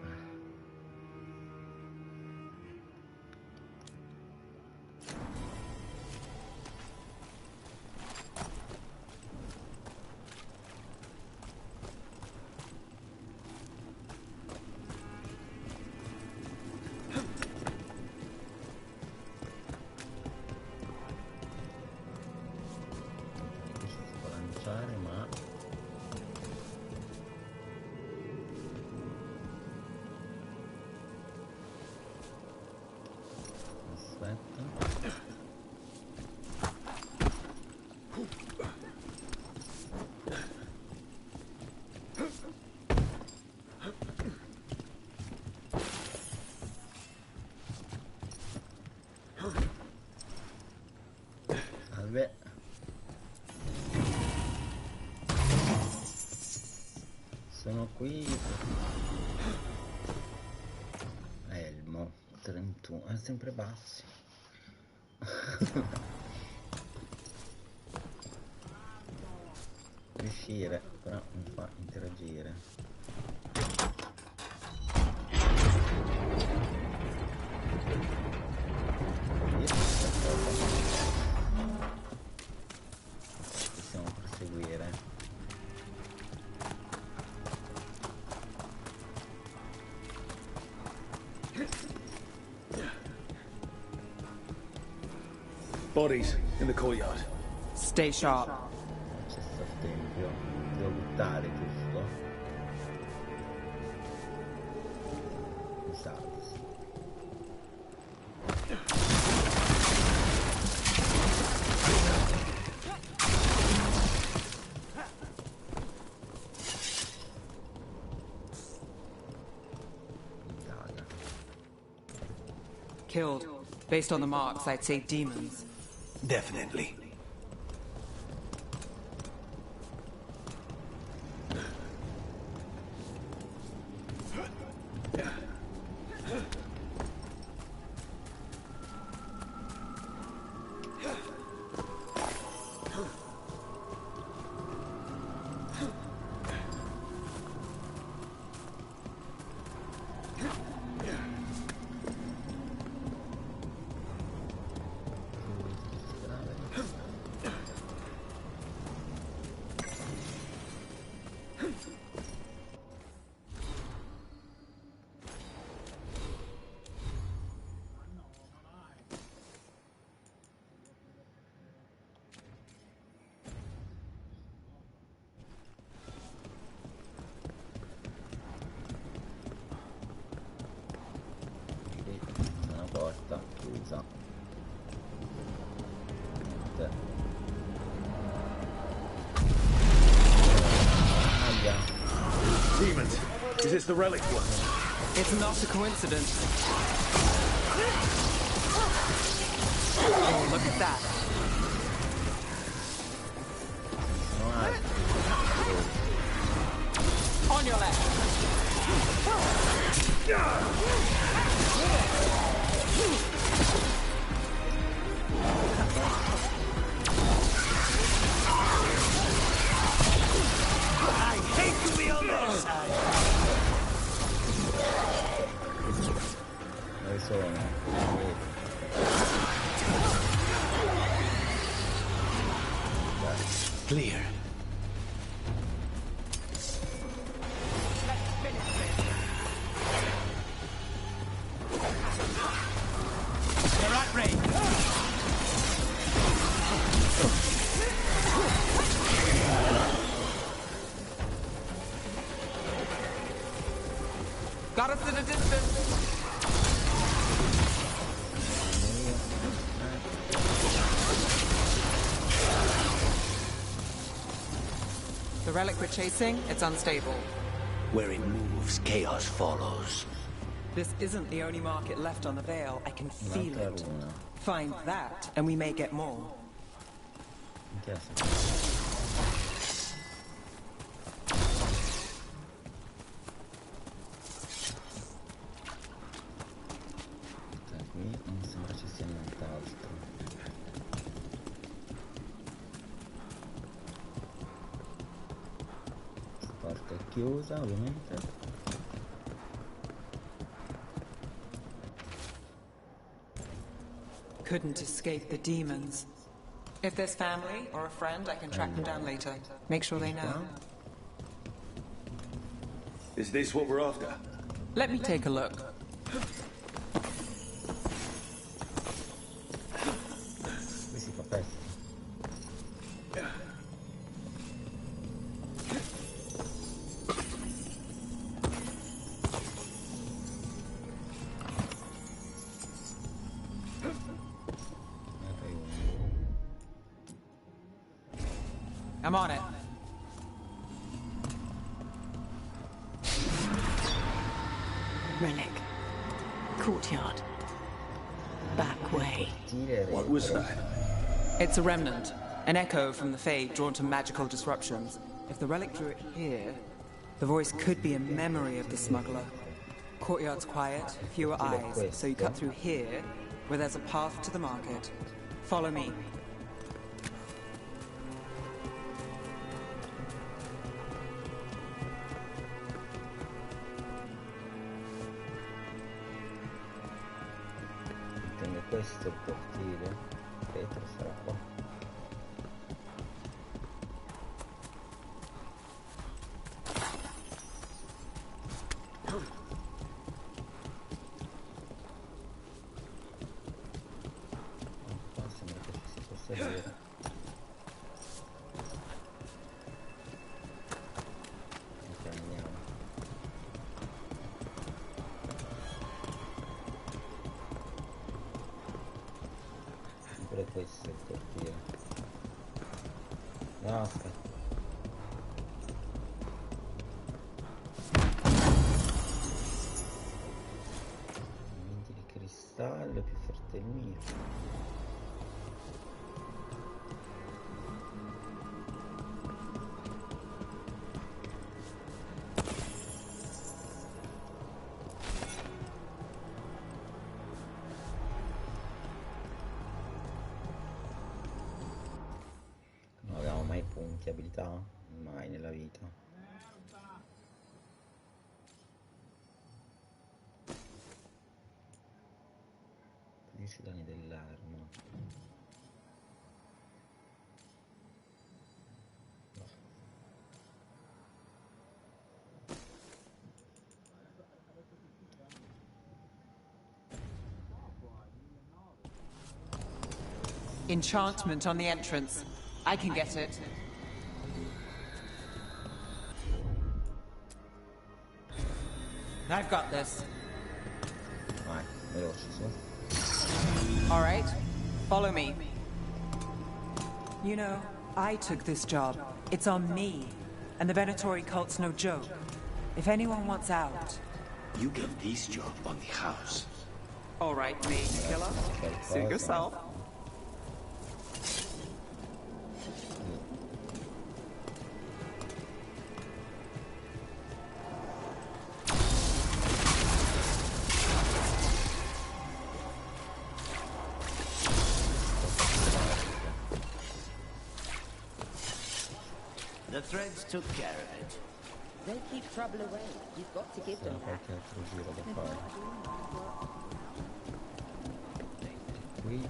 Ma aspetta, salve. Sono qui. Elmo 31, è sempre bassi. Riuscire, però non fa interagire. Possiamo proseguire. Bodies in the courtyard. Stay sharp. C'è sto al tempio. Devo buttare, giusto? Mi sa. Killed. Based on the marks, I'd say demons. Definitely. so. Demons, is this the relic one? It's not a coincidence. Oh, look at that. On your left. I hate to be on their side. Clear. They're at range. Got us in a distance. The relic we're chasing, it's unstable. Where it moves, chaos follows. This isn't the only market left on the Veil. I can feel it. Find that, and we may get more. Qui non sembra ci sia nient'altro. Questa porta è chiusa, ovviamente. Couldn't escape the demons. If there's family or a friend, I can track them down later. Make sure they know. Is this what we're after? Let me take a look. I'm on it. Relic. Courtyard. Back way. What was that? It's a remnant. An echo from the Fade drawn to magical disruptions. If the relic drew it here, the voice could be a memory of the smuggler. Courtyard's quiet, fewer eyes, so you cut through here, where there's a path to the market. Follow me. Questo è il cortile, Pietro sarà qua. Qua sembra che ci si possa vedere. Ok, andiamo. Questo è il cortile. No, aspetta. Elementi di cristallo più forte del mio. Punti abilità? Mai nella vita. Pulisci i danni dell'arma. No. Enchantment on the entrance. I can get it. I've got this. Vai, veloci su. All right, follow me. You know, I took this job. It's on me. And the Venatori cult's no joke. If anyone wants out... You get this job on the house. All right, maid killer. Suit yourself. The threads took care of it. They keep trouble away. You've got to give them that. Qui.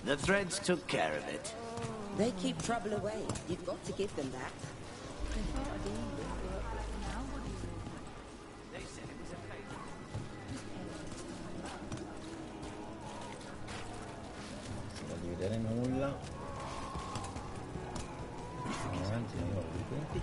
The threads took care of it. They keep trouble away. You've got to give them that. Non di vedere nulla. Andiamo avanti, andiamo di qui.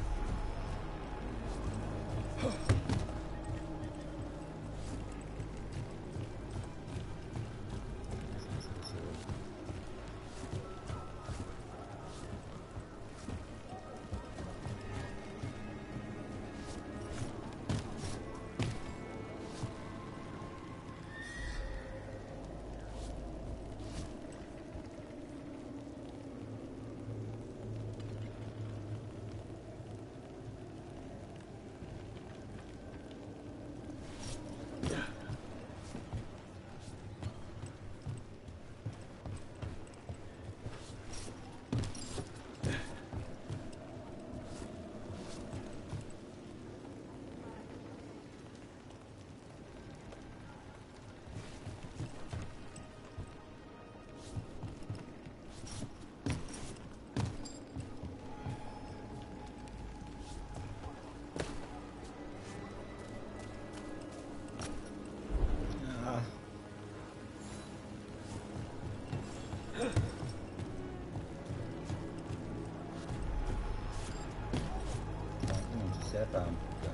Rampa.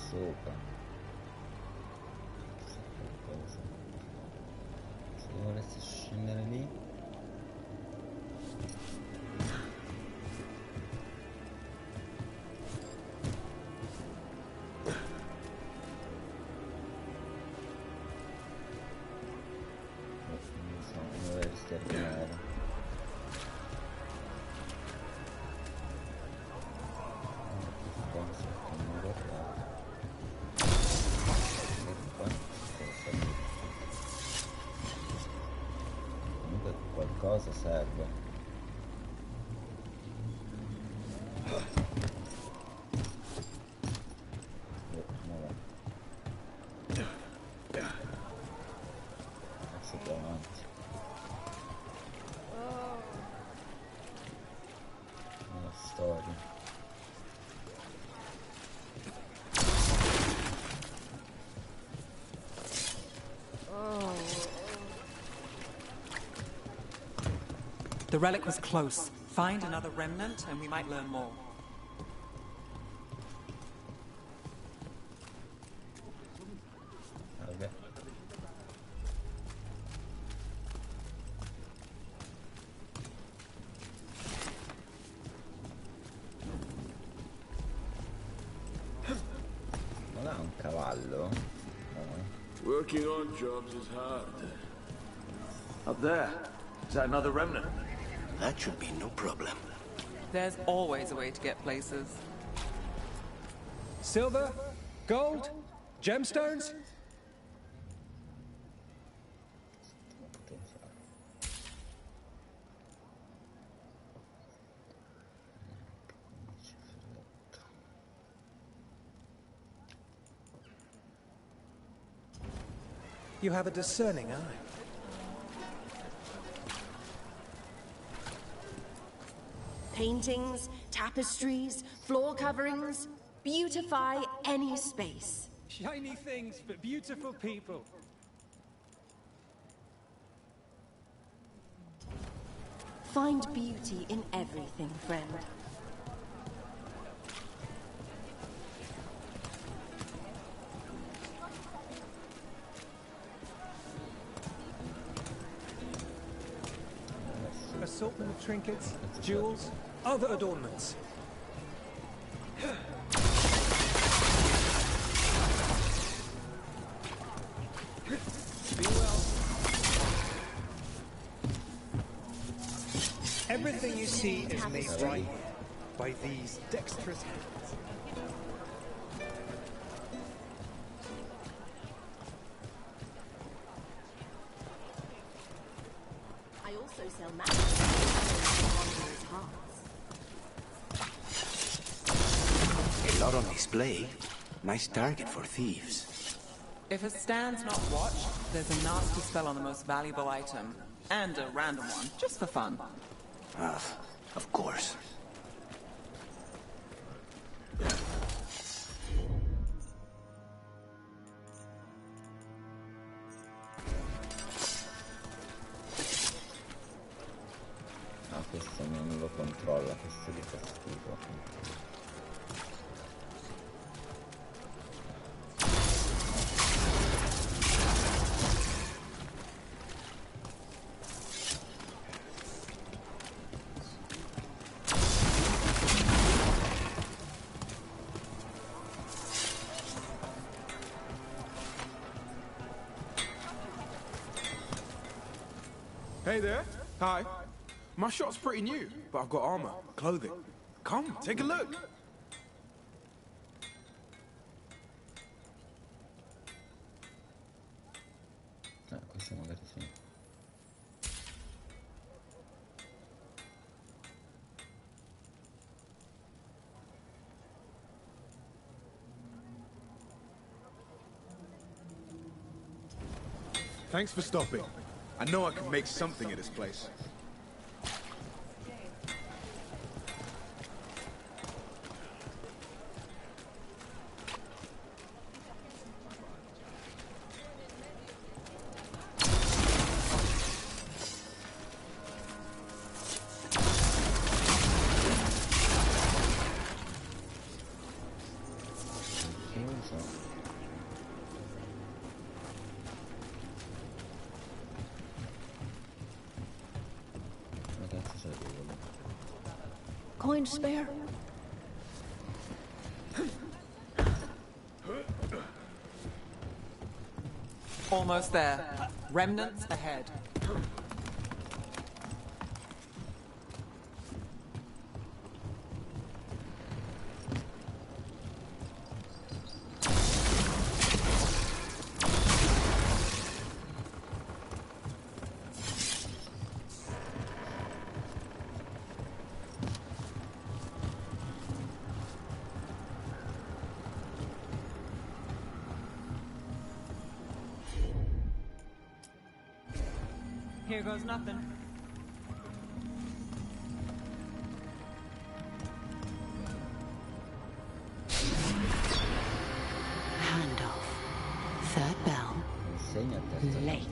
Sopra. Se volessi scendere lì. Non so come rischiare. Cosa serve? Adesso più avanti. Una storia. The relic was close. Find another remnant and we might learn more. Okay. Non ha un cavallo? No. Working on jobs is hard. Up there. Is that another remnant? That should be no problem. There's always a way to get places. Silver? Gold? Gemstones? You have a discerning eye. Paintings, tapestries, floor coverings, beautify any space. Shiny things for beautiful people. Find beauty in everything, friend. Assortment of trinkets, jewels, other adornments. Be well. Everything you see is made right by these dexterous hands. I also sell magic. A lot on display. Nice target for thieves. If a stand's not watched, there's a nasty spell on the most valuable item. And a random one, just for fun. Ah, of course. Questo non lo controlla, questo gli fa schifo. Hey there. Hi. My shop's pretty new, but I've got armor, clothing. Come, take a look. Questo magari sì. Thanks for stopping. I know I can make something of this place. Coin spare? Almost there. Remnants ahead. Here goes nothing. Handoff. Third bell. Late.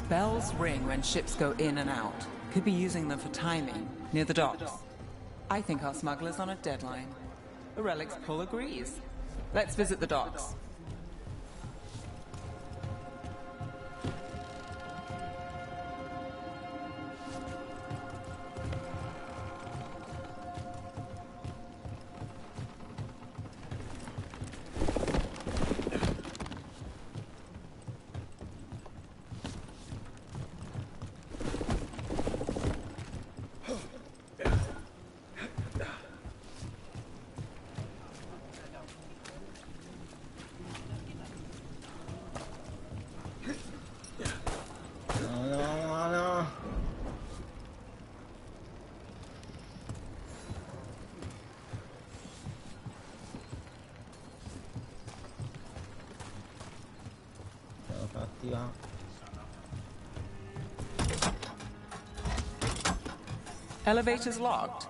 Bells ring when ships go in and out. Could be using them for timing, near the docks. I think our smuggler's on a deadline. The Relic's pull agrees. Let's visit the docks. attiva. Elevator's locked.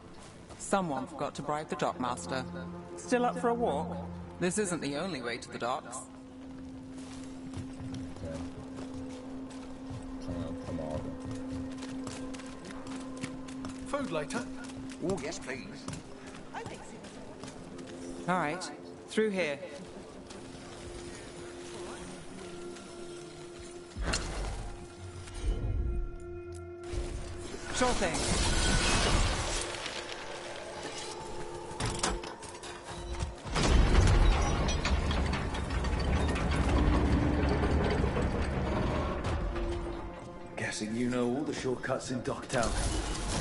Someone forgot to bribe the dockmaster. Still up for a walk? This isn't the only way to the docks. Food later? Oh, yes, please. All right, through here. Sure thing. Guessing you know all the shortcuts in Docktown.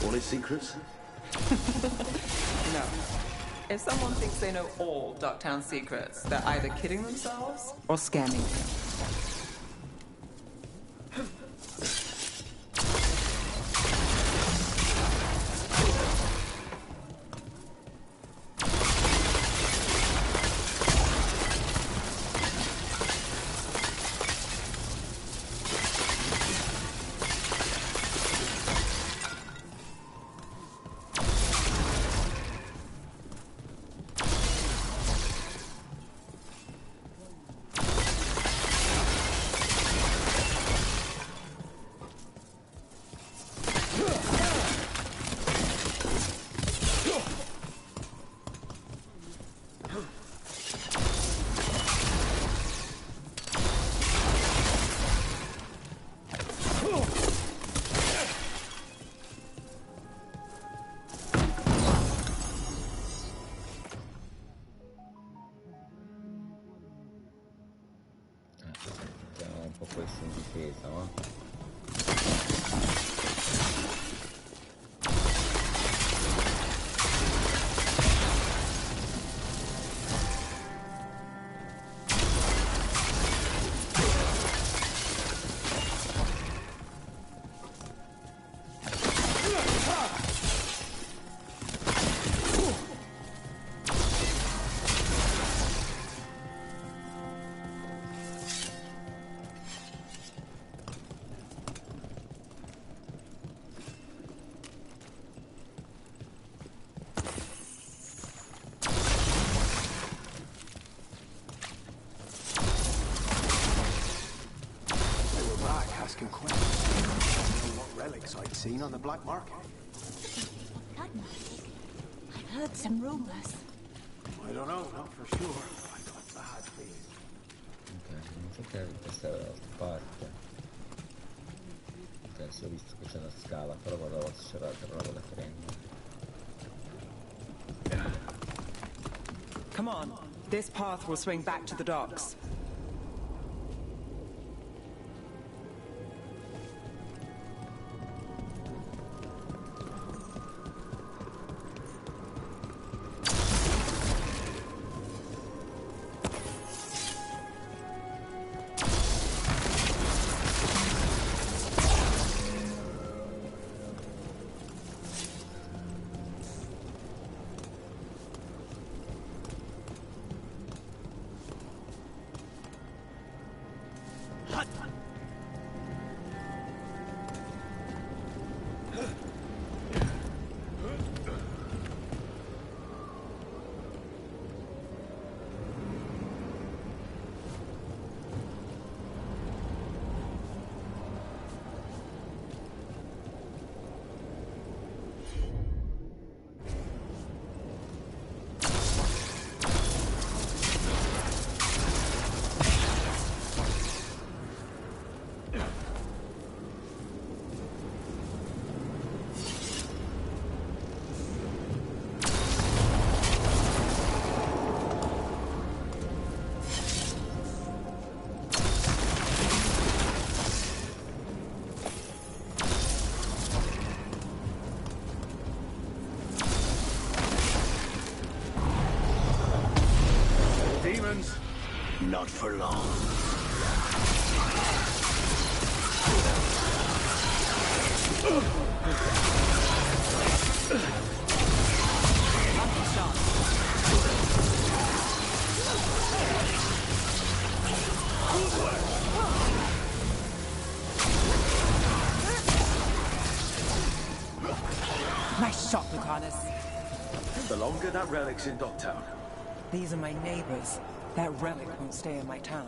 All its secrets? No. If someone thinks they know all Docktown secrets, they're either kidding themselves or scamming you. Questo in difesa, no? Seen on the black market. Blood magic? I've heard some rumors. I don't know, not for sure. I got a bad feeling. Ok, non so che questa è l'altra parte. Adesso ho visto che c'è la scala, però vado a cercare la prendo. Come on, this path will swing back to the docks. Not for long. Nice shot, Lucanus. The longer that relic's in Docktown. These are my neighbors. That relic won't stay in my town.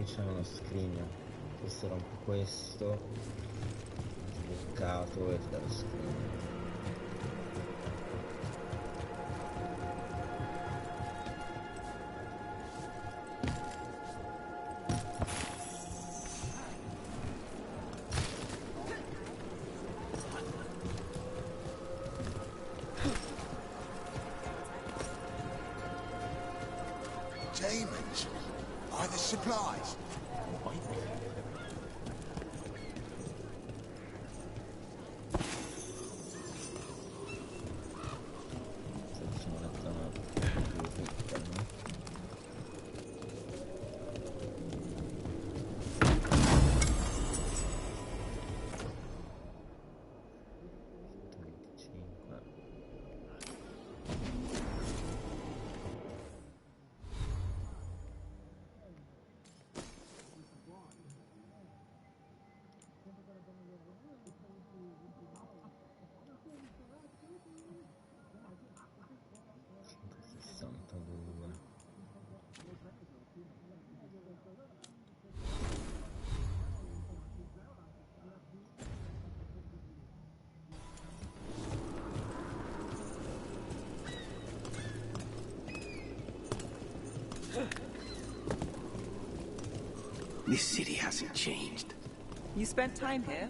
C'è uno scrigno, questo rompo questo, sbloccato e ti dà lo scrigno. Demons? Are the supplies? This city hasn't changed. You spent time here?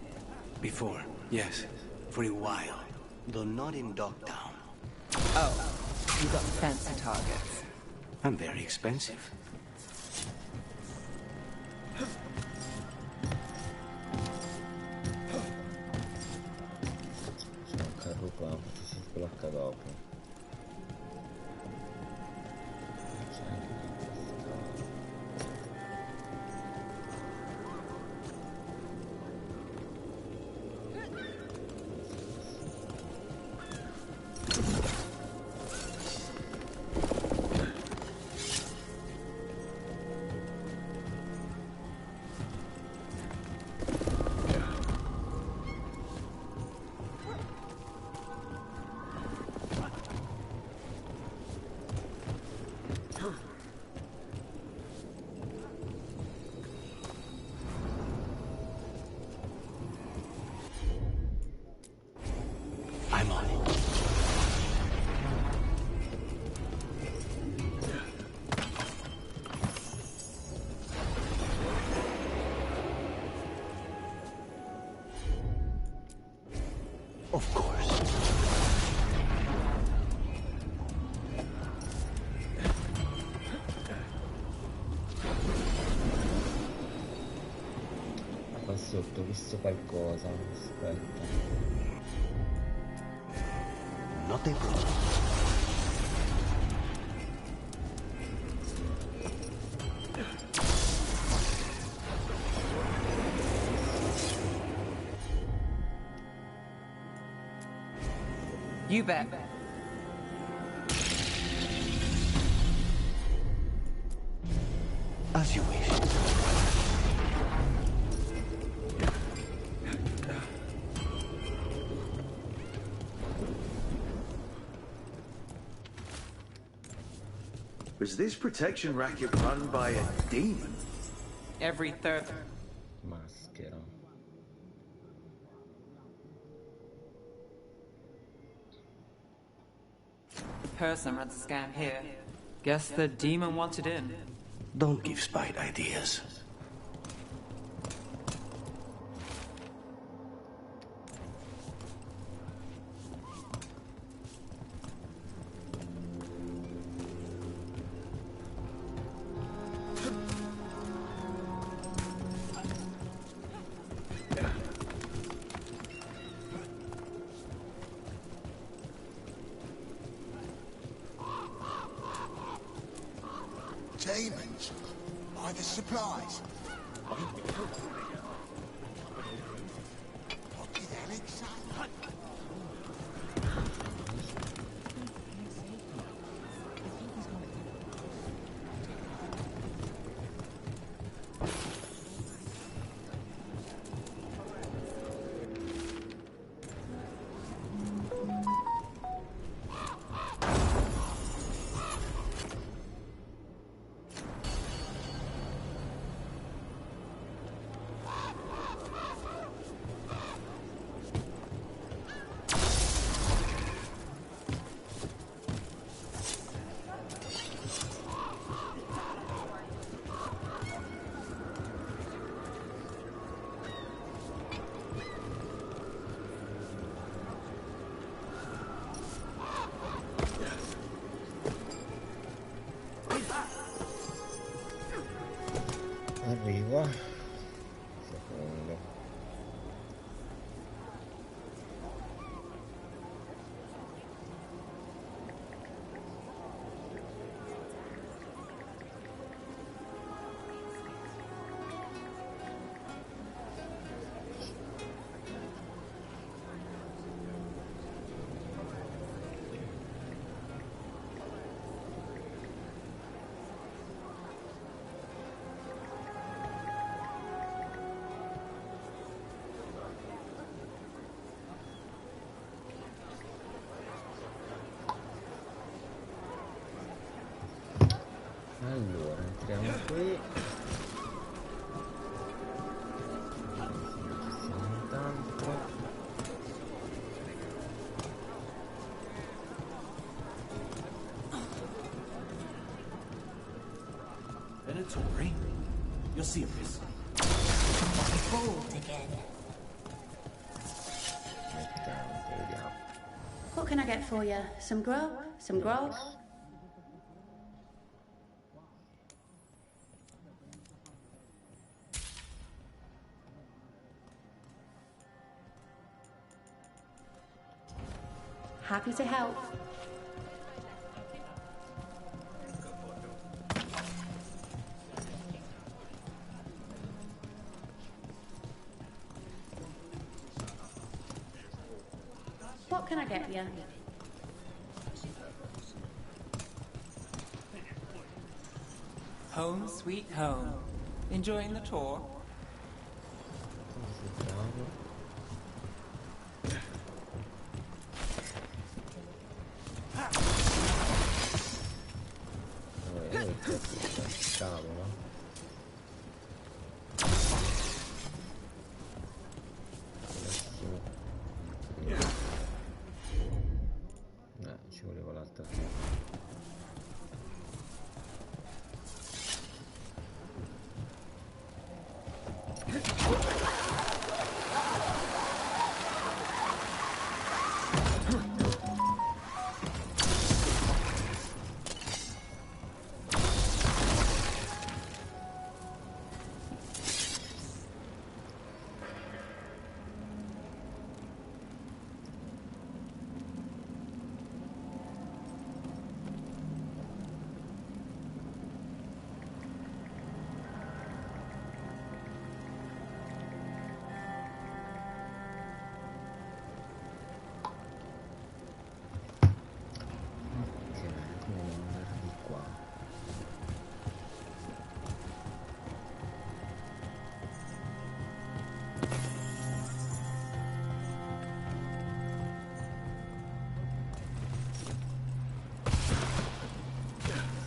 Before, yes. For a while. Though not in Docktown. Oh, you got fancy targets. I'm very expensive. C'è un carro qua, che si sblocca dopo. Of course. Qua sotto ho visto qualcosa, aspetta. Not a problem. You bet. As you wish. Was this protection racket run by a demon? Every third. Maschera. Person runs a scam here. Guess the demon wanted in. Don't give Spite ideas. Demons? By the supplies? What did Alex say? Arrivo. Secondo. Allora, entriamo qui. Non ci siamo tanto. Venatori? You're serious? Bold again. Vediamo. What can I get for you? Some grub? Some grog? Happy to help. What can I get you? Home sweet home. Enjoying the tour? Cavolo. Ci voleva l'altra.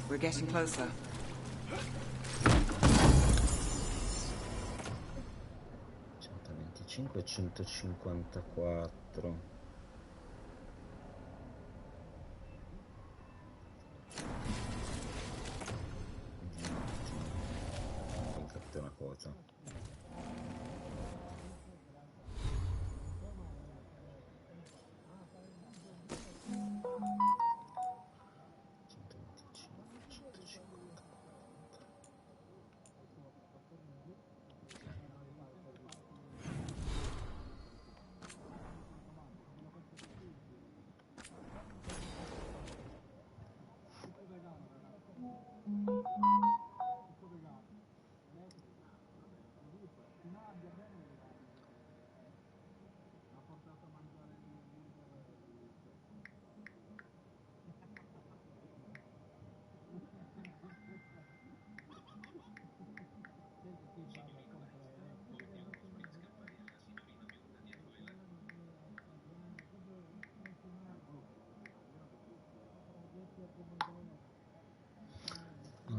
We're getting closer. 125 e 154.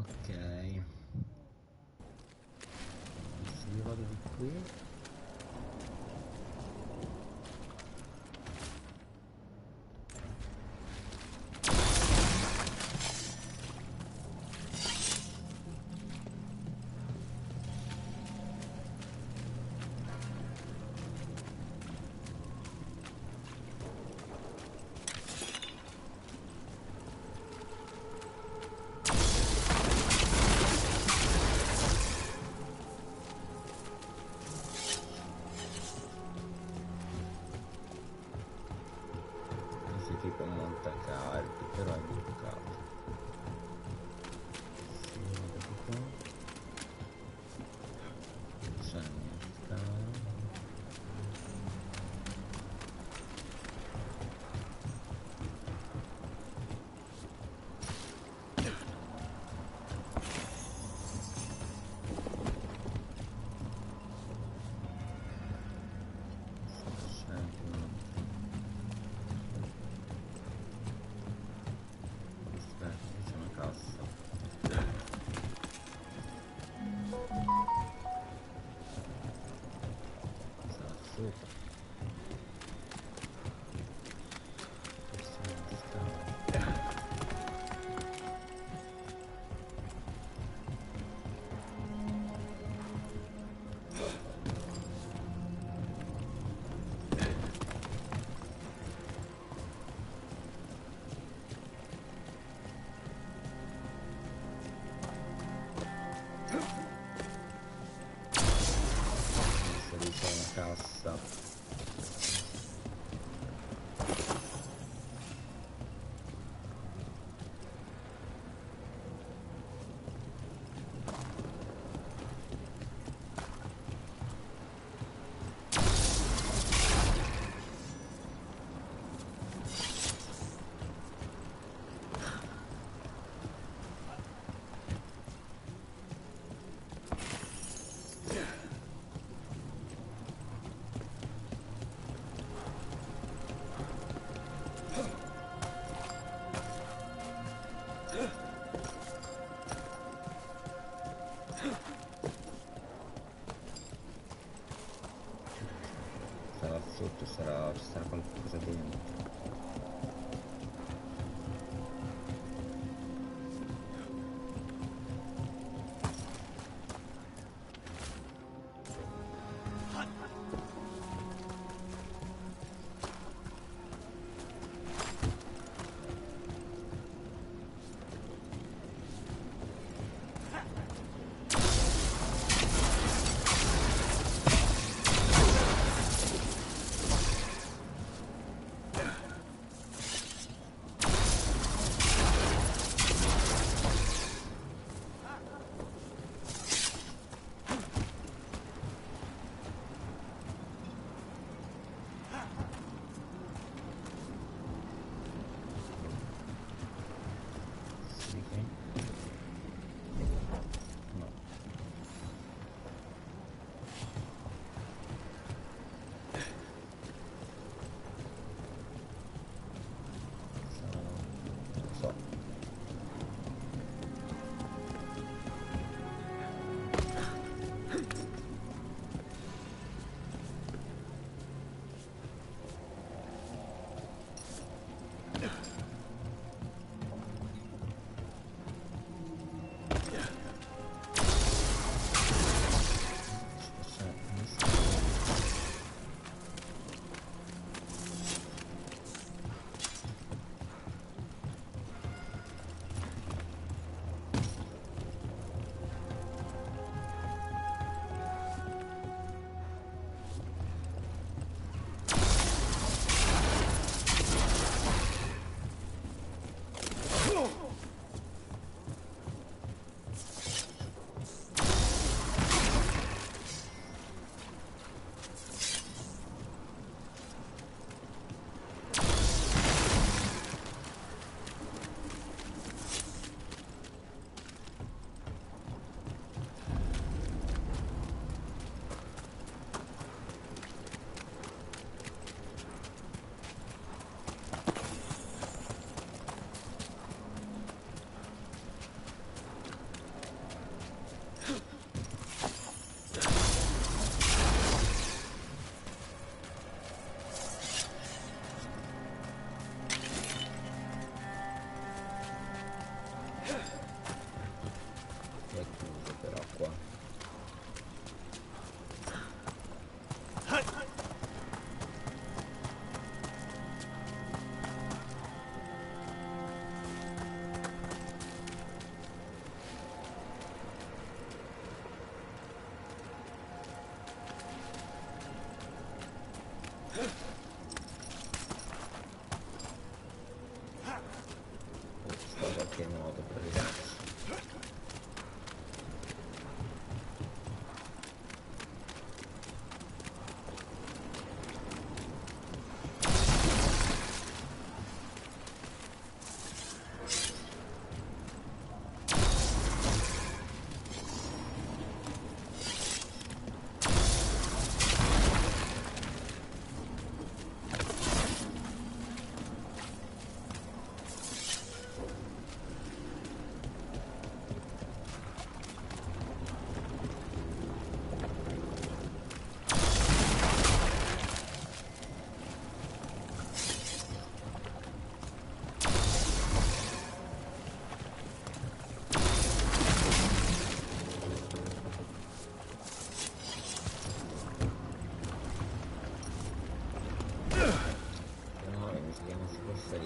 Ok. Se io vado di qui. Tipo un montacarpi, però è bloccato. Sì, vado di qua. C'è un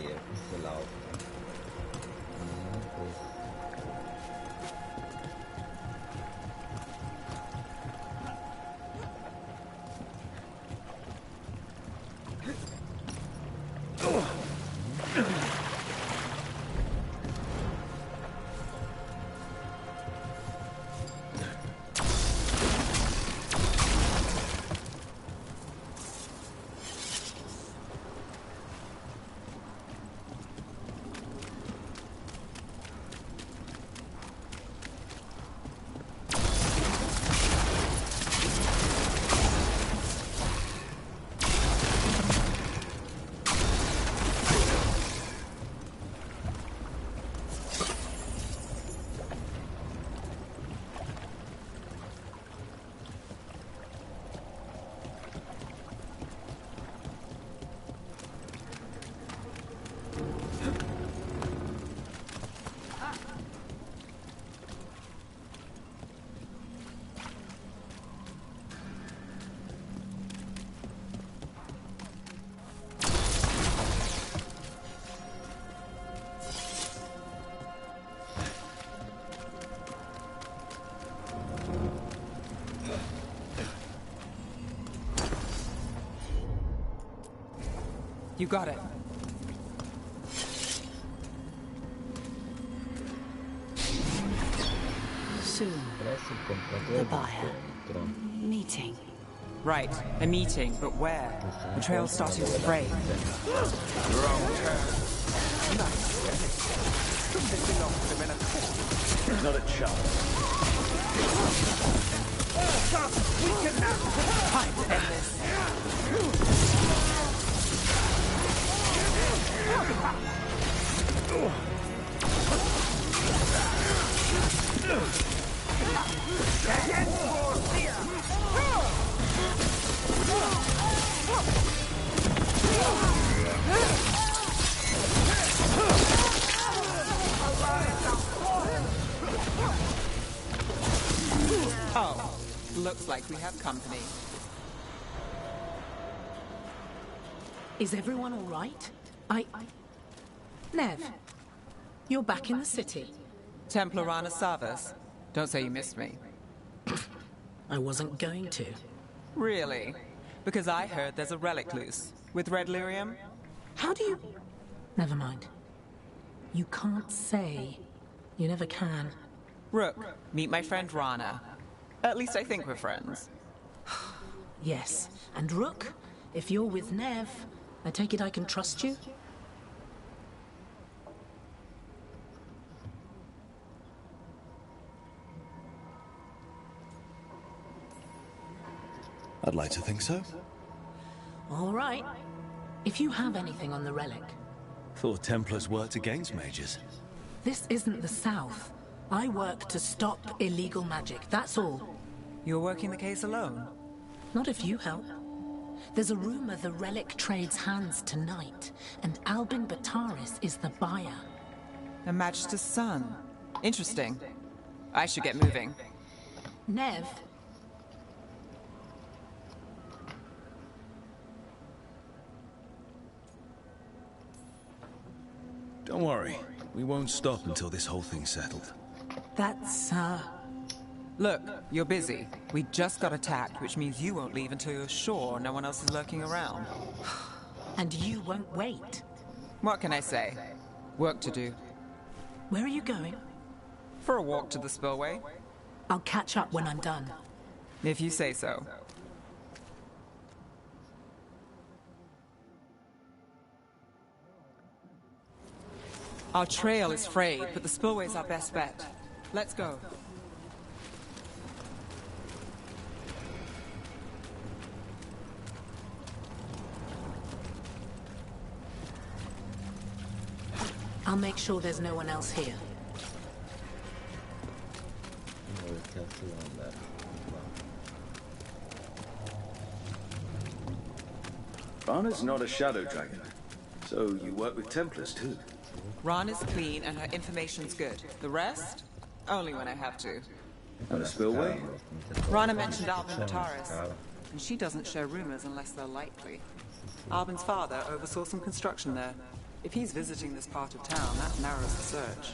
vedere, questo è l'altro. You got it. Soon. The buyer. Meeting. Right, a meeting, but where? The trail's starting to fray. Not a chance. We can now. Time to end this. Oh, looks like we have company. Is everyone all right? Nev, you're back in the city. Templar Rana Savas. Don't say you missed me. I wasn't going to. Really? Because I heard there's a relic loose. With red lyrium? How do you... Never mind. You can't say. You never can. Rook, meet my friend Rana. At least I think we're friends. Yes. And Rook, if you're with Nev, I take it I can trust you? I'd like to think so. All right. If you have anything on the relic. Thought Templars worked against mages. This isn't the South. I work to stop illegal magic, that's all. You're working the case alone? Not if you help. There's a rumor the relic trades hands tonight, and Albin Bataris is the buyer. A Magister's son. Interesting. I should get moving. Nev. Don't worry. We won't stop until this whole thing's settled. That's, Look, you're busy. We just got attacked, which means you won't leave until you're sure no one else is lurking around. And you won't wait. What can I say? Work to do. Where are you going? For a walk to the spillway. I'll catch up when I'm done. If you say so. Our trail is frayed, but the spillway's our best bet. Let's go. I'll make sure there's no one else here. Rana's not a shadow dragon, so you work with Templars too. Rana's clean and her information's good. The rest? Only when I have to. On a spillway? Rana mentioned Albin Bataris, and she doesn't share rumors unless they're likely. Albin's father oversaw some construction there. If he's visiting this part of town, that narrows the search.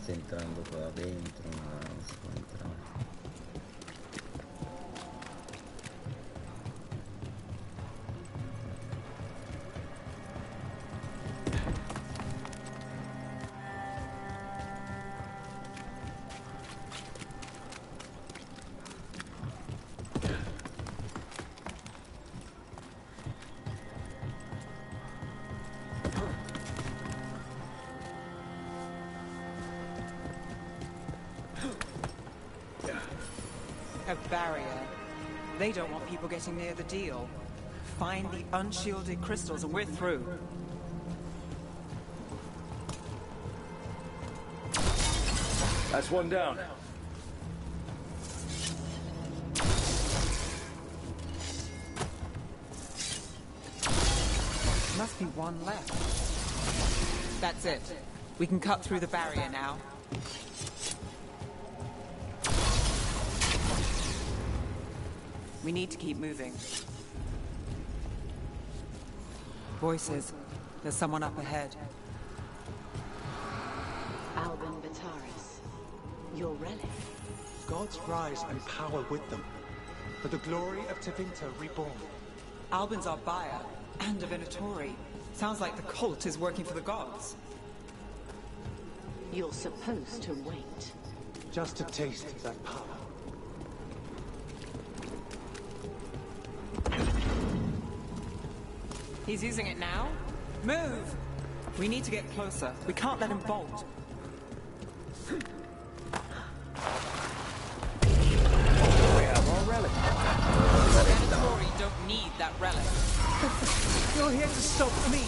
Entrando qua dentro, ma non si può entrare. A barrier. They don't want people getting near the deal. Find the unshielded crystals and we're through. That's one down. Must be one left. That's it. We can cut through the barrier now. We need to keep moving. Voices. There's someone up ahead. Albin Bataris. Your relic. Gods rise and power with them. For the glory of Tevinter reborn. Albin's our buyer, and a Venatori. Sounds like the cult is working for the gods. You're supposed to wait. Just to taste that power. He's using it now? Move! We need to get closer. We can't let him bolt. We have our relic. Venatori don't need that relic. You're here to stop me.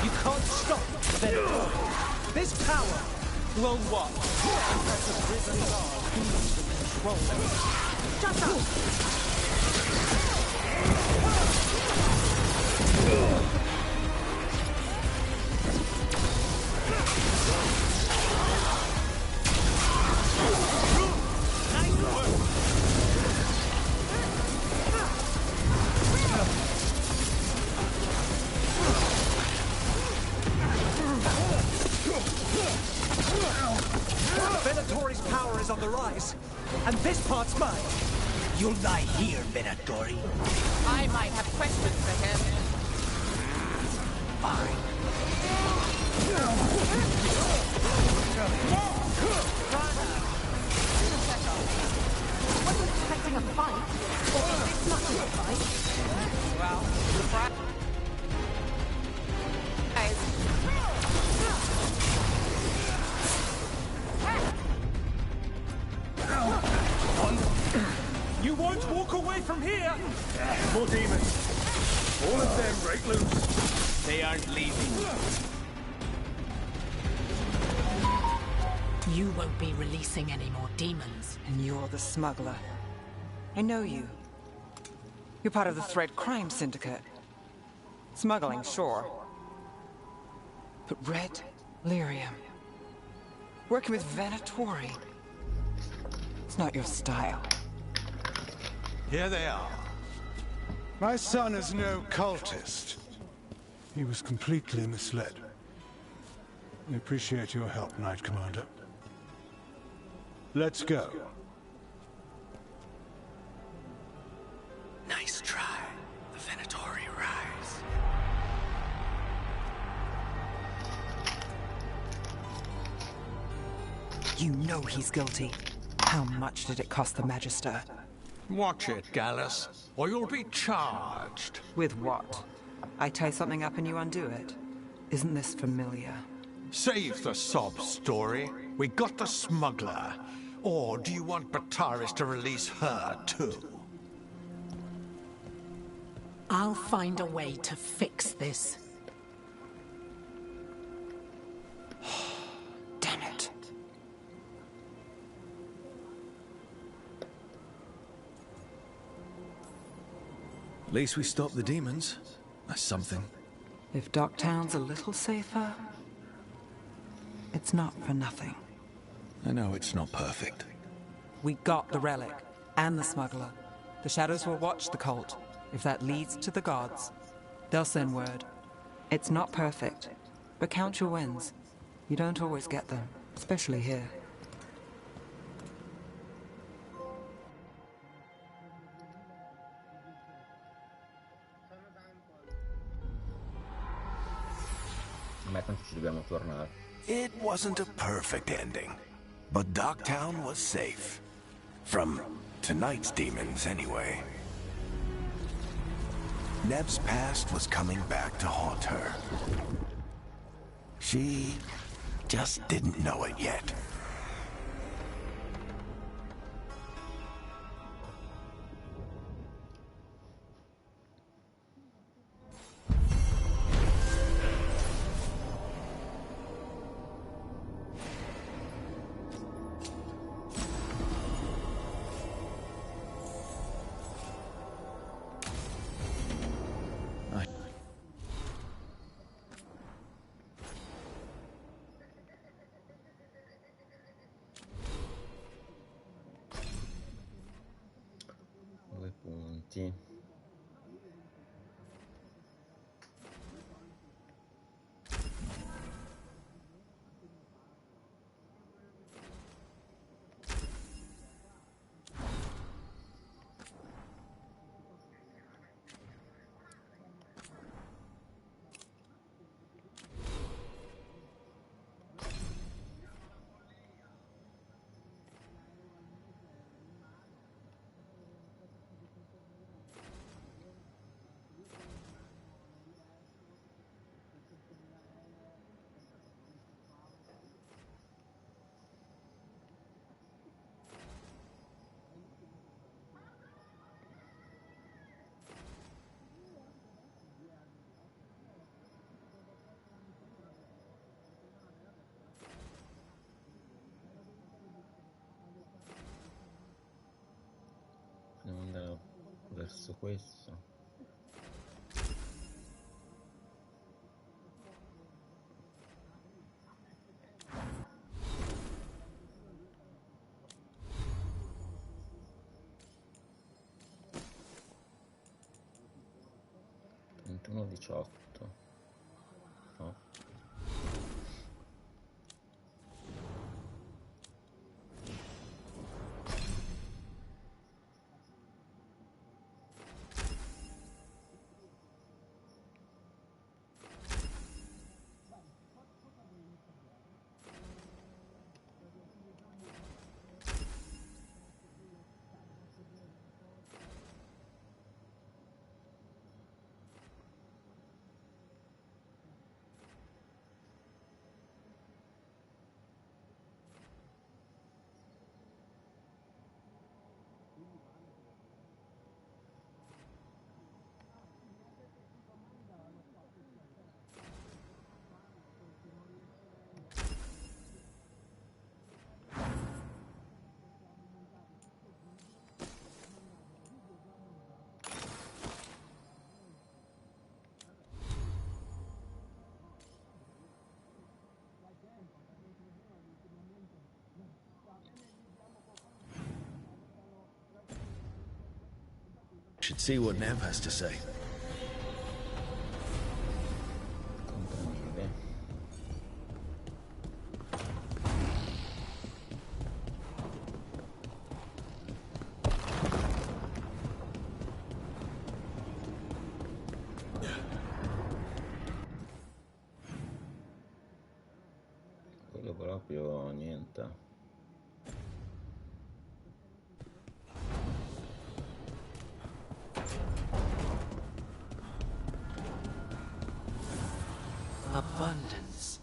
You can't stop Venatori. This power will what? Impress a risen god who needs to control them. Shut up! Venatori's power is on the rise, and this part's mine. You'll die here, Venatori. I might have questions for him. Fine. I wasn't expecting a fight. Or it's not a fight. Well, surprise. You won't walk away from here! More demons. All of them break loose. They aren't leaving. You won't be releasing any more demons. And you're the smuggler. I know you. You're part of the Thread Crime Syndicate. Smuggling, sure. But Red Lyrium. Working with Venatori. It's not your style. Here they are. My son is no cultist. He was completely misled. We appreciate your help, Knight Commander. Let's go. You know he's guilty. How much did it cost the Magister? Watch it, Gallus, or you'll be charged. With what? I tie something up and you undo it? Isn't this familiar? Save the sob story. We got the smuggler. Or do you want Bataris to release her, too? I'll find a way to fix this. Damn it. At least we stopped the demons. That's something. If Docktown's a little safer, it's not for nothing. I know it's not perfect. We got the relic, and the smuggler. The Shadows will watch the cult. If that leads to the gods, they'll send word. It's not perfect, but count your wins. You don't always get them, especially here. It wasn't a perfect ending, but Docktown was safe. From tonight's demons, anyway. Nev's past was coming back to haunt her. She just didn't know it yet. Punti. Devo andare verso questo. Ventuno 18. No. Should see what Nev has to say. Quello proprio niente. abundance.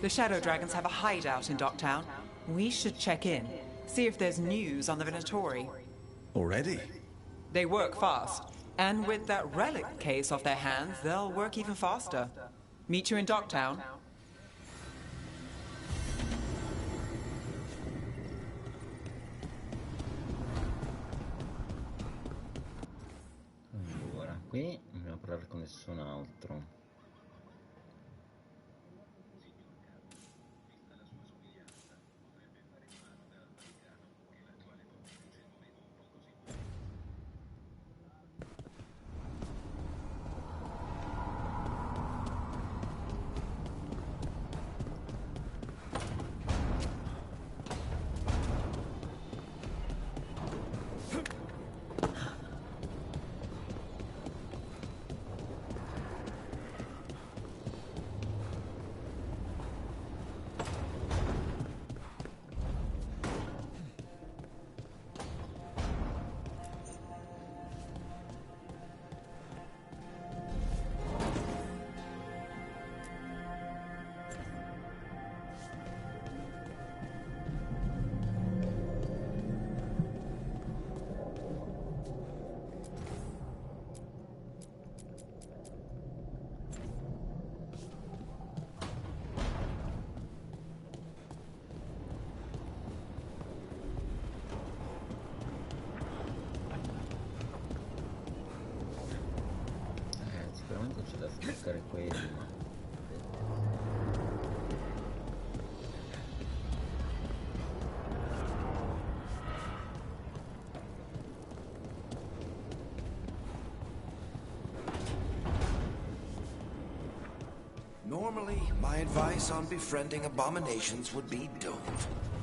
The Shadow Dragons have a hideout in Docktown. We should check in, see if there's news on the Venatori. Already? They work fast. And with that relic case off their hands, they'll work even faster. Meet you in Docktown. Allora, qui non dobbiamo parlare con nessun altro. Sicuramente c'è da sbloccare quelli, ma... Normally, my advice on befriending abominations would be don't.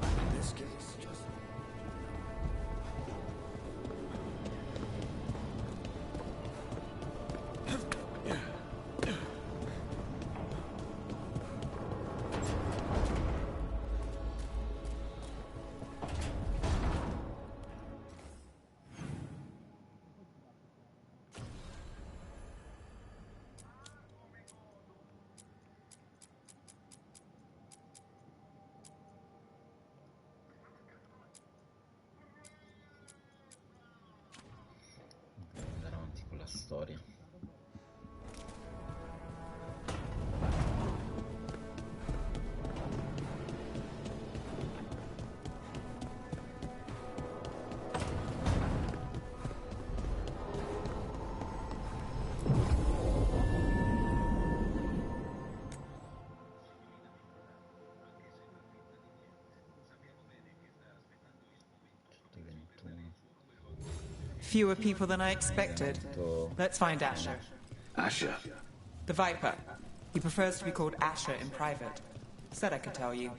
In this case, just... Fewer people than I expected. Let's find Asher. Asher? The Viper. He prefers to be called Asher in private. Said I could tell you.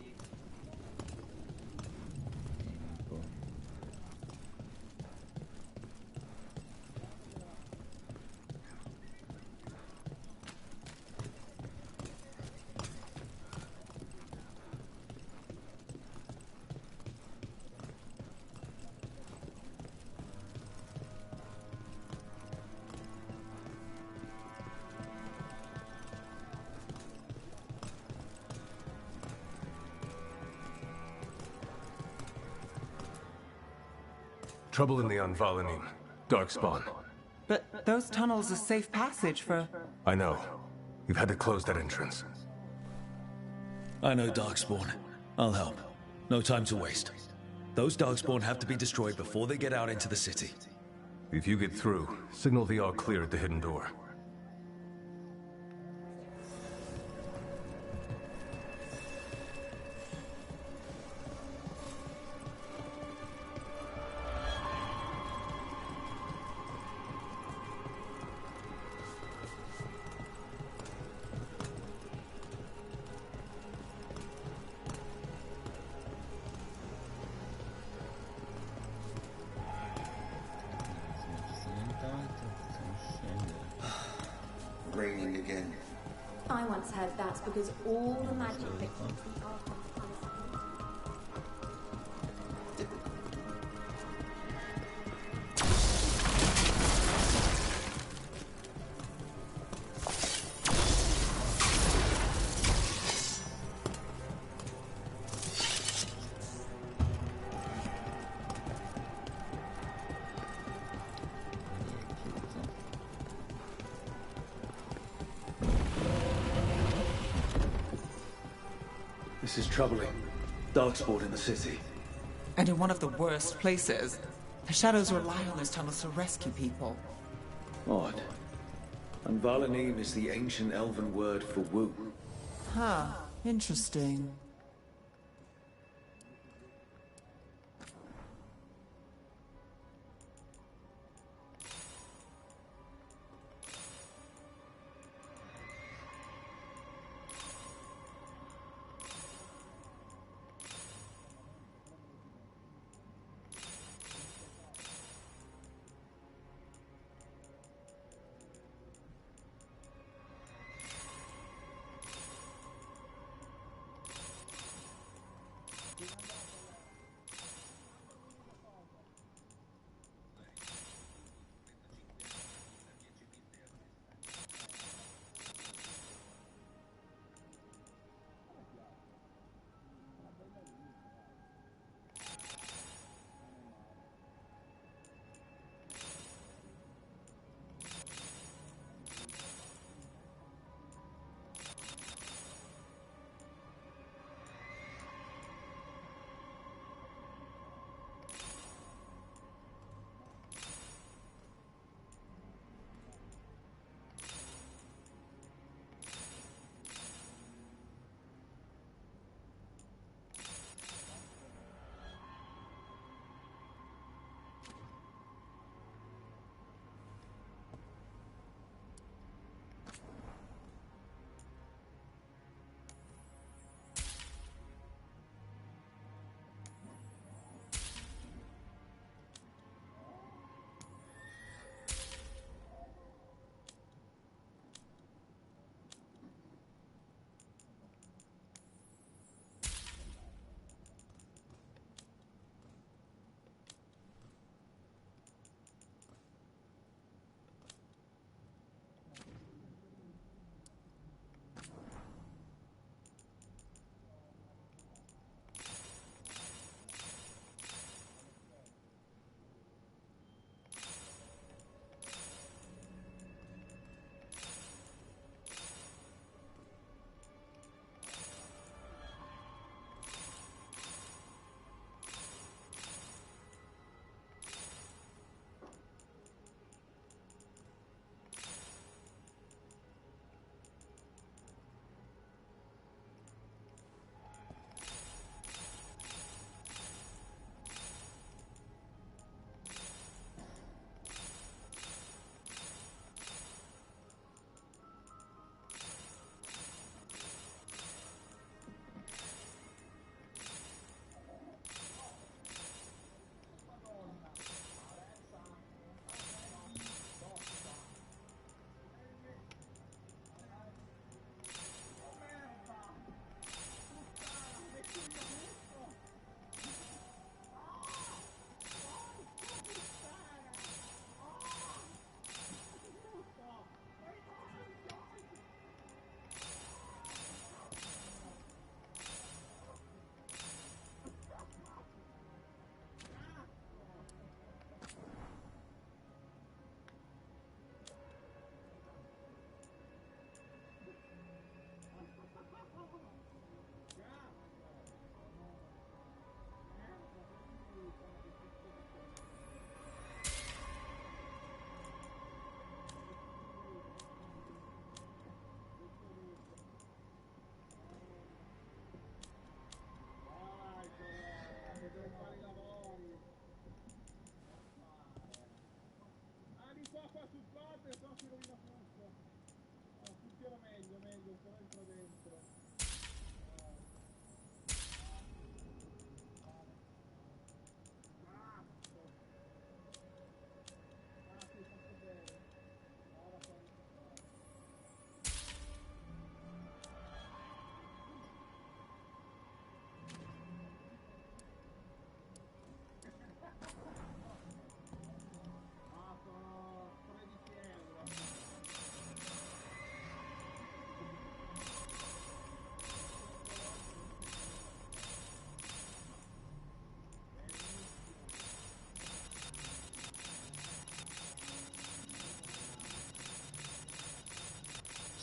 Trouble in the Anvalanim. Darkspawn. But those tunnels are safe passage for... I know. You've had to close that entrance. I know Darkspawn. I'll help. No time to waste. Those Darkspawn have to be destroyed before they get out into the city. If you get through, signal the all clear at the hidden door. Raining again. I once heard that's because all the magic victims This is troubling. Darkspawn in the city. And in one of the worst places. The shadows rely on those tunnels to rescue people. Odd. Anvalanim is the ancient elven word for woo. Huh. Interesting.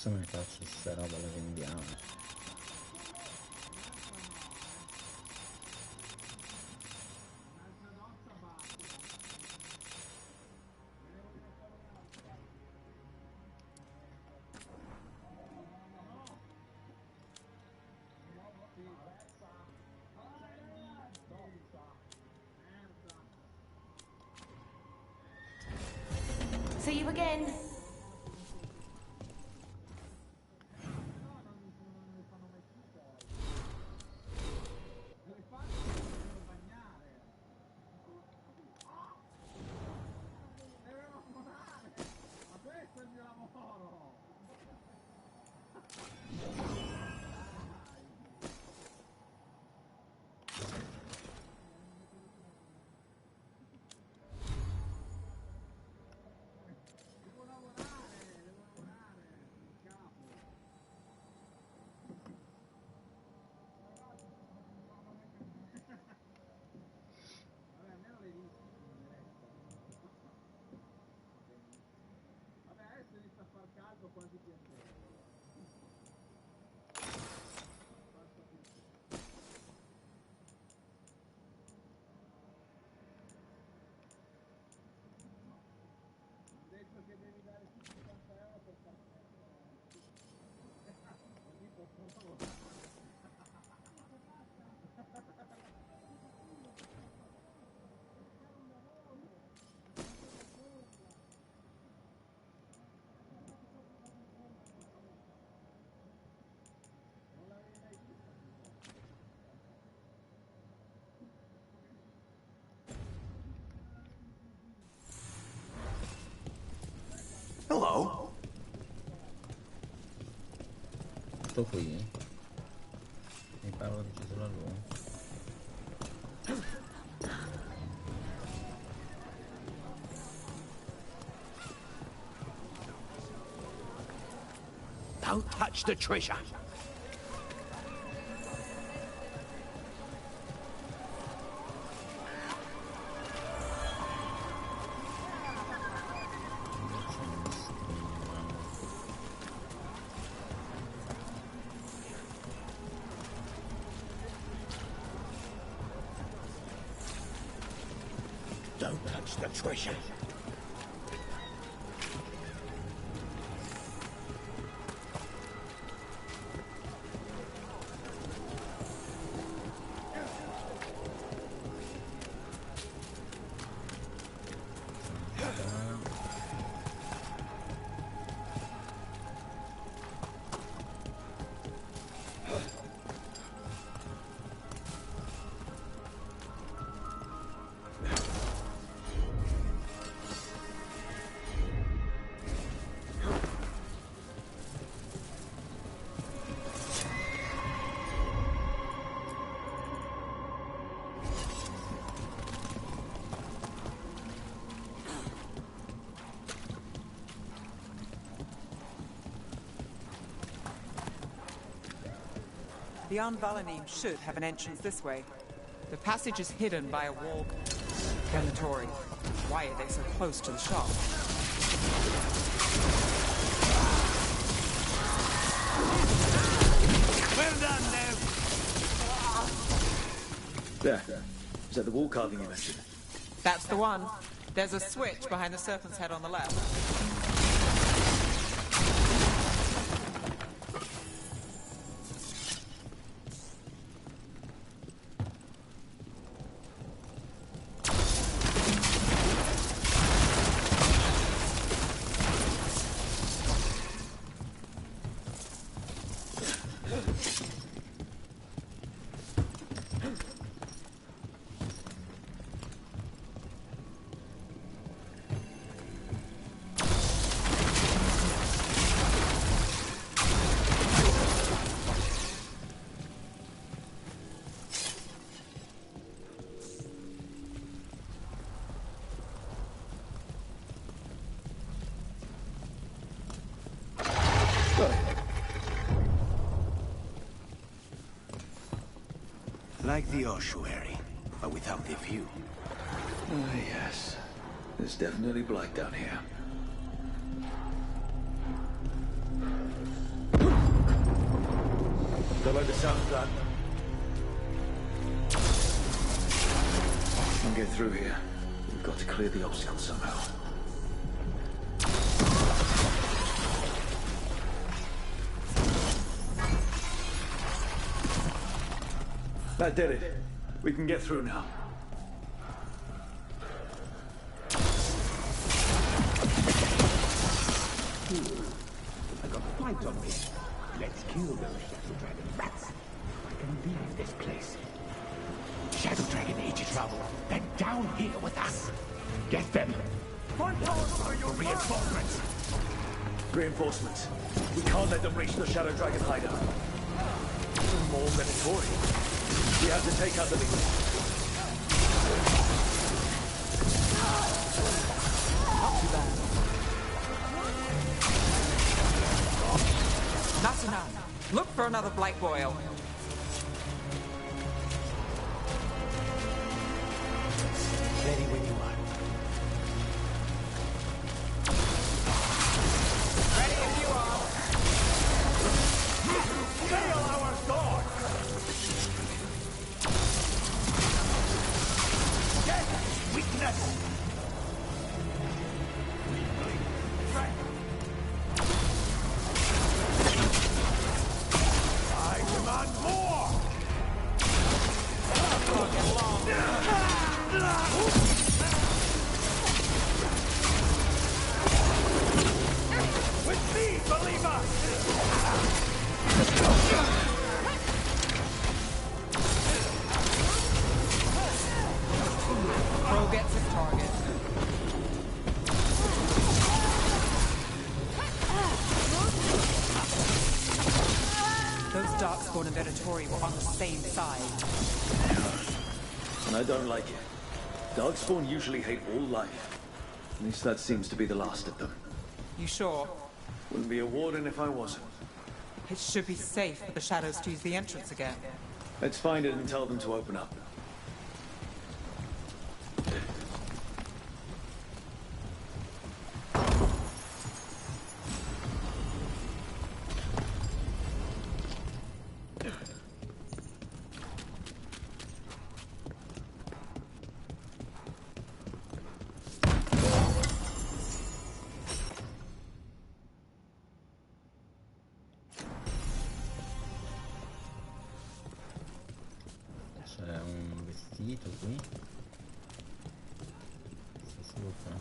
Se me faccio sta roba la vendiamo. See you again. Hello. Sto qui. Mi parlo di solo a lui. Don't touch the treasure. Don't touch the treasure. The Anvalanim should have an entrance this way. The passage is hidden by a wall. Dormitory. Why are they so close to the shop? Well done, Nev. There. Is that the wall carving you mentioned? That's the one. There's a switch behind the serpent's head on the left. Like the ossuary, but without the view. Ah, yes. It's definitely black down here. Don't like the sound of that. Can't get through here. We've got to clear the obstacle somehow. That did it. We can get through now. I got a fight on me. Let's kill those Shadow Dragon rats. I can leave this place. Shadow Dragon agents travel. They're down here with us. Get them. For reinforcements. Reinforcements. We can't let them reach the Shadow Dragon hideout. More Venatori. We have to take out the lead. Not too bad. Not enough. Look for another blight boil. Ready when you are. Ready if you are. Sail our sword! Get weakness! I demand more! With me, believer! Pro gets his target. Those Darkspawn and Venatori were on the same side. And I don't like it. Darkspawn usually hate all life. At least that seems to be the last of them. You sure? Wouldn't be a warden if I wasn't. It should be safe for the shadows to use the entrance again. Let's find it and tell them to open up. C'è un vestito qui. Sta sopra.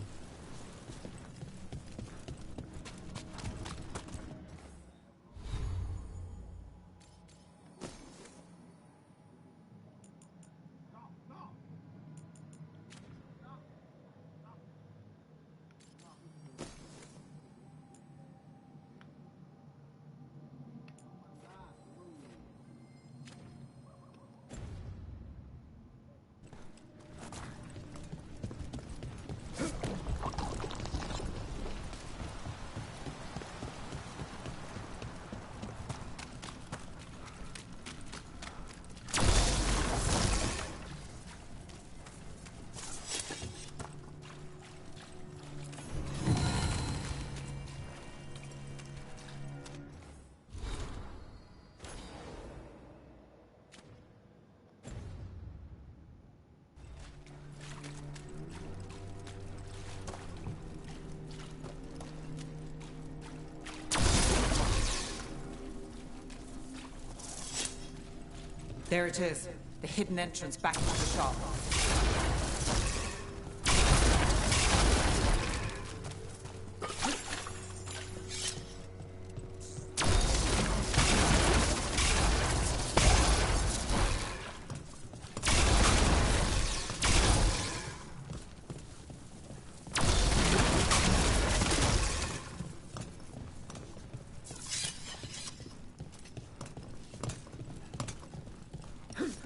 There it is. The hidden entrance back into the shop.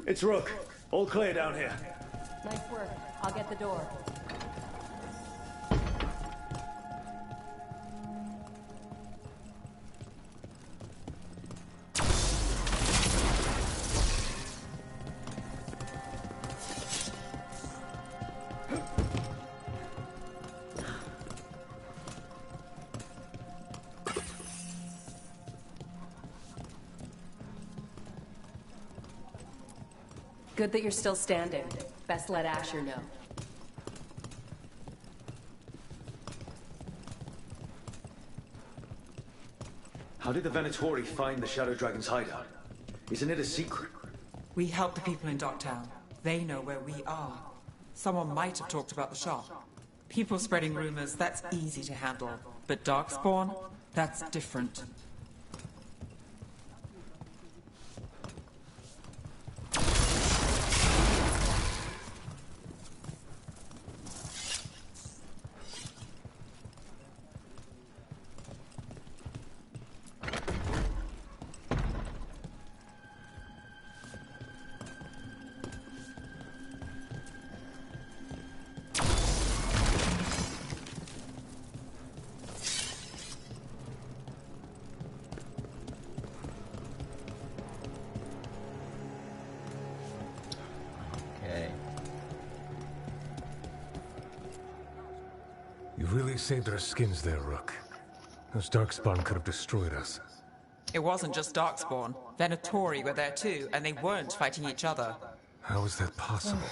It's Rook. All clear down here. Nice work. I'll get the door. Good that you're still standing. Best let Asher know. How did the Venatori find the Shadow Dragon's hideout? Isn't it a secret? We help the people in Docktown. They know where we are. Someone might have talked about the shop. People spreading rumors, that's easy to handle. But Darkspawn? That's different. You really saved our skins there, Rook. Those Darkspawn could have destroyed us. It wasn't just Darkspawn. Venatori were there too, and they weren't fighting each other. How is that possible?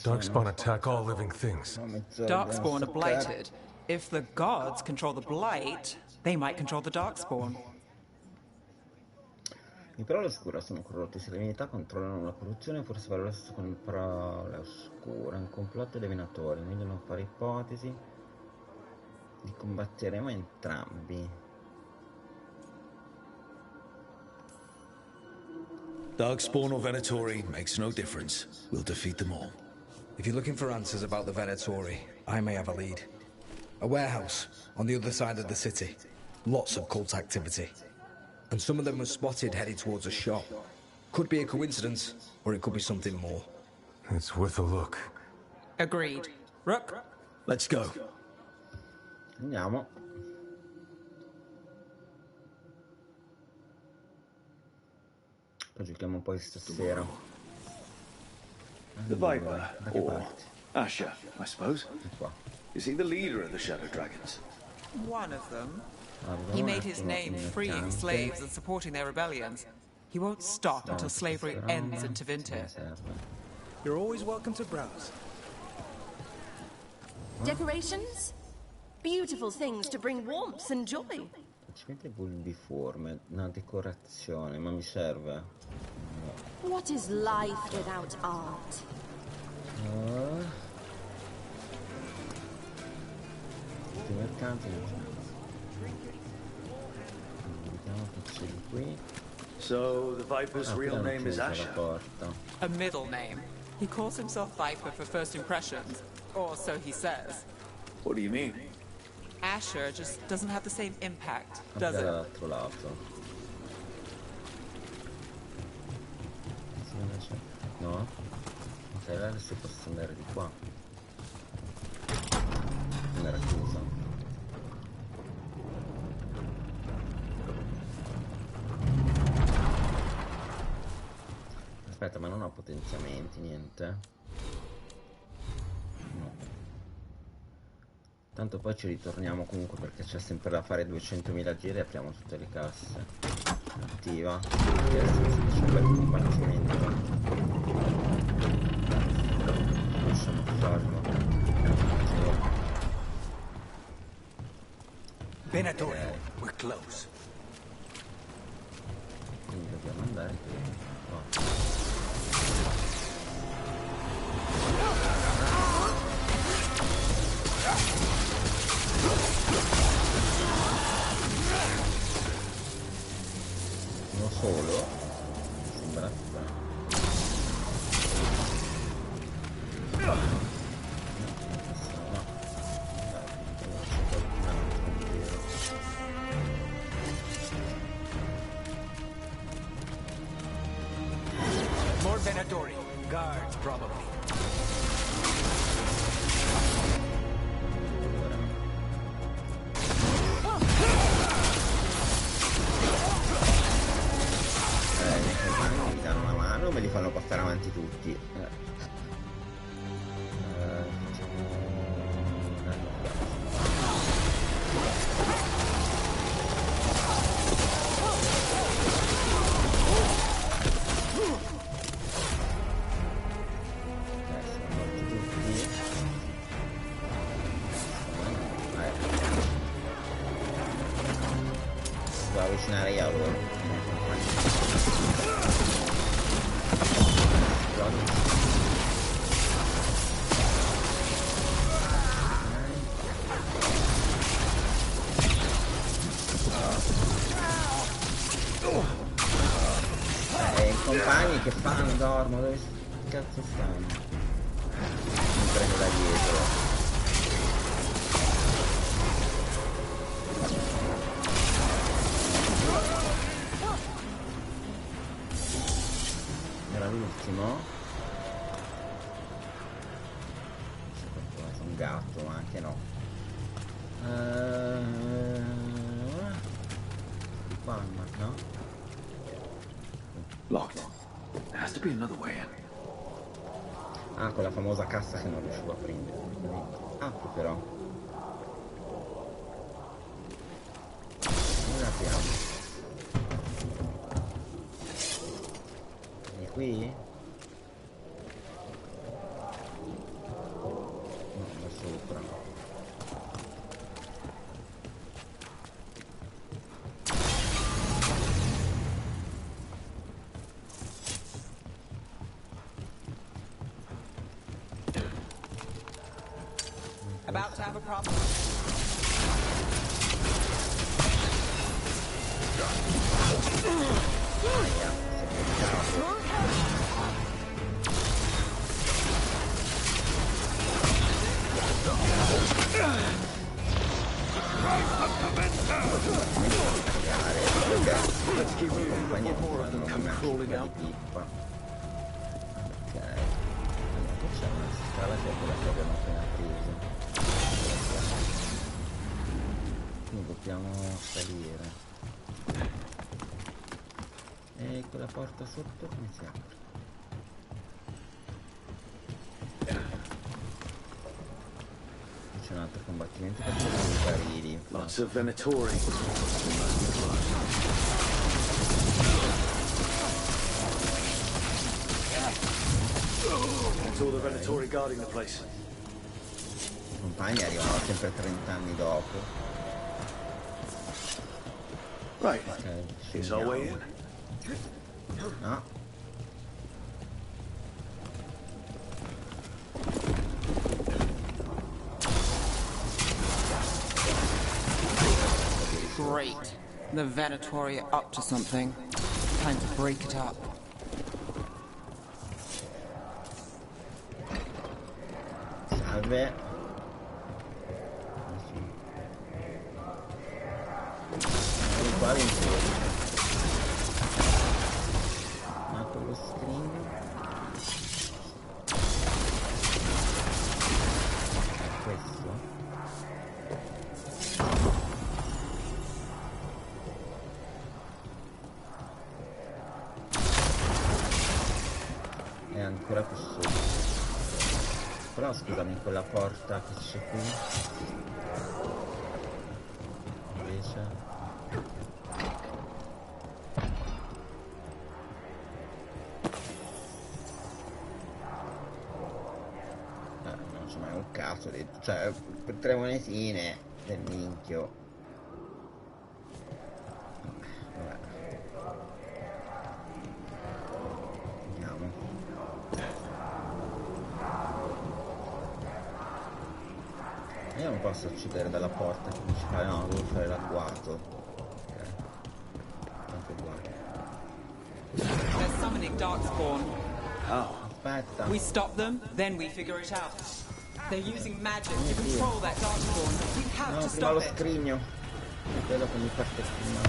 Darkspawn attack all living things. Darkspawn are blighted. If the gods control the blight, they might control the Darkspawn. I parole oscure sono corrotti, se le divinità controllano la corruzione, forse parole con parole oscure, un complotto dei Venatori, meglio non fare ipotesi, li combatteremo entrambi. Darkspawn or Venatori makes no difference. We'll defeat them all. If you're looking for answers about the Venatori, I may have a lead. A warehouse on the other side of the city. Lots of cult activity. And some of them were spotted headed towards a shop. Could be a coincidence, or it could be something more. It's worth a look. Agreed. Rook? Let's go. Andiamo. Poi giochiamo poi stasera. The Viper, or Asher, I suppose. Is he the leader of the Shadow Dragons? One of them. He made his name freeing slaves and supporting their rebellions. He won't stop until slavery ends in Tevinter. You're always welcome to browse. Decorations? Beautiful things to bring warmth and joy. Facilmente bulbiforme, una decorazione, ma mi serve. What is life without art? Questi mercanti non c'è. Vediamo che c'è di qui. So the Viper's real name is Asher. A middle name. He calls himself Viper for first impressions, or so he says. What do you mean? Asher just doesn't have the same impact, does it? Dall'altro lato. No? Non sai, adesso posso andare di qua. Non era chiusa. Aspetta, ma non ho potenziamenti, niente. No. Tanto poi ci ritorniamo comunque perché c'è sempre da fare 200.000 giri e apriamo tutte le casse. Attiva. E adesso c'è un bel combattimento. Lasciamo farlo. Venatori, we're close. Quindi dobbiamo andare qua. Uno solo? Sembra strano. More Venatori. Guards, probably. Mi danno una mano o me li fanno portare avanti tutti? compagni che fanno? Dormono? Dove cazzo stanno? Mi prendo da dietro. Era l'ultimo. Un gatto, anche no. Di qua, no? Locked. There has to be another way in. Ah, quella famosa cassa che non riuscivo a prendere. Apri però. Non apriamo. Di qui? No, da sopra. About to have a problem. Let's keep moving before more of them come crawling out. Ok. Allora, c'è una scala che è quella che abbiamo appena preso. Quindi dobbiamo salire. E quella porta sotto come si apre? C'è un altro combattimento per i barili. Lots of Venatori. That's all the Venatori guarding the place. I compagni arrivano sempre 30 anni dopo. Right. Is our way in? No. Great. The Venatori are up to something. Time to break it up. Salve. Qua ma con lo scrigno. Questo. È ancora più sotto. Però scusami, quella porta che c'è qui invece non c'è mai un cazzo detto, cioè per 3 monetine del minchio. Vabbè. Andiamo. Io non posso accedere dalla porta principale, no, devo fare l'agguato. Ok. Tanto uguale. They're summoning Darkspawn. How? Aspetta. We stop them, then we figure it out. They're using magic to control that Darkspawn. We have No, to prima stop lo it. scrigno. È quello che mi parte prima.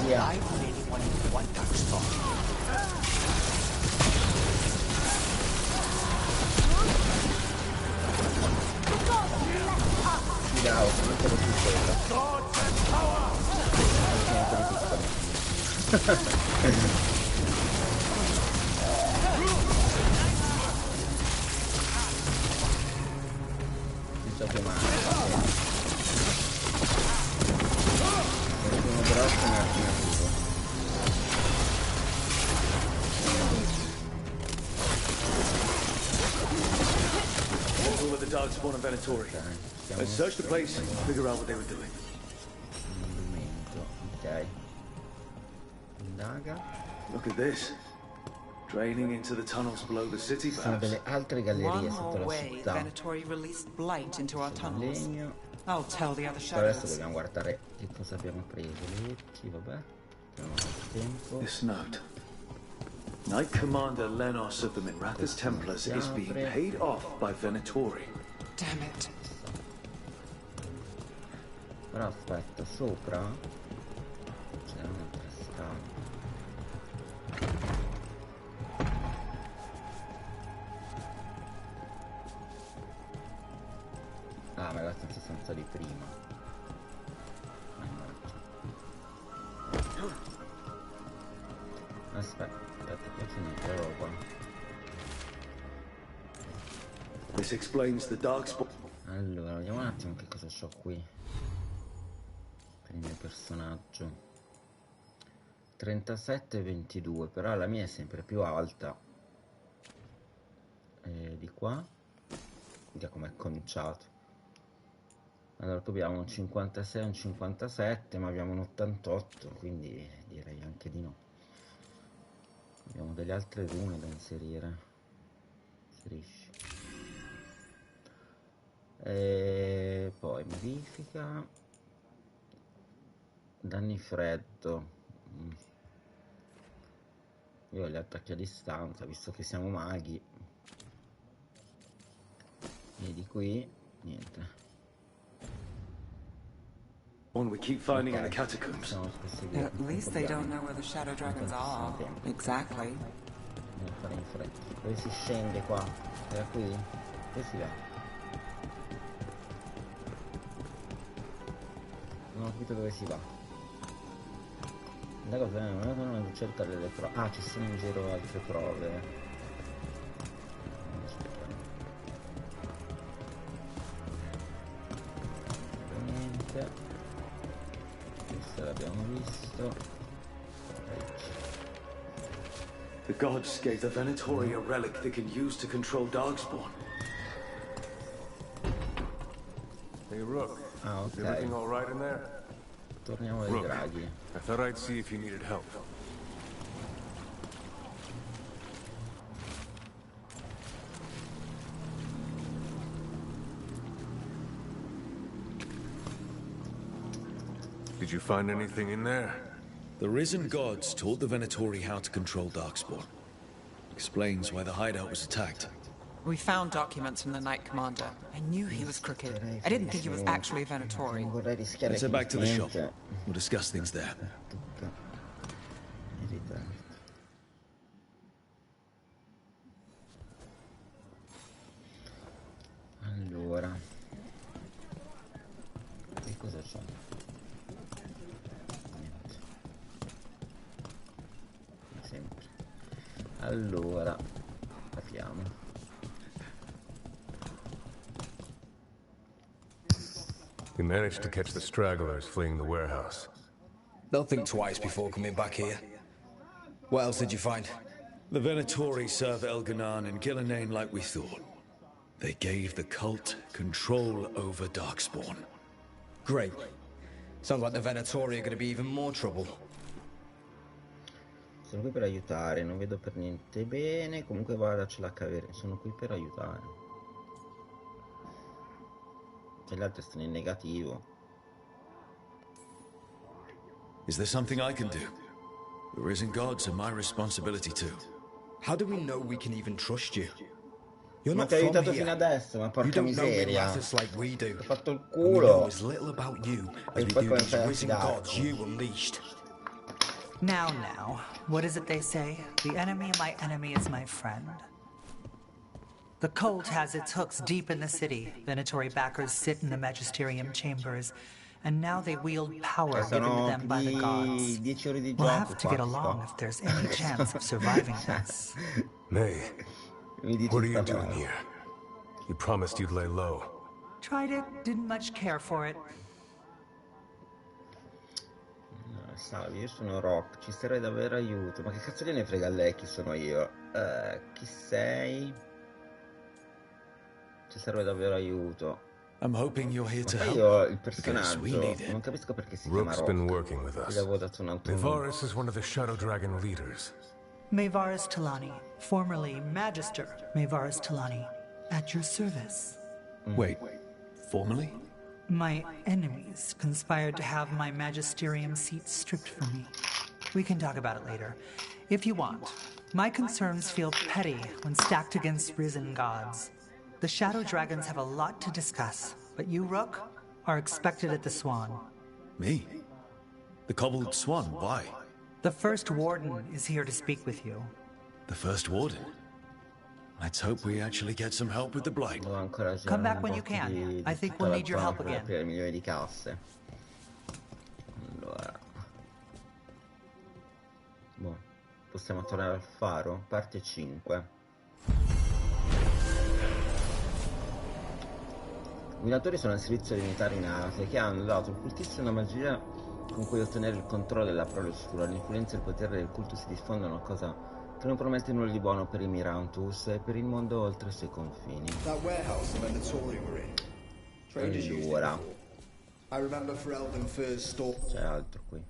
Via. I really wanted one Darkspawn. Ciao, non te lo più quello. Ti so chiamare. Sono grosso un attimo. All of the Darkspawn and Venatori. Let's search the place and figure out what they were doing. Ok. Indaga. Look at this. Draining into the tunnels below the city, Ci sono perhaps. delle altre gallerie One sotto more la way, città. Venatori released blight into our tunnels. Legno. I'll tell the other Però adesso shadows. dobbiamo guardare che cosa abbiamo preso. Letti, vabbè. Non ho tempo. This note. Knight Commander Lenos of the Minrathous Templars is being paid off by Venatori. Damn it. Però aspetta, sopra c'è un'altra scala. Ah, ma la stanza di prima. Aspetta, qua c'è un'altra roba. This explains the darkspawn. Allora, vediamo un attimo che cosa c'ho qui per il mio personaggio. 37 e 22, però la mia è sempre più alta. Di qua, vediamo com'è cominciato. Allora, qui abbiamo un 56 e un 57, ma abbiamo un 88, quindi direi anche di no. Abbiamo delle altre rune da inserire. Inserisci. E poi modifica. Danni freddo. Io li attacchi a distanza, visto che siamo maghi. E di qui, niente. One we keep finding in the catacombs. At least they don't know where the shadow dragons are. Exactly. Devo fare in fretta. Dove si scende qua? Era qui? Dove si va? Non ho capito dove si va. La cosa non cercare le prove. Ah, ci sono in giro altre prove. Niente. Questo l'abbiamo visto. The gods gave the Venatori a relic they can use to control Darkspawn. Hey, Rook. Ah, Is everything all right in there? Torniamo ai draghi. I thought I'd see if you needed help. Did you find anything in there? The risen gods taught the Venatori how to control Darkspawn. Explains why the hideout was attacked. We found documents from the Knight Commander. I knew he was crooked. I didn't think he was actually Venatori. Let's head back to the shop. We'll discuss things there. Allora, che cosa c'è? Niente. Come sempre. Allora, capiamo. We managed to catch the stragglers fleeing the warehouse. They'll think twice before coming back here. What else did you find? The Venatori serve Elganan and Gillenane like we thought. They gave the cult control over Darkspawn. Great. Sounds like the Venatori are going to be even more trouble. Sono qui per aiutare, non vedo per niente bene. Comunque guarda, ce l'ha cavere. Sono qui per aiutare. E gli altri stanno in negativo. Is there something I can do? The risen gods are my responsibility too. How do we know we can even trust you? You're Ma not ti ho from aiutato here. fino adesso, ma porca You don't know miseria. Minrathous like we do. Ho fatto il And we know culo. as little about you E as we poi do come these fai a risen fidarti? gods you unleashed. Now, what is it they say? The enemy of my enemy is my friend. The cult has its hooks deep in the city. Venatori backers sit in the magisterium chambers, and now they wield power given to them by the gods. 10 ore di We'll gioco have to get along if there's any chance of surviving this. May, what are you doing here? You promised you'd lay low. Tried it, didn't much care for it. Salve, io sono Rock, ci serve davvero aiuto. Ma che cazzo gliene frega a lei chi sono io? Chi sei? Ci serve davvero aiuto. I'm hoping you're here to Ma help. io il Because personaggio we need it. non capisco perché si chiama Rook's Rock. been working with Gli us. avevo dato un altro nome. Nevaris is one of the Shadow Dragon leaders. Mayvaris Talani, formerly Magister Mayvaris Talani, at your service. Wait, formally? My enemies conspired to have my magisterium seat stripped from me. We can talk about it later, if you want. My concerns feel petty when stacked against risen gods. The Shadow Dragons have a lot to discuss, but you, Rook, are expected at the Swan. Me? The Cobbled Swan, why? The First Warden is here to speak with you. The First Warden? Let's hope we actually get some help with the blight. Come back when you can. I think we'll need your help again. Milioni di casse. Allora. Boh. Possiamo tornare al faro? Parte 5. I minatori sono al servizio dei militari nati che hanno dato al cultista una magia con cui ottenere il controllo della prole oscura. L'influenza e il potere del culto si diffondono, cosa che non promette nulla di buono per i Mirantus e per il mondo oltre i suoi confini. Allora. C'è altro qui.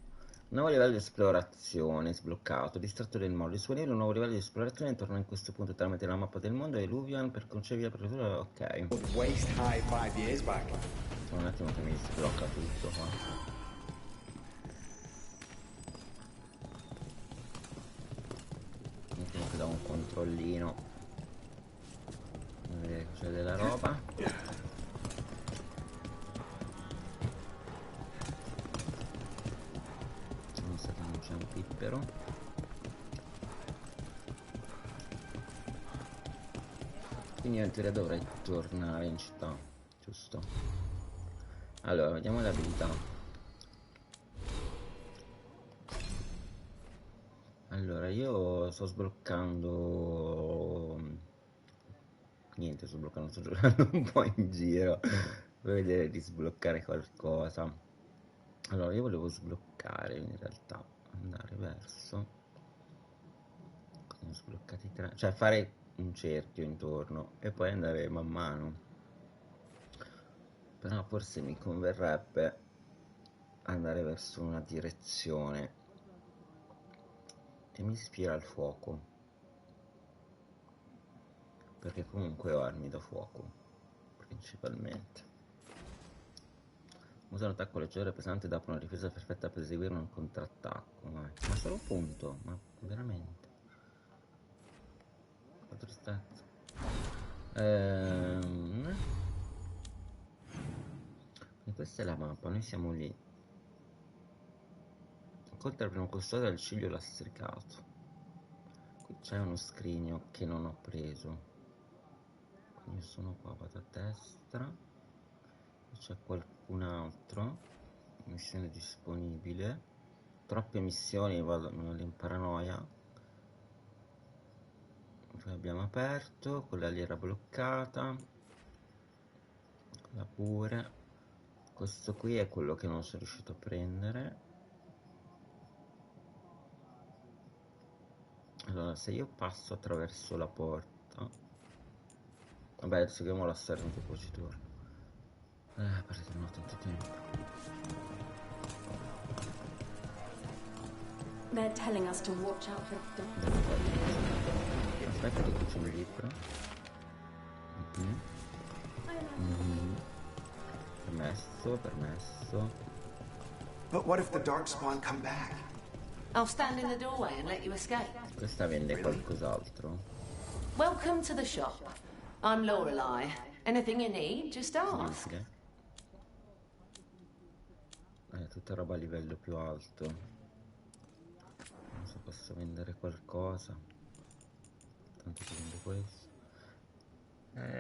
Nuovo livello di esplorazione sbloccato. Distratto del mondo. Il suo livello è un nuovo livello di esplorazione. Torna in questo punto tramite la mappa del mondo e Luvian per concedere la apertura. Ok. Un attimo che mi sblocca tutto qua. Da un controllino, vedere c'è della roba. Mi sa che non c'è un pippero. Quindi io in teoria dovrei tornare in città, giusto? Allora, vediamo le abilità. Allora, io sto sbloccando... Niente, sto giocando un po' in giro per vedere di sbloccare qualcosa. Allora, io volevo sbloccare, in realtà, andare verso... Ho sbloccati 3... Cioè, fare un cerchio intorno e poi andare man mano. Però forse mi converrebbe andare verso una direzione che mi ispira al fuoco, perché comunque ho armi da fuoco principalmente. Usa un attacco leggero e pesante, dopo una difesa perfetta per eseguire un contrattacco. Ma solo un punto, ma veramente 4 stats. E questa è la mappa, noi siamo lì. Incontra il primo custode del ciglio lastricato. Qui c'è uno scrigno che non ho preso. Quindi io sono qua, vado a destra. C'è qualcun altro. Missione disponibile. Troppe missioni, vado in paranoia. Poi abbiamo aperto, quella lì era bloccata. Quella pure. Questo qui è quello che non sono riuscito a prendere. Allora, se io passo attraverso la porta... Vabbè, seguiamo la storia, tanto poi ci torno. Perché non ho tanto tempo. They're telling us to watch out for the... Aspetta che qui c'è un libro. Permesso. But what if the Darkspawn come back? I'll stand in the doorway and let you escape. Questa vende qualcos'altro. Welcome to the shop. I'm Lorelei. Anything you need, just ask. Tutta roba a livello più alto. Non so, posso vendere qualcosa. Tanto che vendo questo.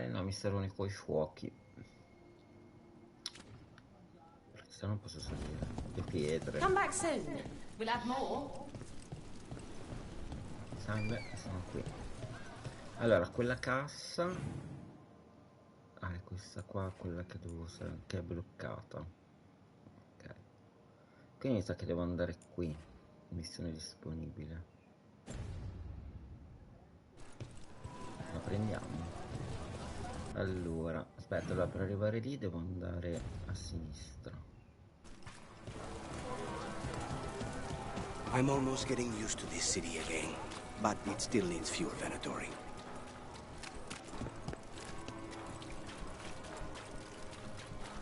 No, mi servono coi fuochi. Perché se no non posso salire. Le pietre. Come back soon. We'll have more. Salve, sono qui. Allora, quella cassa. È questa qua, quella che devo usare, che è bloccata. Ok. Quindi mi sa che devo andare qui. Missione disponibile. La prendiamo. Allora, aspetta, allora per arrivare lì devo andare a sinistra. I'm almost getting used to this city again, but it still needs fuel venatory.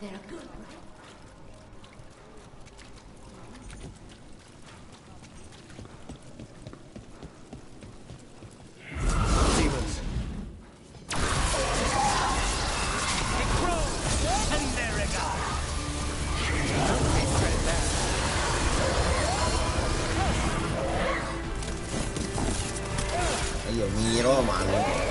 They're good, right? Io miro, ma non...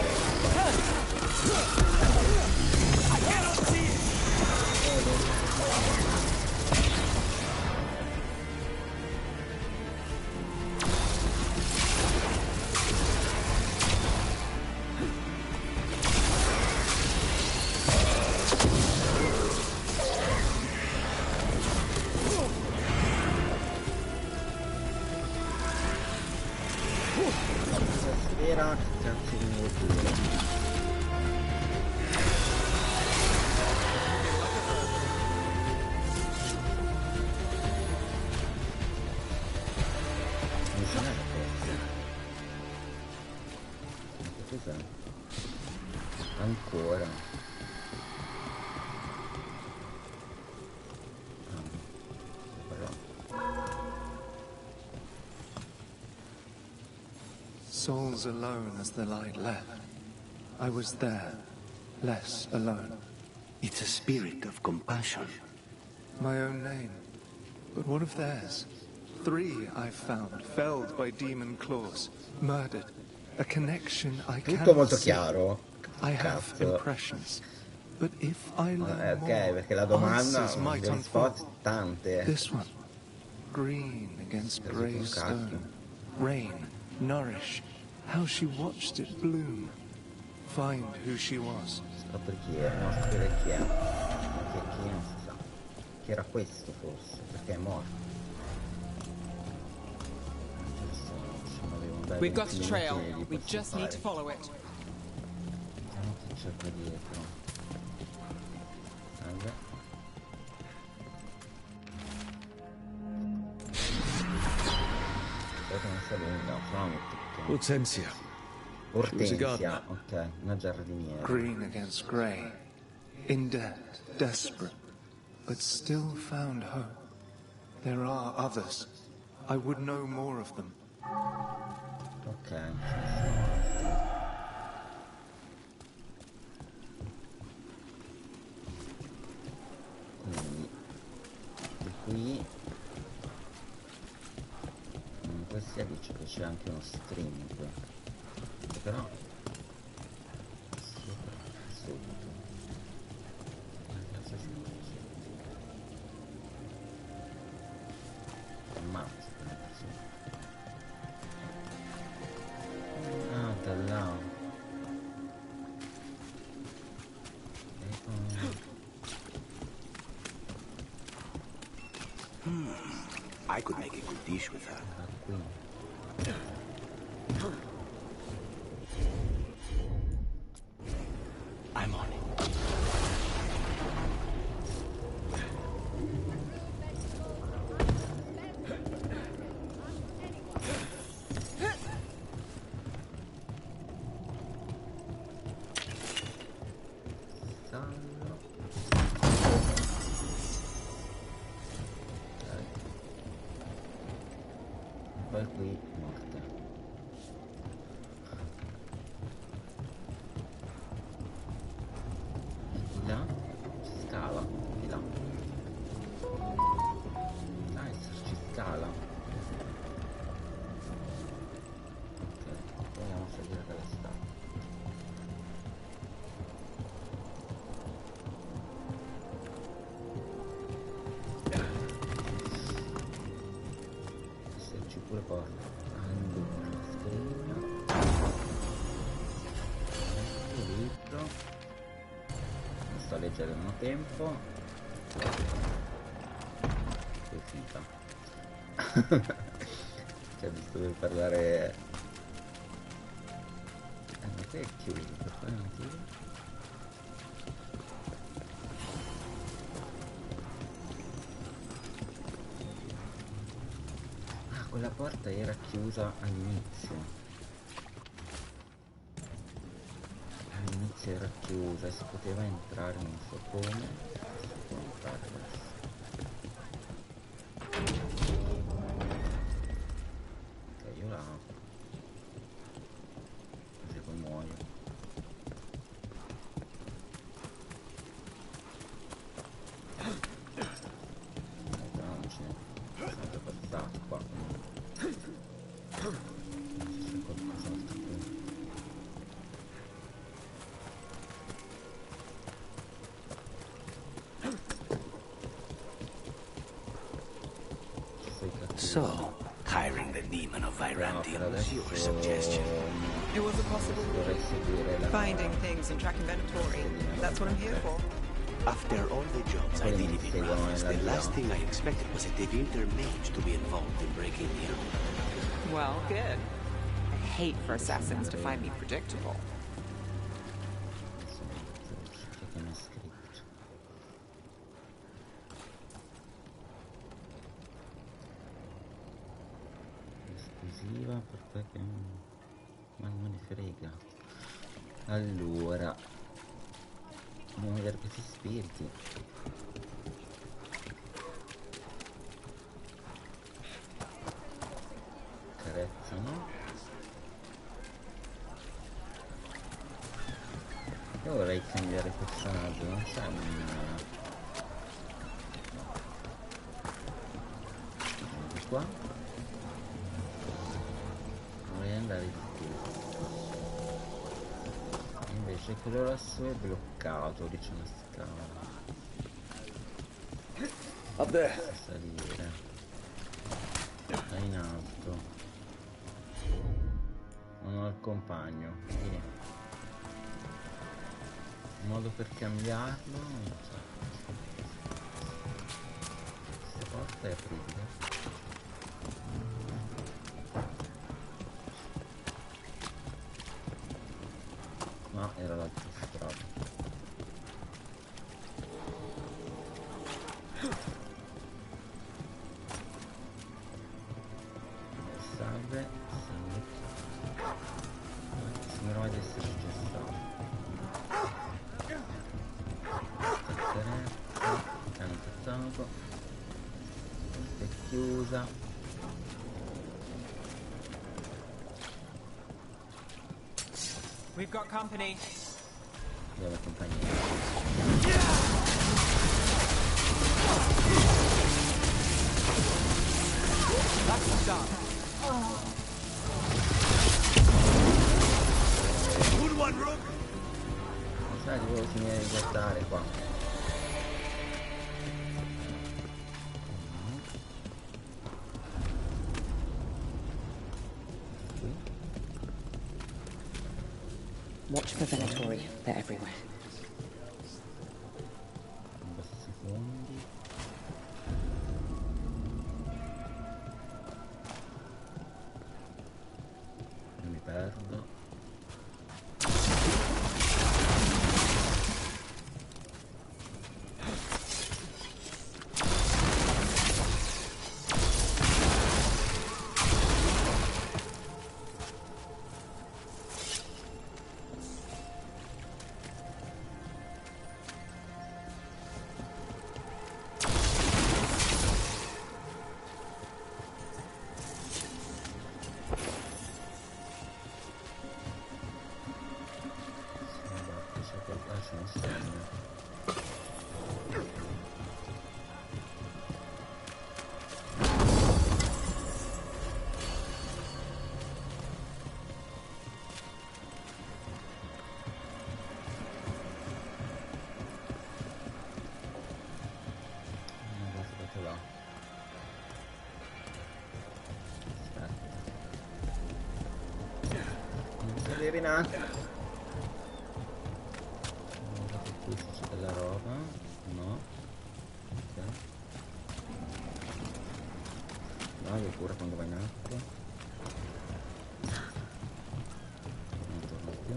Ancora. Souls alone as the light left. I was there, less alone. It's a spirit of compassion. My own name. But what of theirs? 3 I've found, felled by demon claws, murdered. A connection I can't Tutto molto see. chiaro. I have impressions. But if I learn ok, more, perché la domanda answers might le risposte unfold. tante. This one. Green against grey stone. Rain, nourish. How she watched it bloom. Find who she was. Scopri chi era, no, scoprire chi era. Perché chi non si sa. Chi era questo forse, perché è morto. We've got a trail. We just need to follow it. Vediamo chi c'è qua dietro. Salve. Aspetta, non sia lunga, però tutto. Hortensia. Hortensia, ok, una giardiniera. Green against grey. In debt, desperate, but still found hope. There are others. I would know more of them. Ok. Quindi di qui questa dice che c'è anche uno stream qui. Però subito ammazza. Ah, da là. I could make a good dish with that. I'm on it. Poi qui morte. Di là si scala, di là. Ci scala. Ok, proviamo a seguire quella strada. Pure porta allora scrigna libro non sto a leggere il mio tempo è finita cioè visto per parlare ma che è chiuso per quale motivo? Quella porta era chiusa all'inizio. All'inizio era chiusa e si poteva entrare, non so come. fare adesso? Ok, io la apro. Così poi muoio. Non c'è. Sono già passato qua. C'è qualcos'altro qui. So, hiring the demon of Virantium was your suggestion. It was a possibility. Finding things and tracking Venatori. That's what I'm here for. After all the jobs I did in Raffles, the last thing I expected was a Devinter mage to be involved in breaking me out. Well, good. I hate for assassins to find me predictable. Esclusiva per te che ma non me ne frega. Allora andiamo a vedere questi spiriti. Carezzano. Io vorrei cambiare personaggio, non so, qua vorrei andare di qui, invece quello lassù è bloccato, lì c'è una scala. Vabbè, salire là in alto, non ho il compagno, quindi un modo per cambiarlo non so. Questa porta è apribile. No, era l'altra strada. Salve, salve. Sembrava di esserci già stato. Hanno tattato. È chiusa. We've got company. Abbiamo la compagnia. That's the stop. Good one, Rook. Non sai, devo finire di guardare qua. Watch for Venatori. They're everywhere. Secondi. Non mi perdo. Rinasce. Qui c'è della roba. No. Ok. No, io pure quando va in acqua. Non torno più.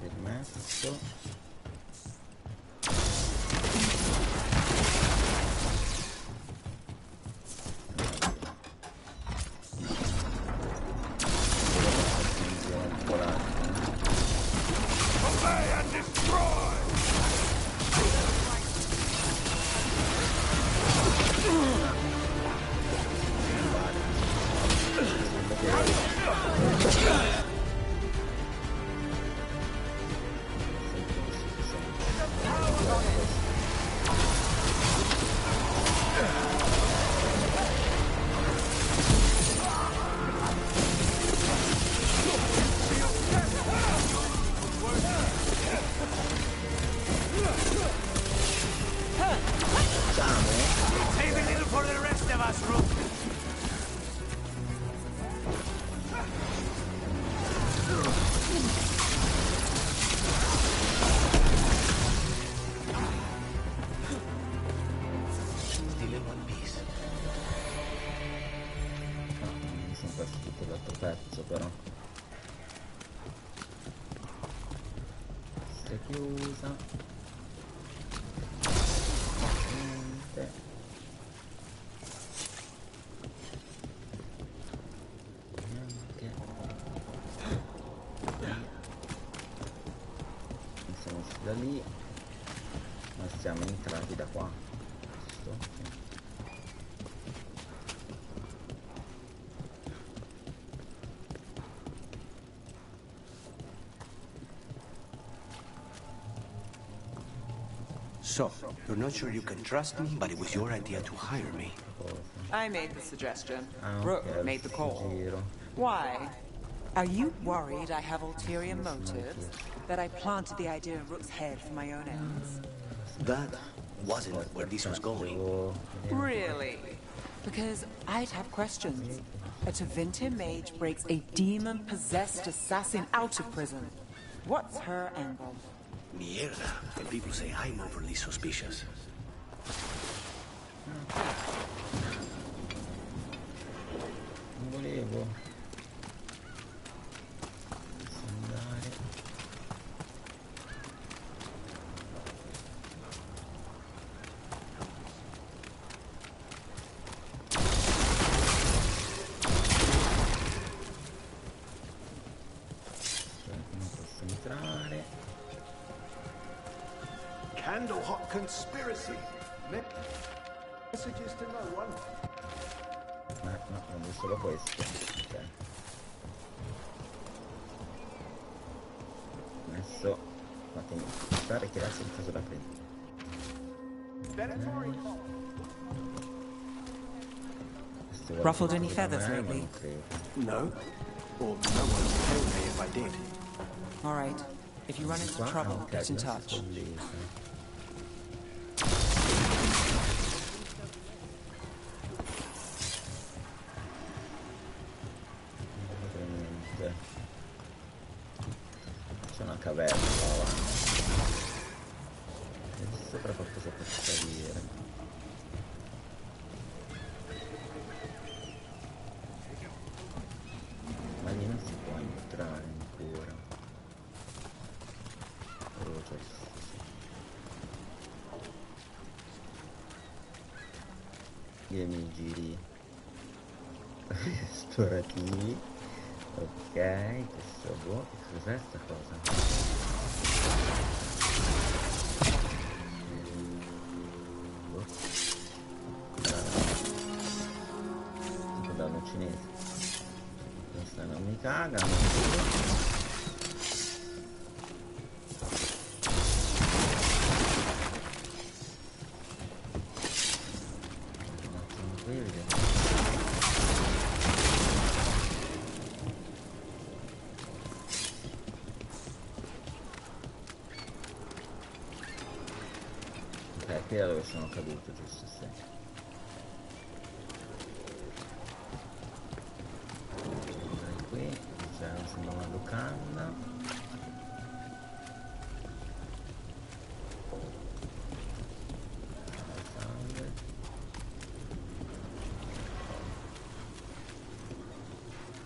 Permesso. Save a little for the rest of us, Rune. Still in one piece. Mi sono perso tutto l'altro pezzo però. È chiusa. Niente. Niente. Siamo usciti da lì, ma siamo entrati da qua. Giusto? Sì. So, you're not sure you can trust me, but it was your idea to hire me. I made the suggestion. Ah, Rook ok, made the call. giro. Why? Are you worried I have ulterior motives? That I planted the idea in Rook's head for my own ends? That wasn't where this was going. Really? Because I'd have questions. A Tevinter mage breaks a demon-possessed assassin out of prison. What's her angle? Mierda. And people say I'm overly suspicious. Non volevo andare. Non posso entrare. Candle hot conspiracy. Messages to no one. No, non è solo questo. Ok. Adesso fatemi aspettare che adesso il caso da prendere. Ruffled any feathers lately? No. Or no one would tell me if I did. All right. If you run into trouble, get in touch. C'è una caverna qua avanti. E sopra qualcosa per salire. Ma lì non si può entrare ancora. Oh, cioè, io mi giri esplorativi. Ok, questo boh, cos'è sta cosa? Boh. Tipo danno cinese. Questa non mi caga, non qui da dove sono caduto, giusto? Sì. Qui c'è una locanda. Sangue.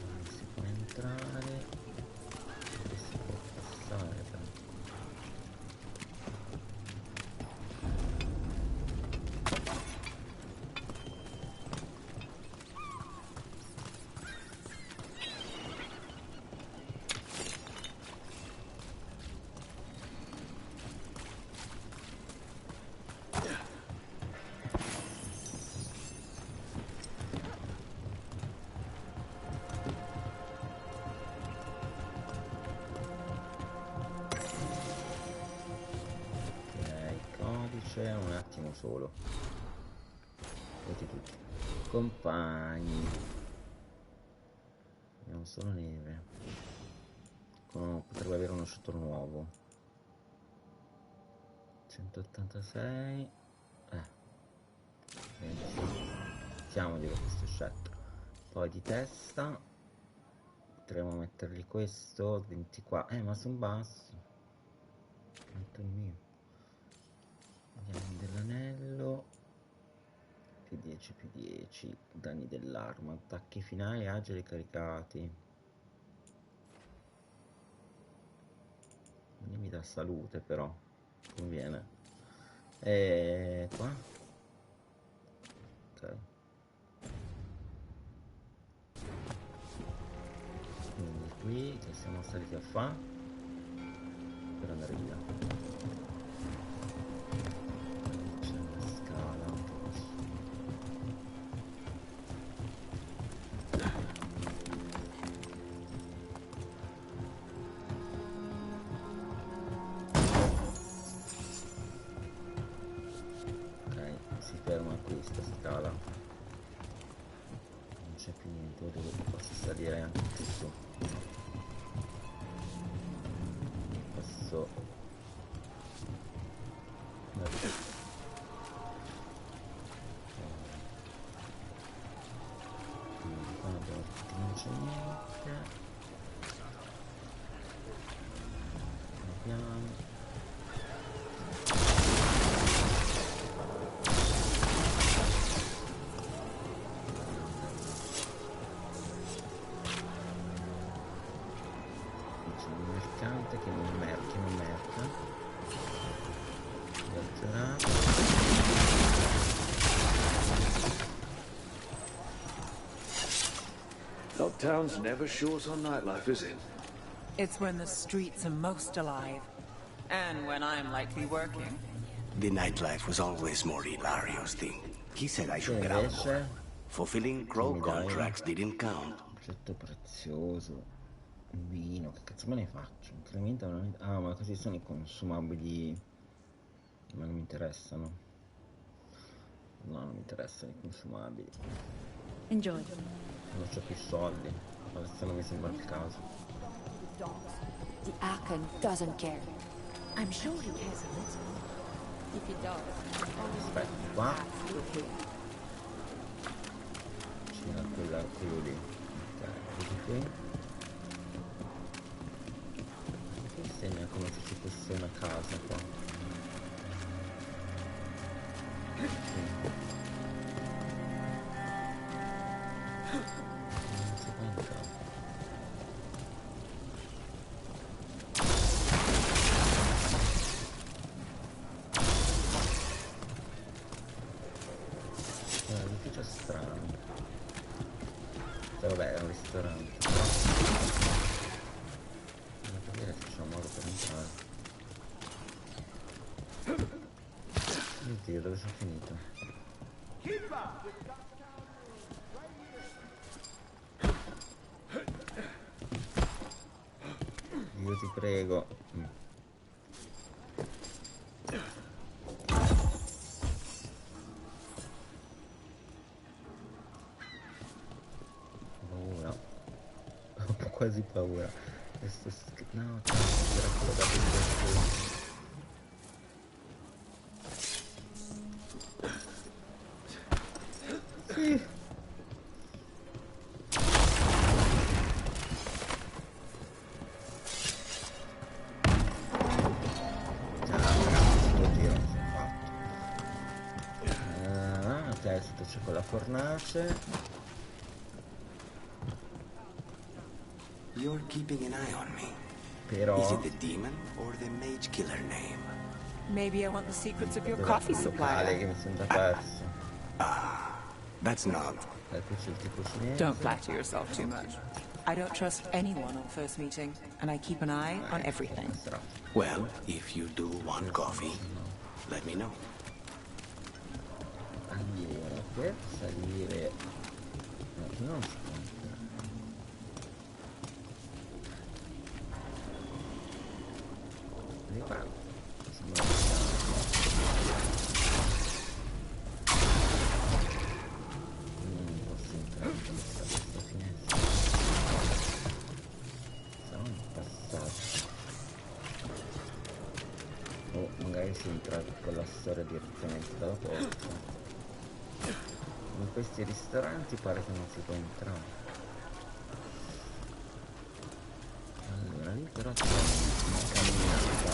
Non si può entrare. Si può passare però. luce un attimo solo. Tutti. Compagni. Abbiamo solo neve. Potrebbe avere uno scettro nuovo. 186. Siamo di questo scettro. Poi di testa potremmo mettergli questo 24. Ma sono bassi. Metto il mio. Vediamo dell'anello. Più 10, danni dell'arma, attacchi finali agili caricati. Non mi dà salute, però conviene. E qua? Ok. Quindi qui che siamo saliti a fa per andare via. C'è una scala. Si ferma qui sta scala, non c'è più niente dove posso salire anche più su. Posso quindi qua non c'è niente. Andiamo. Che non merca. Dogtown's never short on nightlife, is it? It's when the streets are most alive. And when I'm likely working. The nightlife was always more Hilario's thing. He said I should get out more. Fulfilling crow contracts didn't count. Oggetto prezioso. Un vino, che cazzo me ne faccio? Incrementa veramente. Ah, ma così sono i consumabili. Ma non mi interessano. No, non mi interessano i consumabili. Enjoy. Non c'ho più soldi. Adesso non mi sembra il caso. The Archon doesn't care. I'm sure he cares a little. If he does, aspetta, qua c'era quello lì. Ok, vedi qui. Che segna come se ci fosse una casa qua. Non si può entrare. L'edificio è strano. Vabbè, è un ristorante. Non capire se c'è un modo per entrare. Oddio, dove sono finito? Io ti prego. Paura. Ho quasi paura. Questo no, c'era quello da vedere. Sì. Ok, sotto c'è quella fornace. You're keeping an eye on me. Però is it the demon or the mage killer name? Maybe I want the secrets of your coffee supply. Che mi sono già perso. That's not. Don't flatter yourself too much. I don't trust anyone on first meeting, and I keep an eye on everything. Well, if you do want coffee, let me know. Allora, per salire... No, non si può. Di qua. magari si entra con la storia direttamente dalla porta. In questi ristoranti pare che non si può entrare. Allora lì però c'è una camminata,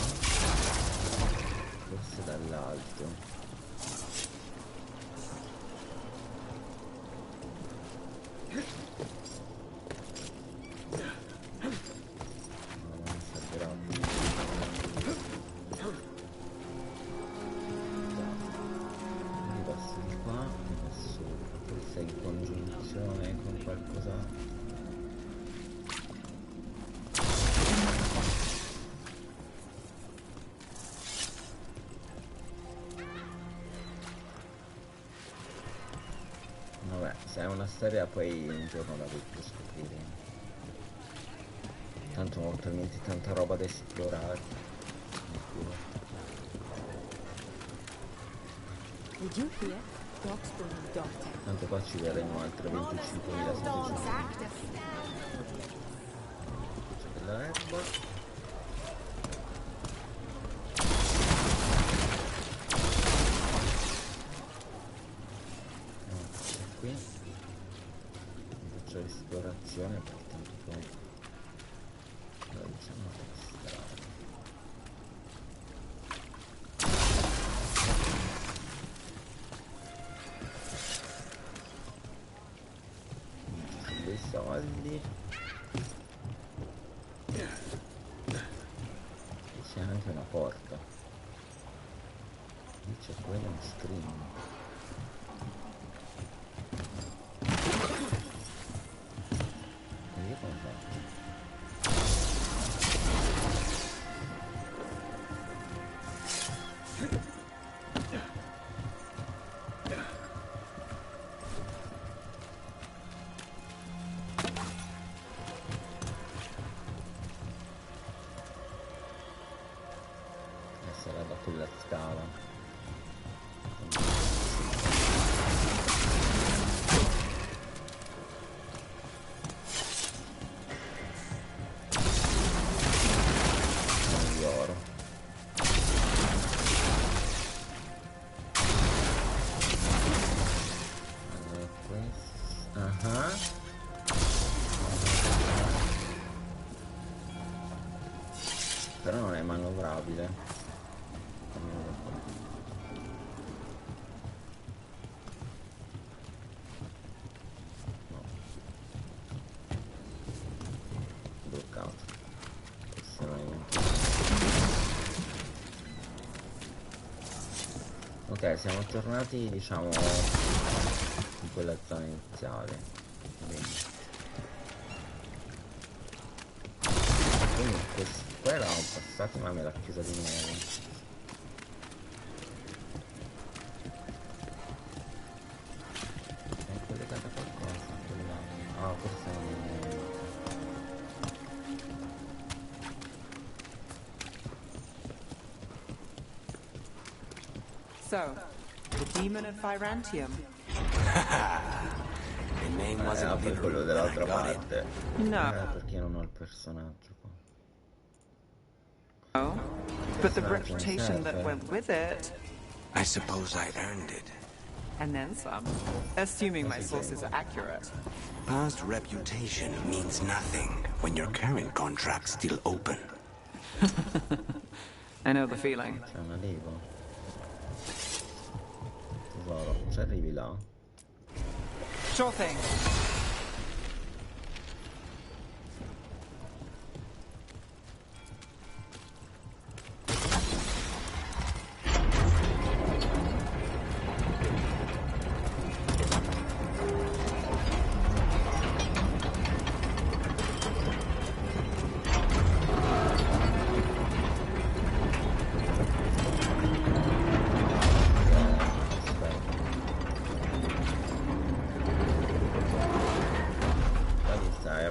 forse dall'alto. Se è una storia poi un giorno la puoi scoprire. Tanto ho talmente tanta roba da esplorare. Tanto qua ci verranno altre 25.000 c'è della erba. Esplorazione perché tanto poi diciamo dei soldi, c'è anche una porta, lì c'è quello uno screen. Sarà da quella scala. Però non è manovrabile. No. Bloccato. Ok, siamo tornati, diciamo, in quella zona iniziale. Bene. Quindi qua eravamo passati ma me l'ha chiusa di nuovo. È collegata a qualcosa quella... Ah, forse non è... So, the demon of Fyrantium. The name wasn't per quello dell'altra parte. No. Perché non ho il personaggio qua. Oh, but the reputation that went with it. I suppose I earned it. And then some, assuming my sources are accurate. Past reputation means nothing when your current contract's still open. I know the feeling. C'è un alivo. Tesoro, ci arrivi là? Sure thing.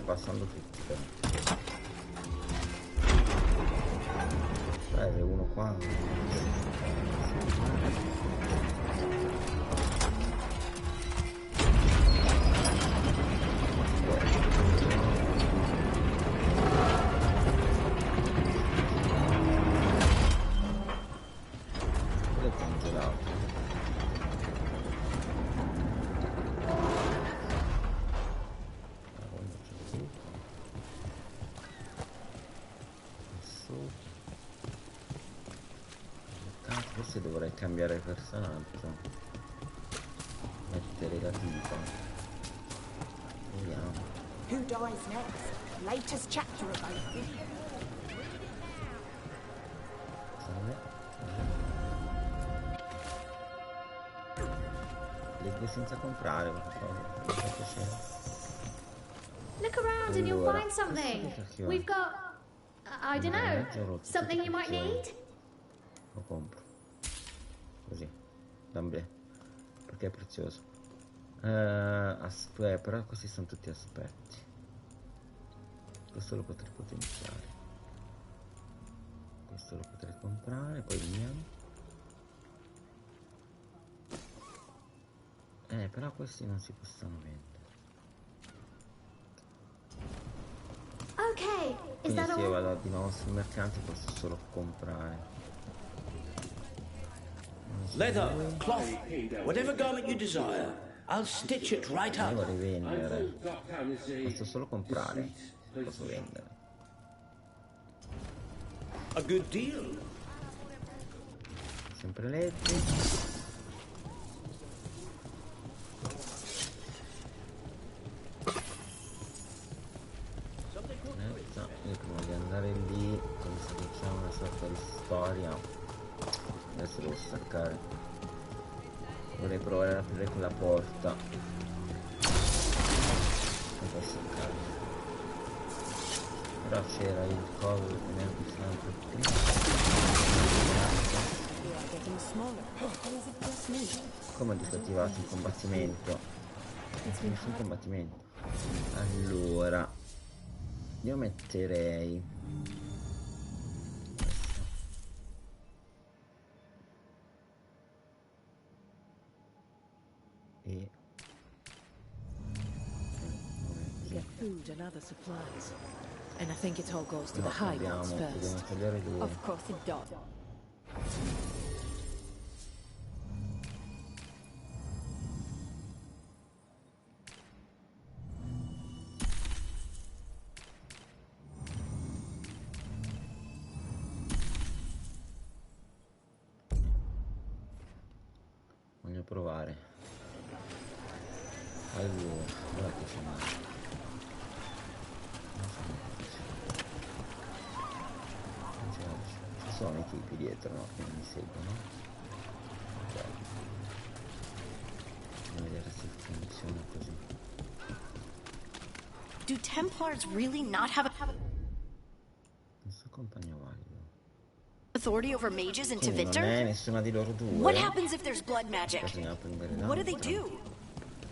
Passando tutti c'è uno qua. su. Forse dovrei cambiare personaggio. Mettere la tipa. Vediamo. Who dies next? Latest chapter about this. Leggo senza comprare. Look around and you'll find something. We've got, I don't know, something you might need. Lo compro. Così. D'amblè. Perché è prezioso. Aspetta, però questi sono tutti aspetti. Questo lo potrei potenziare. Questo lo potrei comprare, poi vediamo. Però questi non si possono vendere. Ok, quindi se io vado di nuovo sul mercante posso solo comprare. Leather, cloth, whatever garment you desire, I'll stitch it right up. Io vorrei vendere. Posso solo comprare. Posso vendere. A good deal. Sempre letti. Io prima di andare lì, come se diciamo una sorta di storia. Adesso devo staccare. Vorrei provare ad aprire quella porta. Non posso staccare. Però c'era il coso che mi ha sempre prima. Come ho disattivato il combattimento? Nessun combattimento. Allora io metterei e food and other supplies. And I think it all goes to the high grounds first. Dobbiamo tagliare lui. Of course it does. Voglio provare. Allora, guarda che c'è male. Ci sono i tipi dietro, no? Che mi seguono. Ok. Andiamo a vedere se funziona così. Do Templars really not have Nessun compagno valido. authority over mages in Quindi non è nessuna di loro due. What happens if there's blood magic? What do they do?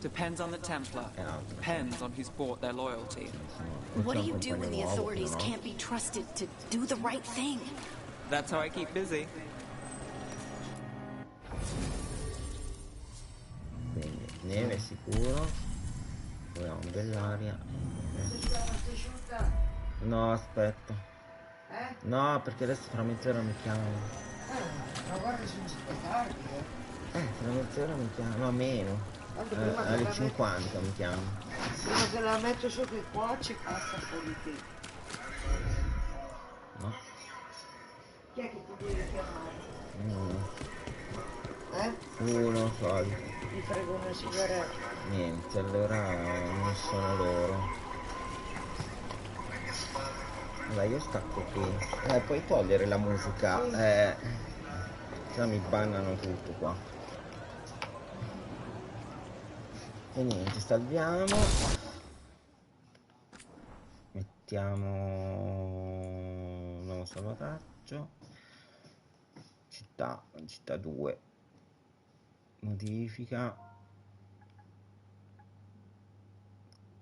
Depends on the Templar. Depends on who's bought their loyalty. What do you do when the authorities can't be trusted to do the right thing? That's how I keep busy. Quindi neve sicuro. Proviamo dell'aria. No, aspetta. No, perché adesso fra mezz'ora mi chiamano. Ma guarda, sono tardi, fra mezz'ora mi chiamano, no, meno. Alle 50 mi chiamano. Prima che la metto sopra qua ci passa fuori te. No. Chi è che ti deve chiamare? Uno soldi. Mi frego una sigaretta. Niente, allora non sono loro. Allora io stacco qui. Puoi togliere la musica, se no mi bannano tutto qua. E niente, salviamo. Mettiamo nuovo salvataggio. Città 2. Modifica.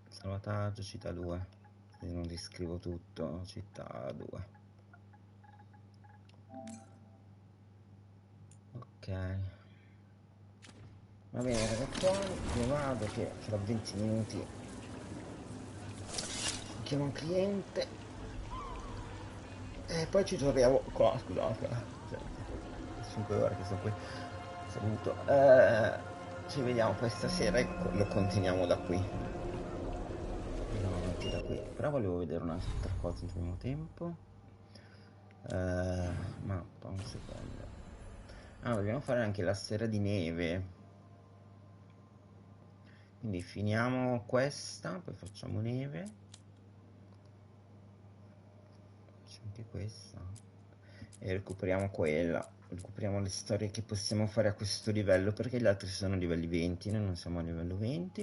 Salvataggio, città 2. Quindi non riscrivo tutto, città 2. Ok. Va bene ragazzuoli, io vado che fra 20 minuti chiamo un cliente e poi ci troviamo qua, scusate, 5 ore che sono qui, saluto, ci vediamo poi stasera e lo continuiamo da qui. Andiamo avanti da qui, però volevo vedere un'altra cosa in primo tempo. un secondo. Ah, dobbiamo fare anche la sera di neve. Quindi finiamo questa, poi facciamo neve. Facciamo anche questa. E recuperiamo quella. Recuperiamo le storie che possiamo fare a questo livello, perché gli altri sono livelli 20, noi non siamo a livello 20.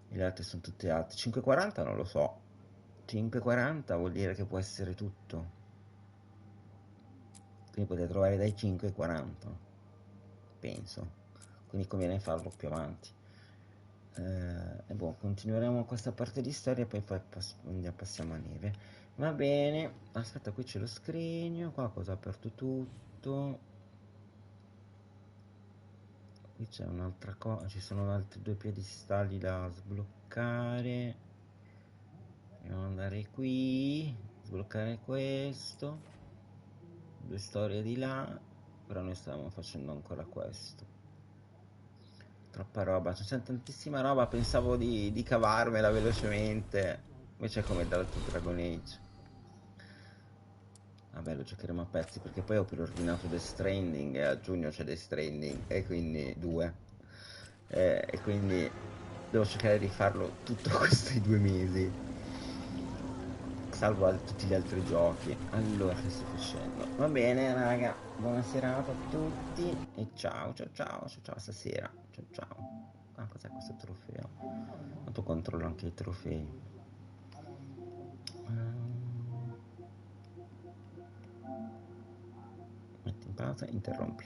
E gli altri sono tutti alti. 540 non lo so. 540 vuol dire che può essere tutto. Quindi potete trovare dai 5 ai 40, penso, quindi conviene farlo più avanti. E boh, continueremo questa parte di storia e poi passiamo a neve. Va bene, aspetta, qui c'è lo scrigno, qua cosa ho aperto tutto, qui c'è un'altra cosa, ci sono altri 2 piedistalli da sbloccare. Dobbiamo andare qui, sbloccare questo, 2 storie di là, però noi stiamo facendo ancora questo. Troppa roba, c'è tantissima roba, pensavo di cavarmela velocemente, invece è come dall'altro Dragon Age. Vabbè, lo giocheremo a pezzi, perché poi ho preordinato Death Stranding e a giugno c'è Death Stranding, e quindi 2. E quindi devo cercare di farlo tutto questi 2 mesi. Salvo tutti gli altri giochi. Allora, che sto facendo? Va bene, raga, buona serata a tutti e ciao stasera. Ciao. Ah, cos'è questo trofeo? Quanto controllo anche i trofei. Metti in pausa, interrompi.